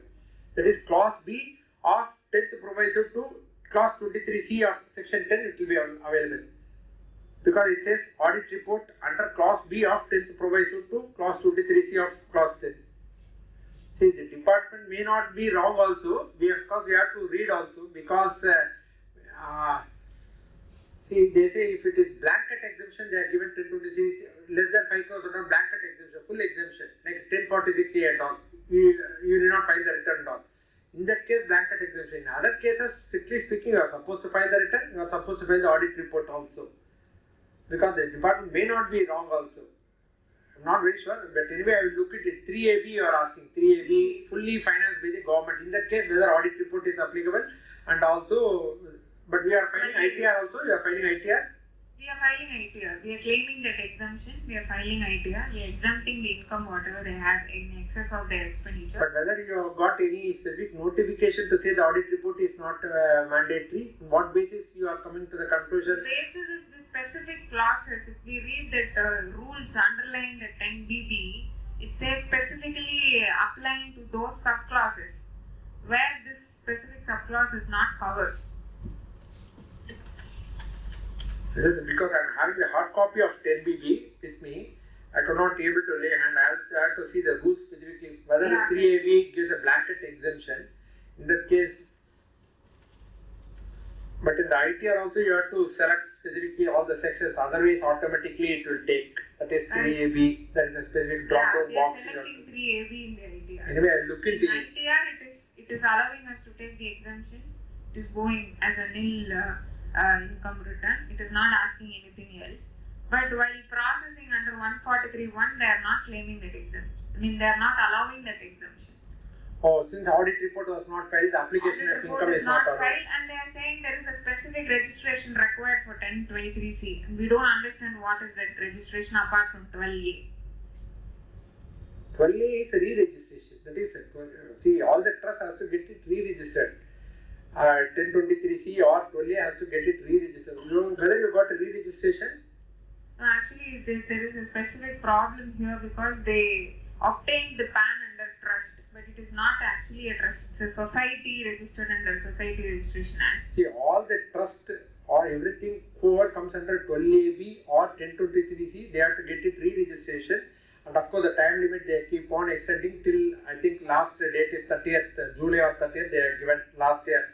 That is clause B of 10th proviso to clause 23C of section 10, it will be available. Because it says audit report under clause B of 10th proviso to clause 23C of clause 10. See, the department may not be wrong also, because we have to read also, because see, they say if it is blanket exemption, they are given 1023C, less than 5,000 on blanket exemption, full exemption, like 1046A and all. You need not file the return at all. In that case, blanket exemption. In other cases, strictly speaking, you are supposed to file the return, you are supposed to file the audit report also. Because the department may not be wrong also. I'm not very sure, but anyway, I will look at it. 3AB you are asking. 3AB, fully financed by the government. In that case, whether audit report is applicable, and also, but we are filing ITR also, you are filing ITR? We are filing ITR. We are claiming that exemption. We are filing ITR. We are exempting the income whatever they have in excess of their expenditure. But whether you have got any specific notification to say the audit report is not mandatory, on what basis you are coming to the conclusion? The basis is the specific clauses. If we read that rules underlying the 10BB, it says specifically applying to those subclauses where this specific subclause is not covered. This is because I am having the hard copy of 10BB with me. I could not be able to lay hand. I have to see the rules specifically. Whether the 3AB gives a blanket exemption. In that case, but in the ITR also you have to select specifically all the sections. Otherwise, automatically it will take. That is 3AB. That is a specific drop down box. We are selecting 3AB in the ITR. Anyway, I will look into in it. ITR, it is allowing us to take the exemption. It is going as a nil income return. It is not asking anything else. But while processing under 143(1), they are not claiming that exemption. I mean, they are not allowing that exemption. Oh, since audit report was not filed, the application of income is not allowed. filed, and they are saying there is a specific registration required for 1023C, and we don't understand what is that registration apart from 12A. 12A is a re-registration. That is it. See, all the trust has to get it re-registered. 1023C or 12A has to get it re-registered. Whether you got a re-registration? No, actually, there is a specific problem here because they obtained the PAN under trust, but it is not actually a trust. It's a society registered under Society Registration Act. See, all the trust or everything, whoever comes under 12AB or 1023C, they have to get it re-registration. And of course, the time limit they keep on extending till, I think, last date is 30th July or 30th, they have given last year.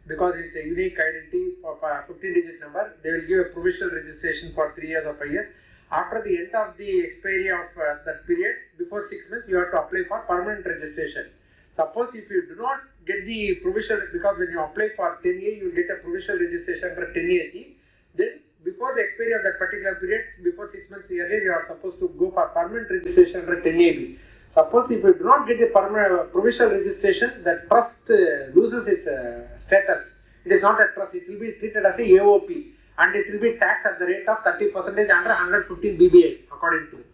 Because it's a unique identity for 15-digit number, they will give a provisional registration for 3 years or 5 years. After the end of the expiry of that period, before 6 months, you have to apply for permanent registration. Suppose if you do not get the provisional, because when you apply for 10A, you will get a provisional registration under 10AC, then before the expiry of that particular period, before 6 months earlier, you are supposed to go for permanent registration under 10AB. Suppose if you do not get the permanent provisional registration, the trust loses its status. It is not a trust, it will be treated as a AOP and it will be taxed at the rate of 30% under 115 BBI according to me.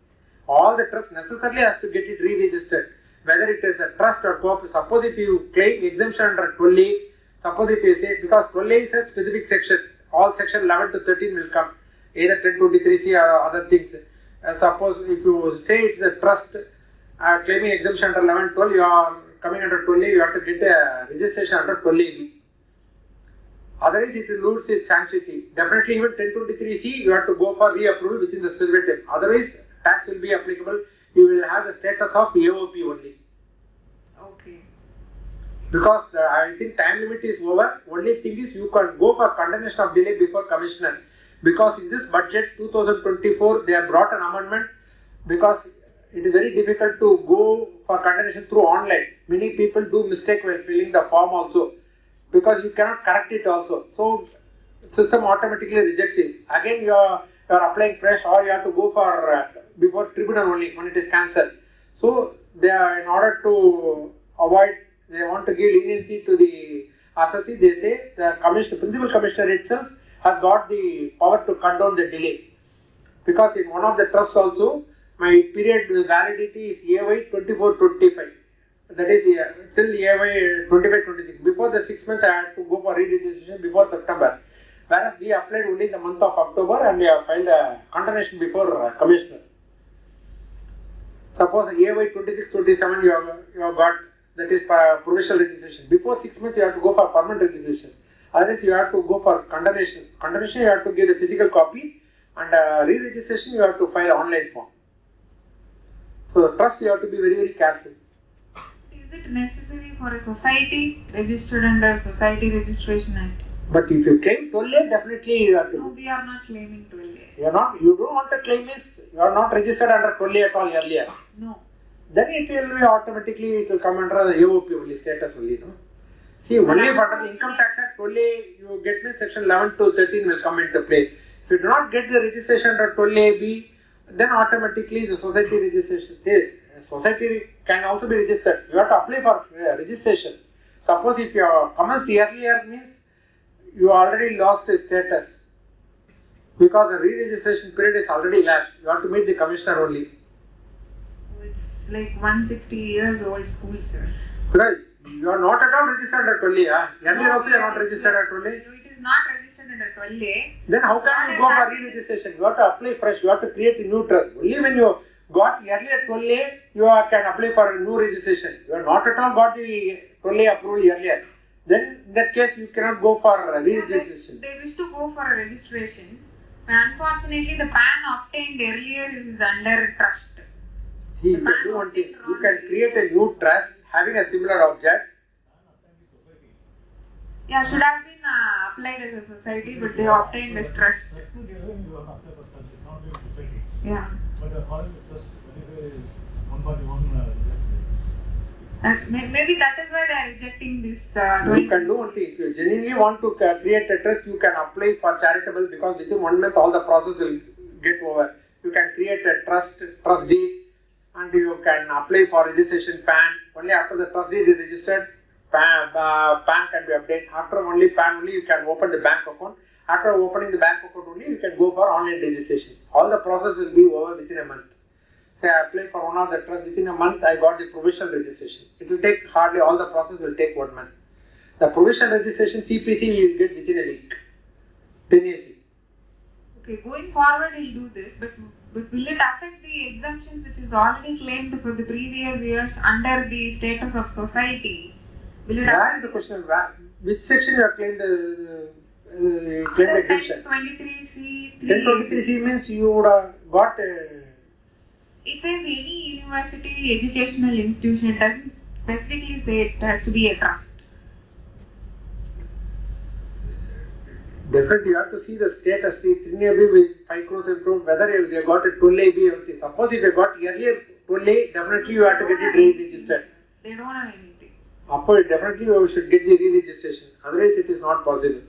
All the trust necessarily has to get it re-registered. Whether it is a trust or co-op, suppose if you claim exemption under 12A, suppose if you say, because 12A is a specific section, all section 11 to 13 will come, either 1023C or other things. Suppose if you say it's a trust, claiming exemption under 11, 12, you are coming under 12A, you have to get a registration under 12AB. Otherwise, it will lose its sanctity. Definitely, even 1023C, you have to go for reapproval within the specific time. Otherwise, tax will be applicable. You will have the status of AOP only. Okay. Because I think time limit is over. Only thing is you can go for condemnation of delay before commissioner. Because in this budget 2024, they have brought an amendment because it is very difficult to go for condemnation through online. Many people do mistake while filling the form also. Because you cannot correct it also. So, system automatically rejects it. Again, you are applying fresh, or you have to go for before tribunal only when it is cancelled. So, they are, in order to avoid, they want to give leniency to the assessee. They say the principal commissioner itself has got the power to condone the delay. Because in one of the trusts also, my period validity is AY 24-25. That is till AY 25-26. Before the 6 months, I had to go for re-registration before September. Whereas we applied only in the month of October and we have filed a condemnation before commissioner. Suppose AY 26-27 you have got, that is provisional registration. Before 6 months, you have to go for permanent registration. Otherwise, you have to go for condemnation. Condemnation, you have to give the physical copy, and re-registration, you have to file online form. So, trust, you have to be very, very careful. Is it necessary for a society registered under Society Registration Act? But if you claim 12A, definitely you have to. No, we are not claiming 12A. You don't want to claim is, you are not registered under 12A at all earlier. No. Then it will be automatically, it will come under the AOP only, status only, no? See, only under the Income Tax Act, only you get me section 11 to 13 will come into play. If you do not get the registration under 12AB, then automatically the society registration, society can also be registered. You have to apply for registration. Suppose if you have commenced earlier, means you already lost the status. Because the re-registration period is already lapsed. You have to meet the commissioner only. It's like 160 years old school, sir. Right. You are not at all registered under 12A. Earlier also you are not registered at 12A. No, it is not registered under 12A. Then how can you go for re-registration? You have to apply fresh. You have to create a new trust. Only when you got earlier 12A, you can apply for a new registration. You have not at all got the 12A approval earlier. Then in that case you cannot go for re-registration. They wish to go for a registration. But unfortunately, the PAN obtained earlier is under trust. See, you can do one thing. You can create a new trust having a similar object. Yeah, should have been applied as a society, but they obtained as trust. Yeah. But the foreign trust is 141. Maybe that is why they are rejecting this. You can do one thing. If you genuinely want to create a trust, you can apply for charitable, because within 1 month all the process will get over. You can create a trust deed, and you can apply for registration PAN. Only after the trust deed is registered, PAN can be obtained. After only PAN only you can open the bank account. After opening the bank account only you can go for online registration. All the process will be over within a month. Say I applied for one of the trust, within a month I got the provisional registration. It will take hardly, all the process will take 1 month. The provisional registration CPC we will get within a week. 10 years. Okay, going forward he'll do this, but will it affect the exemptions which is already claimed for the previous years under the status of society? Will it That is the question. Which section you have claimed claimed exemption? 1023C. 1023C means you would have got It says any university educational institution. It doesn't specifically say it has to be a trust. Definitely, you have to see the status. See, 3AB with 5 crores improved, whether they got a 12AB or anything. Suppose if you got earlier 12A, definitely you have to get it re-registered. They don't have anything. Definitely you should get the re-registration. Otherwise, it is not possible.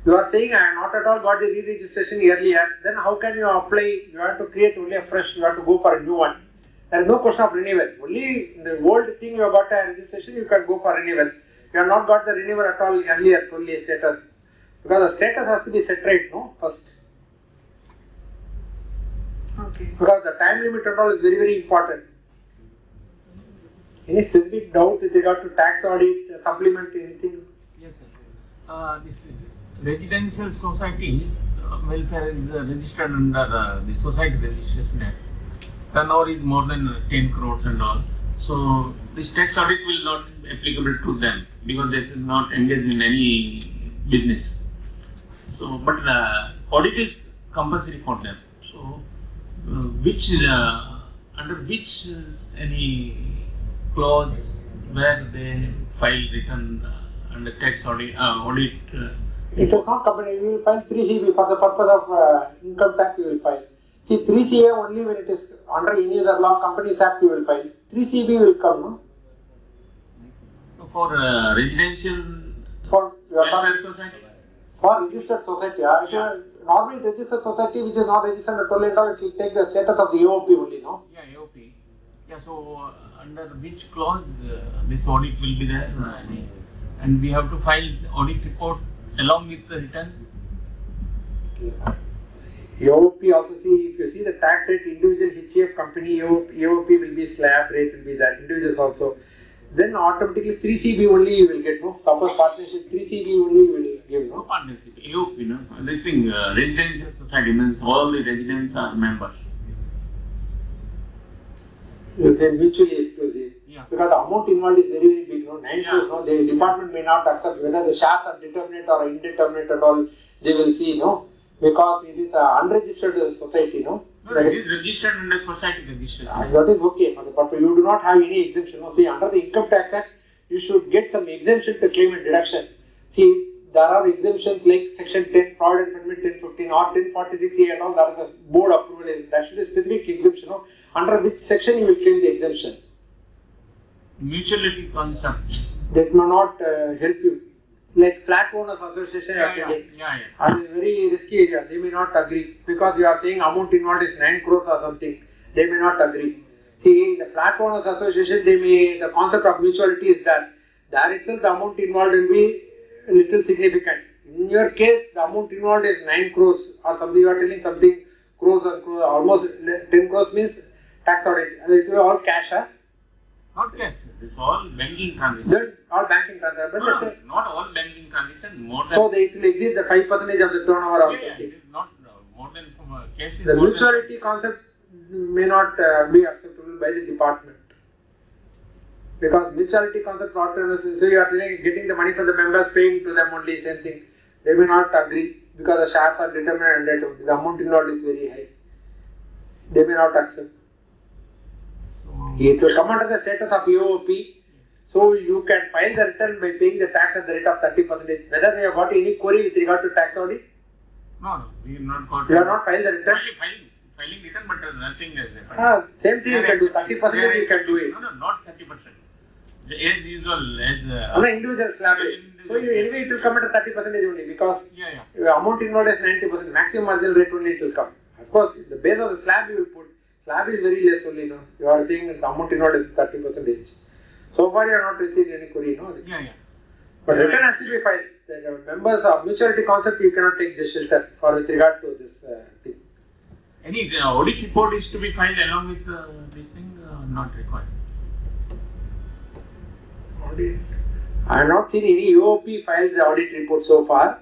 You are saying I have not at all got the re-registration earlier, then how can you apply? You have to create only a fresh, you have to go for a new one. There is no question of renewal. Only in the old thing you have got a registration, you can go for renewal. You have not got the renewal at all earlier, 12A status. Because the status has to be set right, no? First. Okay. Because the time limit and all is very, very important. Any specific doubt with regard to tax audit, supplement, anything? Yes, sir. This residential society welfare is registered under the Society Registration Act. Turnover is more than 10 crores and all. So this tax audit will not be applicable to them because this is not engaged in any business. So, but audit is compulsory for them. So, which under which is any clause where they file return under tax audit? It is not company. You will file 3CB for the purpose of income tax. You will file. See, 3CA only when it is under any other law, Companies Act you will file. 3CB will come, no? For residential for welfare society? For registered society, yeah. Normally registered society which is not registered at all, it will take the status of the AOP only, no? Yeah, AOP. Yeah, so under which clause this audit will be there? And we have to file audit report along with the return? AOP also, see, if you see the tax rate, individual HEF company, AOP will be slab rate will be there, individuals also. Then automatically 3CB only you will get, no? Suppose partnership, 3CB only you will give, no? No partnership, AOP, no? This thing, residential society means all the residents are members. You will say mutually exclusive. Yeah. Because the amount involved is very, very big, no? 9 crores, no? The department may not accept whether the shares are determinate or indeterminate at all, they will see, no? Because it is an unregistered society, no? No, it is registered under society registration. That is okay for the purpose. You do not have any exemption. No? See, under the Income Tax Act, you should get some exemption to claim a deduction. See, there are exemptions like Section 10, Provident Amendment 1015 or 1046A and all. There is a board approval. That should be a specific exemption. No? Under which section you will claim the exemption? Mutuality concept. That may not help you. Like flat owners association, Yeah. That is very risky area. They may not agree because you are saying amount involved is 9 crores or something. They may not agree. See, the flat owners association, the concept of mutuality is that there itself the amount involved will be a little significant. In your case, the amount involved is 9 crores or something. You are telling something crores and crores, almost 10 crores means tax audit. It will be all cash, huh? Not cash, it's all banking transactions. Then all banking transactions. No, not all banking transactions, more than. So it will exceed the 5% of the turnover of the it is not more than from a cash. The mutuality concept may not be acceptable by the department. Because mutuality concept, so you are getting the money from the members, paying to them only, same thing. They may not agree because the shares are determined and the amount involved is very high. They may not accept. It will come under the status of AOP, so you can file the return by paying the tax at the rate of 30%. Whether they have got any query with regard to tax audit? No, we have not got. You have not filed the return? Filing return, but nothing has happened. Same thing you can do, 30% you can do it. No, not 30%. As usual, on the individual slab. So anyway it will come at 30% only because the amount involved is 90%, maximum marginal rate only it will come. Of course, the base of the slab you will put. Slab is very less only, no? You are saying the amount involved is 30%. So far you have not received any query, no? But return has to be filed. The members of mutuality concept you cannot take the shelter for with regard to this thing. Any audit report is to be filed along with this thing, not required. Audit. I have not seen any UOP filed the audit report so far.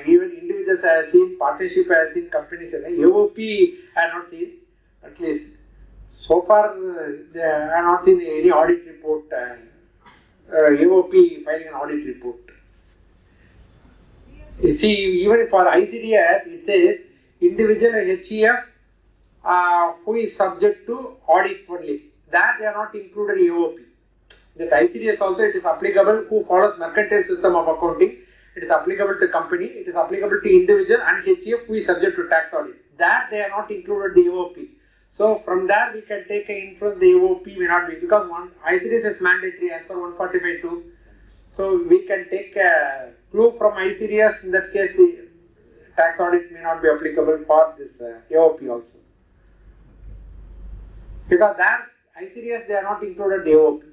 Even individuals I have seen, partnership I have seen, companies I have seen. UOP I have not seen. At least so far, I have not seen any audit report. AOP filing an audit report. You see, even for ICDS, it says individual HEF who is subject to audit only. That they are not included in AOP. That ICDS also it is applicable who follows mercantile system of accounting. It is applicable to company. It is applicable to individual and HEF who is subject to tax audit. That they are not included in the AOP. So from there we can take an inference the AOP may not be because ICDS is mandatory as per 145(2). So we can take a clue from ICDS. In that case, the tax audit may not be applicable for this AOP also. Because that ICDS they are not included in the AOP.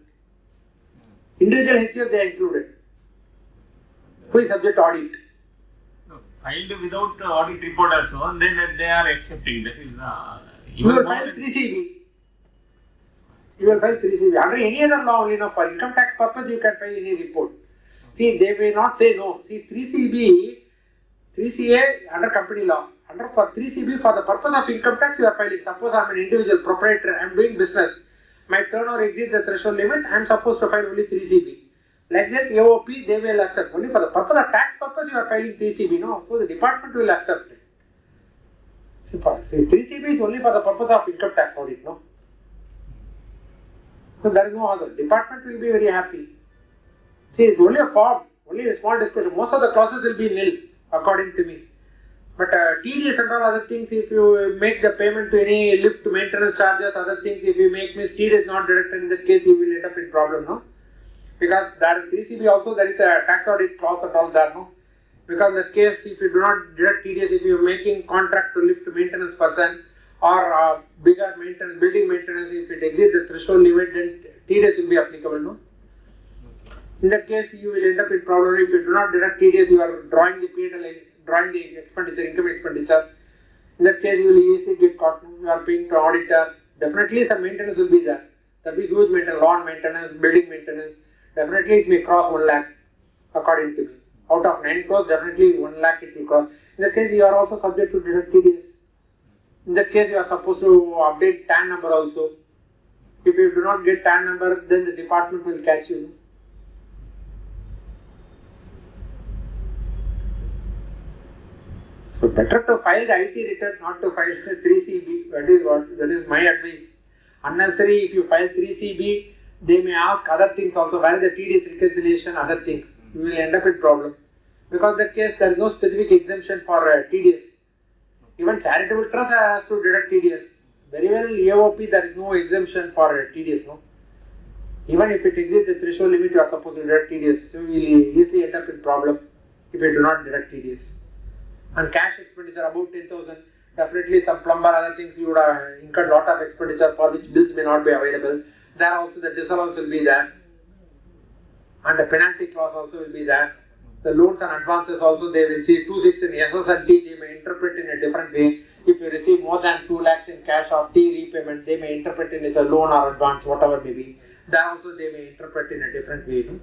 Individual HEF they are included. Who is subject to audit? No, filed without audit report also, then they are accepting. That is you will file 3CB. You will file 3CB. Under any other law only, no, for income tax purpose, you can file any report. See, they may not say no. See, 3CB, 3CA under company law. Under for 3CB, for the purpose of income tax, you are filing. Suppose I am an individual proprietor, I am doing business. My turnover exceeds the threshold limit, I am supposed to file only 3CB. Like that AOP they will accept. Only for the purpose of tax purpose you are filing 3CB, no? So the department will accept it. See, 3CB is only for the purpose of income tax audit, no? So there is no other. Department will be very happy. See, it's only a form, only a small disclosure. Most of the clauses will be nil, according to me. But TDS and all other things, if you make the payment to any lift maintenance charges, other things, if you make means TDS not deducted, in that case you will end up in problem, no? Because there is 3CB also, there is a tax audit clause and all that, no? Because in that case, if you do not deduct TDS, if you are making contract to lift maintenance person or bigger maintenance, building maintenance, if it exceeds the threshold limit, then TDS will be applicable, no? In that case, you will end up in problem. If you do not deduct TDS, you are drawing the P&L, drawing the expenditure, income expenditure. In that case, you will easily get caught. You are paying to auditor. Definitely some maintenance will be there. There will be huge maintenance, lawn maintenance, building maintenance. Definitely it may cross 1 lakh, according to me. Out of 9 crores, definitely 1 lakh it will cross. In that case, you are also subject to deduct TDS. In that case, you are supposed to update TAN number also. If you do not get TAN number, then the department will catch you. So better to file the IT return, not to file the 3CB. That is my advice. Unnecessary, if you file 3CB, they may ask other things also. Where is the TDS reconciliation, other things. You will end up with problem. Because in that case, there is no specific exemption for TDS. Even charitable trust has to deduct TDS. Very well, AOP, there is no exemption for TDS, no? Even if it exceeds the threshold limit, you are supposed to deduct TDS. So you will easily end up in problem if you do not deduct TDS. And cash expenditure about 10,000, definitely some plumber, other things you would have incurred lot of expenditure for which bills may not be available. There also the disallowance will be there. And the penalty clause also will be there. The loans and advances also they will see 2.6 in SS&T, they may interpret in a different way. If you receive more than 2 lakhs in cash or T repayment, they may interpret it as a loan or advance, whatever may be. There also they may interpret in a different way. No?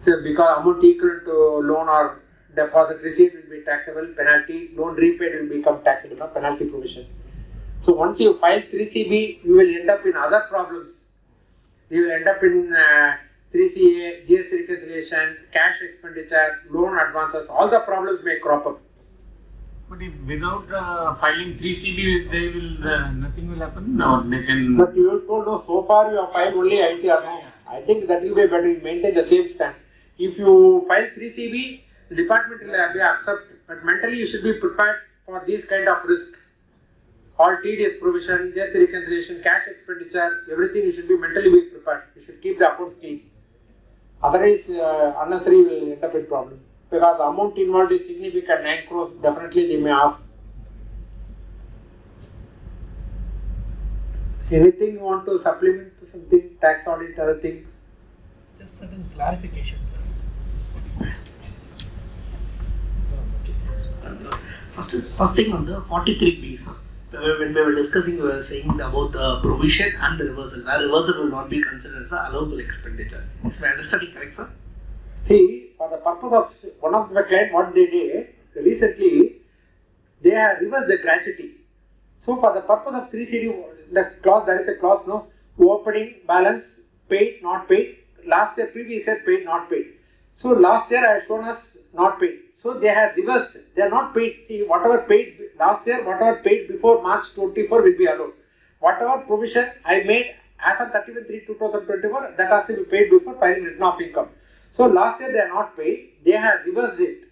So because amount equal to loan or deposit received will be taxable, penalty, loan repaid will become taxable, not penalty provision. So once you file 3CB, you will end up in other problems. You will end up in 3CA, GST reconciliation, cash expenditure, loan advances, all the problems may crop up. But if without filing 3CB, they will nothing will happen. No, they can. But you told no. So far you have filed only ITR. No, I think that will be better. You maintain the same stand. If you file 3CB, the department will be accept. But mentally you should be prepared for this kind of risk. All TDS provision, GST reconciliation, cash expenditure, everything you should be mentally be prepared. You should keep the accounts clean. Otherwise, unnecessary will end up in problem. Because the amount involved is significant, 9 crores, definitely they may ask. Anything you want to supplement to something, tax audit, other thing? Just certain clarifications. First thing on the 43B, sir. When we were discussing, we were saying about the provision and the reversal. Where reversal will not be considered as an allowable expenditure. Is my understanding correct, sir? See, for the purpose of one of the client, what they did recently, they have reversed the gratuity. So, for the purpose of 3CD, the clause, there is a clause, no, opening balance, paid, not paid. Last year, previous year, paid, not paid. So, last year I have shown us not paid. So, they have reversed. They are not paid. See, whatever paid last year, whatever paid before March 24 will be allowed. Whatever provision I made as of 31/3/2024, that has to be paid before filing return of income. So last year they are not paid, they have reversed it.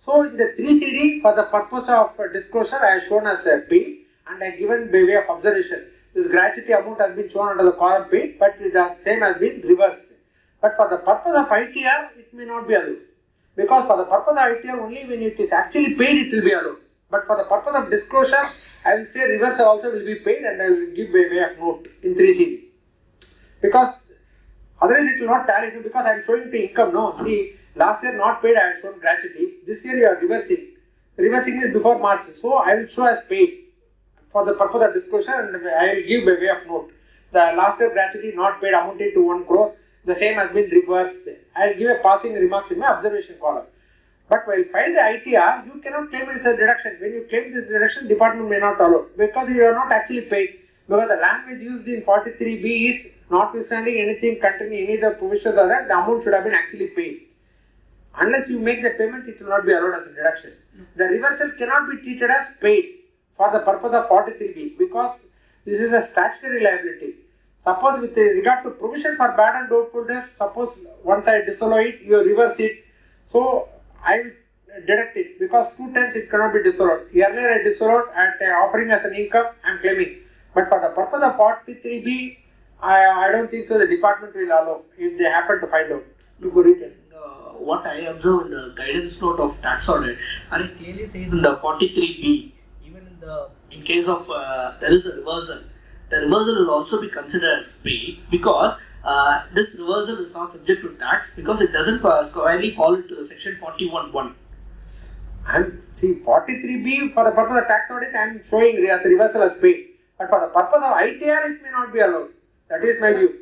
So in the 3CD, for the purpose of disclosure, I have shown as a paid and I have given by way of observation. This gratuity amount has been shown under the column paid, but the same has been reversed. But for the purpose of ITR, it may not be allowed. Because for the purpose of ITR, only when it is actually paid, it will be allowed. But for the purpose of disclosure, I will say reversal also will be paid and I will give by way of note in 3CD. Because otherwise it will not tally, because I am showing the income, no. See, last year not paid, I have shown gratuity. This year you are reversing. Reversing is before March. So I will show as paid for the purpose of disclosure and I will give by way of note. The last year gratuity not paid amounted to 1 crore. The same has been reversed. I will give a passing remarks in my observation column. But while file the ITR, you cannot claim it as a deduction. When you claim this deduction, department may not allow because you are not actually paid. Because the language used in 43B is notwithstanding anything containing any of the provisions of that, the amount should have been actually paid. Unless you make the payment, it will not be allowed as a deduction. The reversal cannot be treated as paid for the purpose of 43B because this is a statutory liability. Suppose with regard to provision for bad and doubtful debts, suppose once I disallow it, you reverse it. So I will deduct it because 2 times it cannot be disallowed. Earlier I disallowed at offering as an income, I am claiming. But for the purpose of 43B, I don't think so the department will allow if they happen to find out. You go read it. What I observe in the guidance note of tax audit, and it clearly says in the 43B, even in case of there is a reversal, the reversal will also be considered as paid because this reversal is not subject to tax because it doesn't squarely fall into section 41(1). And see 43B for the purpose of tax audit, I am showing as a reversal as paid, but for the purpose of ITR, it may not be allowed. That is my view.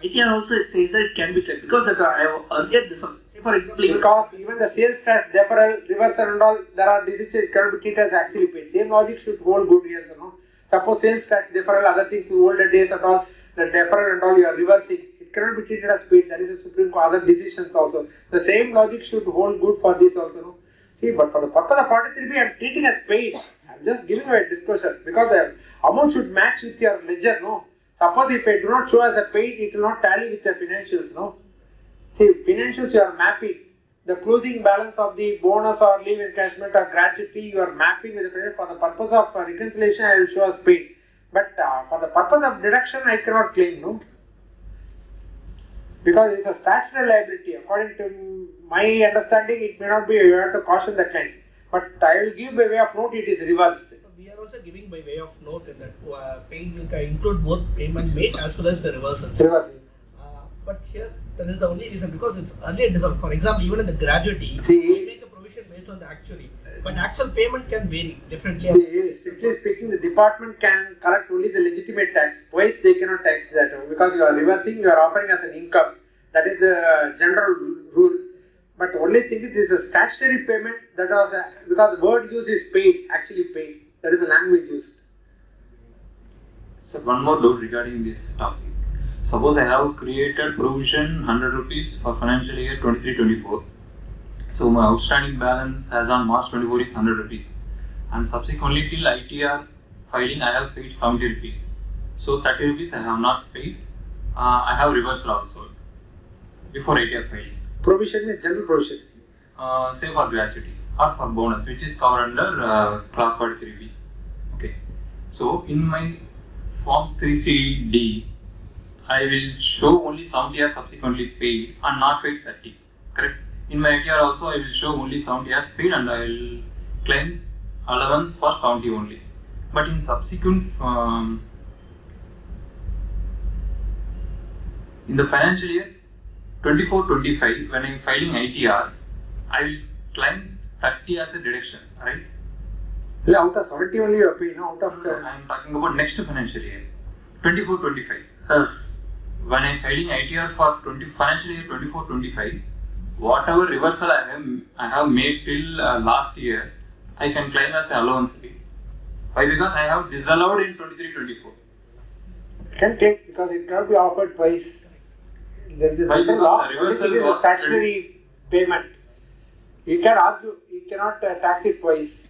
ITR also it says that it can be claimed because I have earlier this one. For example, because even the sales tax deferral, reversal and all, there are decisions cannot be treated as actually paid. Same logic should hold good here, you know. Suppose sales tax deferral, other things, older days and all, the deferral and all you are reversing, it cannot be treated as paid. That is a Supreme Court, other decisions also. The same logic should hold good for this also, no. See, but for the purpose of 43B, I am treating as paid. I am just giving you a disclosure because the amount should match with your ledger, no. Suppose if I do not show as a paid, it will not tally with the financials, no. See, financials you are mapping, the closing balance of the bonus or leave encashment or gratuity you are mapping with the credit for the purpose of reconciliation I will show as paid. But for the purpose of deduction I cannot claim, no. Because it is a statutory liability. According to my understanding, it may not be, you have to caution the client. But I will give by way of note, it is reversed. We are also giving by way of note in that paid will include both payment made as well as the reversals. But here there is the only reason because it's earlier dissolved. For example, even in the gratuity, we make a provision based on the actuary, but actual payment can vary differently. See, strictly speaking, the department can collect only the legitimate tax. Twice they cannot tax that because you are reversing, you are offering as an income. That is the general rule. But only thing is this is a statutory payment that was because the word used is paid, actually paid. That is the language used. So one more doubt regarding this topic. Suppose I have created provision 100 rupees for financial year 23-24. So my outstanding balance as on March 24 is 100 rupees. And subsequently till ITR filing I have paid 70 rupees. So 30 rupees I have not paid. I have reversed also before ITR filing. Provision is general provision. Say for gratuity or for bonus which is covered under class 43B. Okay. So in my form 3CD I will show only 70 as subsequently paid and not paid 30. Correct? In my ITR also I will show only 70 as paid and I will claim allowance for 70 only. But in subsequent in the financial year 24-25 when I am filing ITR, I will claim 30 as a deduction, right? Yeah, out of 70 only you are paying, no? Out of I am talking about next financial year 24-25. When I am filing ITR for financial year 24-25, whatever reversal I have made till last year, I can claim as allowance fee. Why? Because I have disallowed in 23-24. Can take because it cannot be offered twice. There is a general law. This is a statutory payment. You can argue, you cannot tax it twice.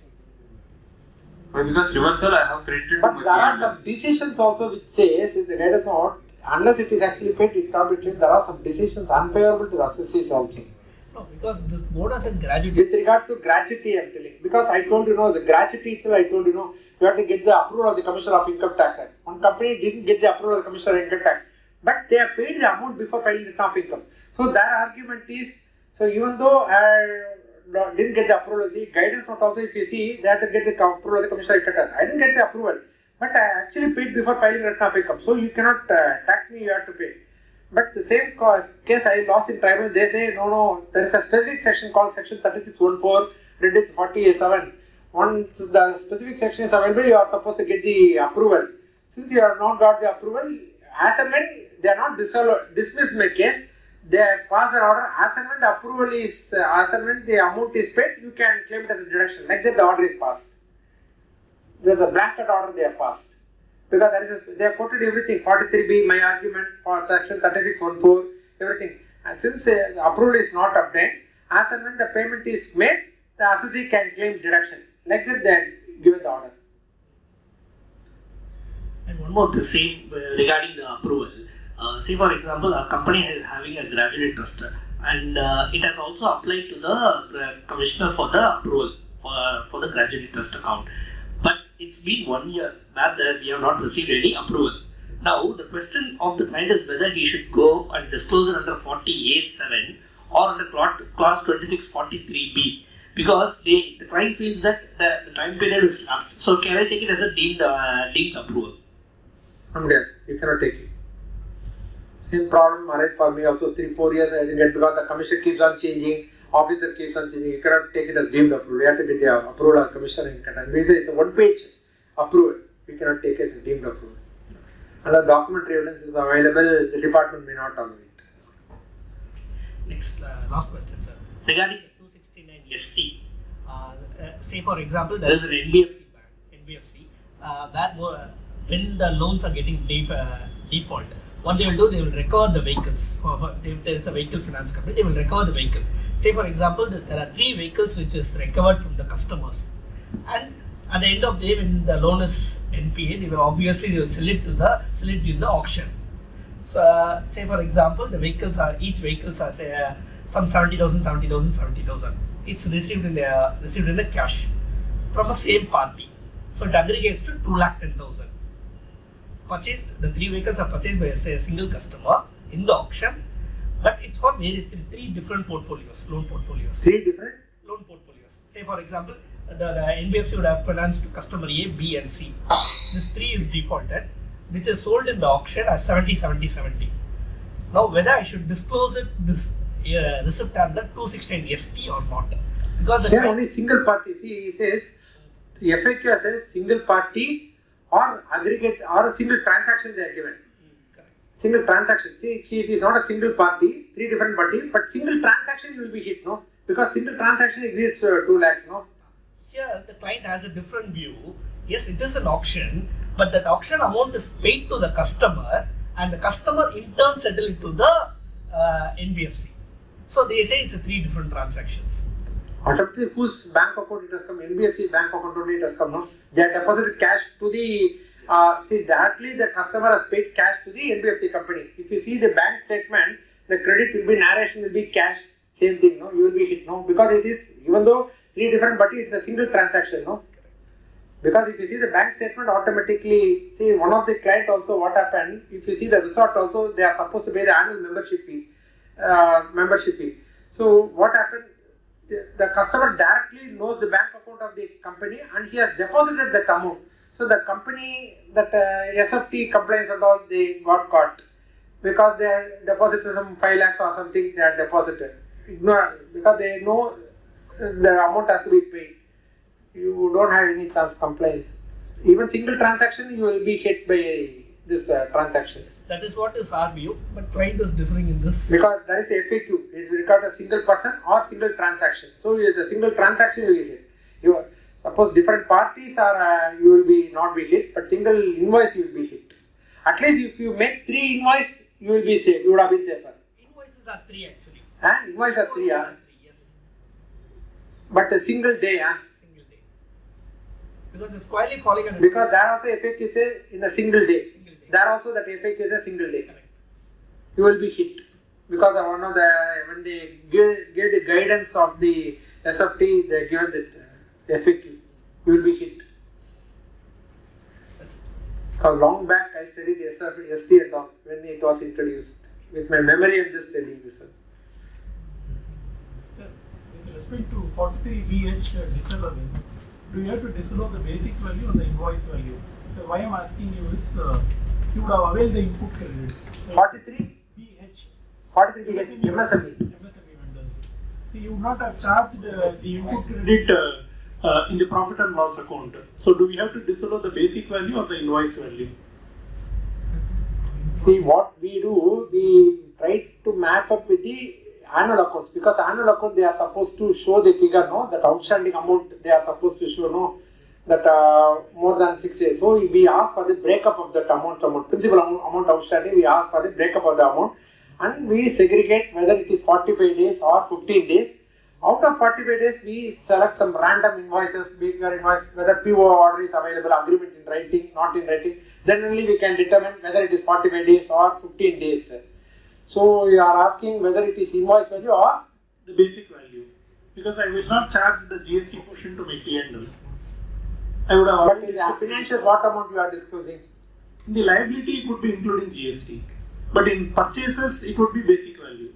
Why? Because reversal I have credited. But there are some decisions also which says in the guidance note, unless it is actually paid, it cannot be treated. There are some decisions unfavorable to the assessees also. No, because this bonus and gratuity. With regard to gratuity, I am telling. Because I told you, the gratuity itself, I told you, you have to get the approval of the Commissioner of Income Tax. One company didn't get the approval of the Commissioner of Income Tax, but they have paid the amount before filing return of income. So their argument is, so even though I didn't get the approval, the guidance note also, if you see, they have to get the approval of the Commissioner of Income Tax. I didn't get the approval, but I actually paid before filing return of income. So you cannot tax me, you have to pay. But the same case I lost in tribunal, they say, no, there is a specific section called section 3614, read 47. Once the specific section is available, you are supposed to get the approval. Since you have not got the approval, as and when they are not dismissed my case, they pass their order, as and when the approval is, as and when the amount is paid, you can claim it as a deduction. Like that the order is passed. There is a blanket order they have passed. because they have quoted everything, 43B, my argument for section 3614, everything. And since the approval is not obtained, as and when the payment is made, the assessee can claim deduction. Like that, they have given the order. And one more thing regarding the approval. Say for example, a company is having a graduate trust, and it has also applied to the commissioner for the approval for the graduate trust account. But it's been 1 year that we have not received any approval. Now the question of the client is whether he should go and disclose it under 40A7 or under clause 2643B, because the client feels that the time period is lapsed. So can I take it as a deemed approval? I'm there. You cannot take it. Same problem arises for me also. 3-4 years I didn't get, because the commission keeps on changing, officer keeps on changing. You cannot take it as deemed approval. You have to get the approval of commissioner in contact. It's a one-page approval. We cannot take it as a deemed approval. And the documentary evidence is available. The department may not allow it. Next, last question, sir. Regarding the 269 ST, say for example, there is an NBFC bank, where when the loans are getting default, what they will do, they will recover the vehicles. If there is a vehicle finance company, they will recover the vehicle. Say for example, there are 3 vehicles which is recovered from the customers, and at the end of the day, when the loan is NPA, they will sell it in the auction. So, say for example, each vehicles are say some 70,000. It's received in a cash from a same party. So it aggregates to 2,10,000. Purchased, the 3 vehicles are purchased by a single customer in the auction, but it's for 3 different portfolios, loan portfolios. 3 different loan portfolios. Say for example, the NBFC would have financed to customer A, B, and C. This 3 is defaulted, which is sold in the auction as 70. Now, whether I should disclose this receipt under 269 ST or not? Because here only single party. See, he says the FAQ says single party or aggregate or a single transaction they are given. Single transaction. See, it is not a single party, 3 different parties, but single transaction you will be hit, no? Because single transaction exceeds 2 lakhs, no? Here the client has a different view. Yes, it is an auction, but that auction amount is paid to the customer, and the customer in turn settle it to the NBFC. So they say it's 3 different transactions. Automatically, whose bank account it has come? NBFC bank account only it has come, no? They have deposited cash to the, directly the customer has paid cash to the NBFC company. If you see the bank statement, the credit will be, narration will be cash, same thing, no? You will be hit, no? Because it is, even though 3 different parties, it's a single transaction, no? Because if you see the bank statement, automatically, see one of the client also what happened, if you see the resort also, they are supposed to pay the annual membership fee. So what happened, the customer directly knows the bank account of the company and he has deposited that amount. So the company, that SFT compliance and all, they got caught because they deposited some 5 lakhs or something, they are deposited. Ignore, because they know the amount has to be paid. You don't have any chance complaints. Even single transaction, you will be hit by this transaction. That is what is our view, but client is differing in this. Because there is FAQ, it is regarded a single person or single transaction. So the single transaction will be hit. Suppose different parties are, you will be not be hit, but single invoice you will be hit. At least if you make 3 invoices, you will be safe. You would have been safer. Invoices are 3 actually. Invoices are 3, yes. But a single day, Single day. Because it's quietly falling under. Because there also FAQ says in a single day. There also that FAQ is a single day. Correct. You will be hit. Because one of the, when they gave the guidance of the SFT, they given that FAQ. You will be hit. Because long back I studied ST and all when it was introduced. With my memory I am just studying this one. Sir, with respect to 43VH disallowance, do you have to disallow the basic value or the invoice value? So why I am asking you is, you would have availed the input credit. So 43VH, MSME vendors. So you would not have charged the input credit in the profit and loss account. So do we have to disallow the basic value or the invoice value? See, what we do, we try to map up with the annual accounts, because annual account they are supposed to show the figure, no? That outstanding amount they are supposed to show, no? that more than 6 years. So we ask for the breakup of that amount, principal amount outstanding, we ask for the breakup of the amount, and we segregate whether it is 45 days or 15 days. Out of 45 days, we select some random invoices, bigger invoice, whether PO order is available, agreement in writing, not in writing. Then only we can determine whether it is 45 days or 15 days. So you are asking whether it is invoice value or the basic value. Because I will not charge the GST portion to my P&L. I would have. But in the financials, what amount you are disclosing? In the liability, it would be including GST. But in purchases, it would be basic value.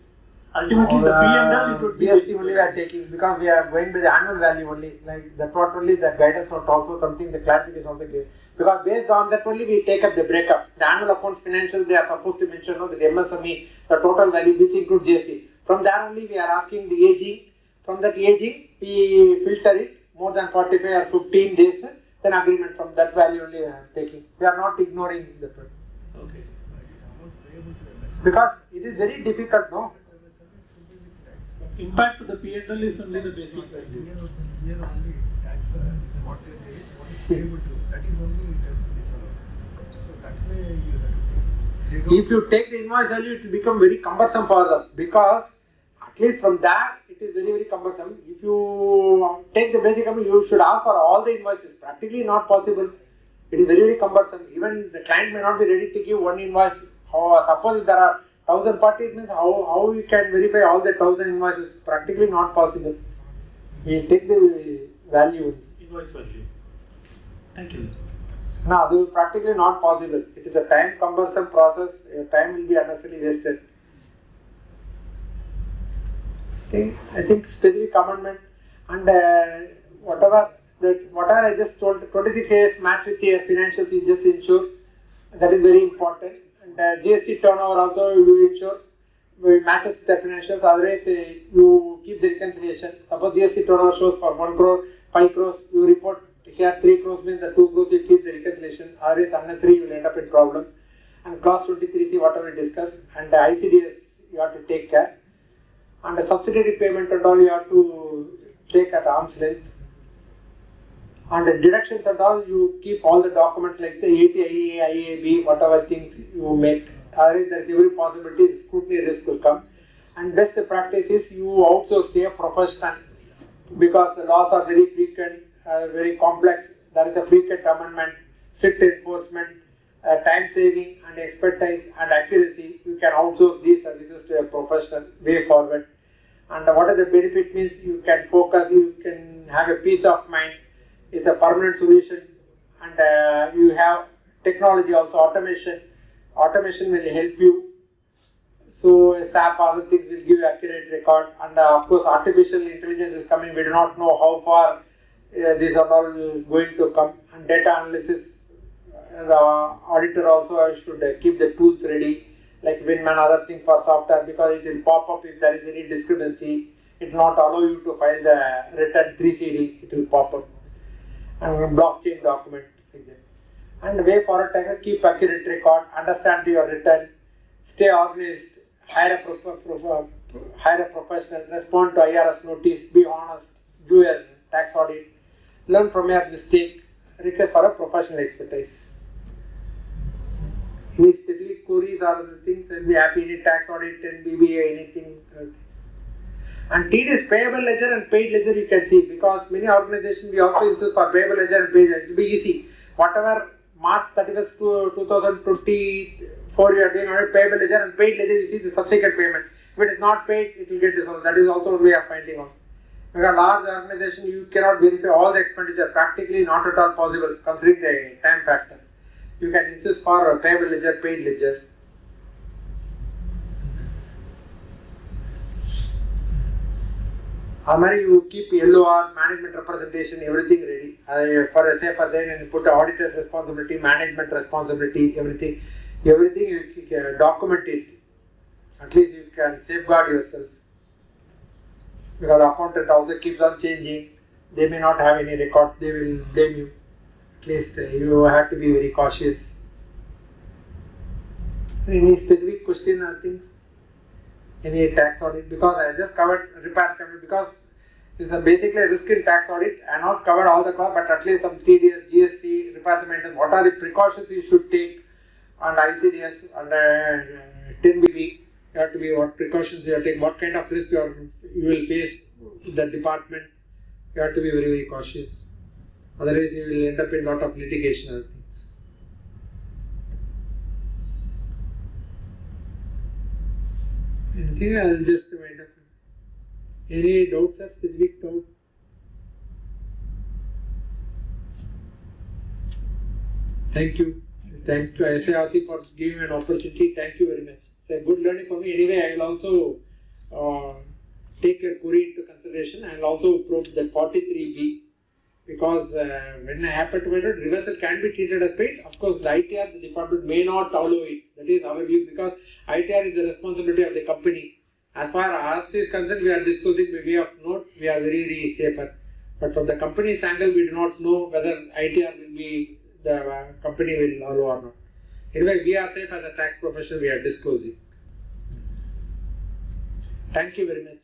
Ultimately, the P&L, it would be GST only we are taking, because we are going by the annual value only. Like that, what only the guidance was also something the clarification also gave. Because based on that only we take up the breakup. The annual accounts financials, they are supposed to mention the MSME, the total value which includes GST. From there only we are asking the aging. From that aging, we filter it more than 45 or 15 days. Then agreement from that value only we are taking. We are not ignoring the total. Okay. Because it is very difficult, no? Impact to the P&L is only the basic value. Here only tax, what is payable to, that is only it has to be disallowed. So that way you have to. If you take the invoice value, it will become very cumbersome for them, because at least from that it is very, very cumbersome. If you take the basic amount, you should ask for all the invoices. Practically not possible. It is very, very cumbersome. Even the client may not be ready to give one invoice. Suppose if there are 1,000 parties, means how we can verify all the 1,000 invoices? Practically not possible. We take the value. Invoice value. Thank you. No, this is practically not possible. It is a time cumbersome process. Time will be unnecessarily wasted. Okay, I think specific amendment and whatever I just told, 26 years match with your financials, you just ensure. That is very important. And GST turnover also you ensure. We match it with the financials, otherwise you keep the reconciliation. Suppose GST turnover shows for 1 crore, 5 crores, you report here 3 crores means the 2 crores you keep the reconciliation, otherwise unnecessary you will end up in problem. And clause 23C whatever we discussed, and the ICDS you have to take care. And the subsidiary payment and all you have to take at arm's length. And the deductions and all, you keep all the documents like the ATIA, IAB, whatever things you make. Otherwise, there is every possibility the scrutiny risk will come. And best practice is you outsource to a professional, because the laws are very frequent, very complex. There is a frequent amendment, strict enforcement, time saving and expertise and accuracy. You can outsource these services to a professional way forward. And what are the benefit means you can focus, you can have a peace of mind. It's a permanent solution, and you have technology also, automation. Automation will help you. So SAP, other things will give you accurate record, and of course artificial intelligence is coming. We do not know how far these are all going to come. And data analysis, the auditor also should keep the tools ready, like Winman, other things for software, because it will pop up if there is any discrepancy. It will not allow you to file the return 3CD, it will pop up. And blockchain document like that. And way forward time, keep accurate record, understand your return, stay organized, hire a professional, respond to IRS notice, be honest, do a tax audit, learn from your mistake, request for a professional expertise. Any specific queries or the things, will be happy in tax audit and BBA, anything. And TDS payable ledger and paid ledger you can see, because many organizations we also insist for payable ledger and paid ledger. It will be easy. Whatever March 31st to 2024 you are doing on payable ledger and paid ledger, you see the subsequent payments. If it is not paid, it will get dissolved. That is also a way of finding out. Because large organization, you cannot verify all the expenditure. Practically not at all possible, considering the time factor. You can insist for a payable ledger, paid ledger. Amari, you keep LOR, management representation, everything ready. For a safer side, and put auditor's responsibility, management responsibility, everything you document it. At least you can safeguard yourself. Because the accountant also keeps on changing. They may not have any record, they will blame you. At least you have to be very cautious. Any specific question or things? Any tax audit? Because I just covered repairs company, because This is basically a risk in tax audit. I have not covered all the costs, but at least some TDS, GST, repairs and maintenance. What are the precautions you should take under ICDS, under 10BB? You have to be what precautions you have to take, what kind of risk you will face with the department. You have to be very, very cautious. Otherwise, you will end up in a lot of litigation and things. I think I will just wind up. Any doubts or specific doubt? Thank you. Thank you SIRC for giving me an opportunity. Thank you very much. It's a good learning for me. Anyway, I will also take your query into consideration. I will also probe the 43B because when I happen to find out reversal can be treated as paid. Of course, the ITR, the department may not allow it. That is our view because ITR is the responsibility of the company. As far as us is concerned, we are disclosing by way of note. We are very, very safer. But from the company's angle, we do not know whether ITR will be the company will allow or not. Anyway, we are safe as a tax professional. We are disclosing. Thank you very much.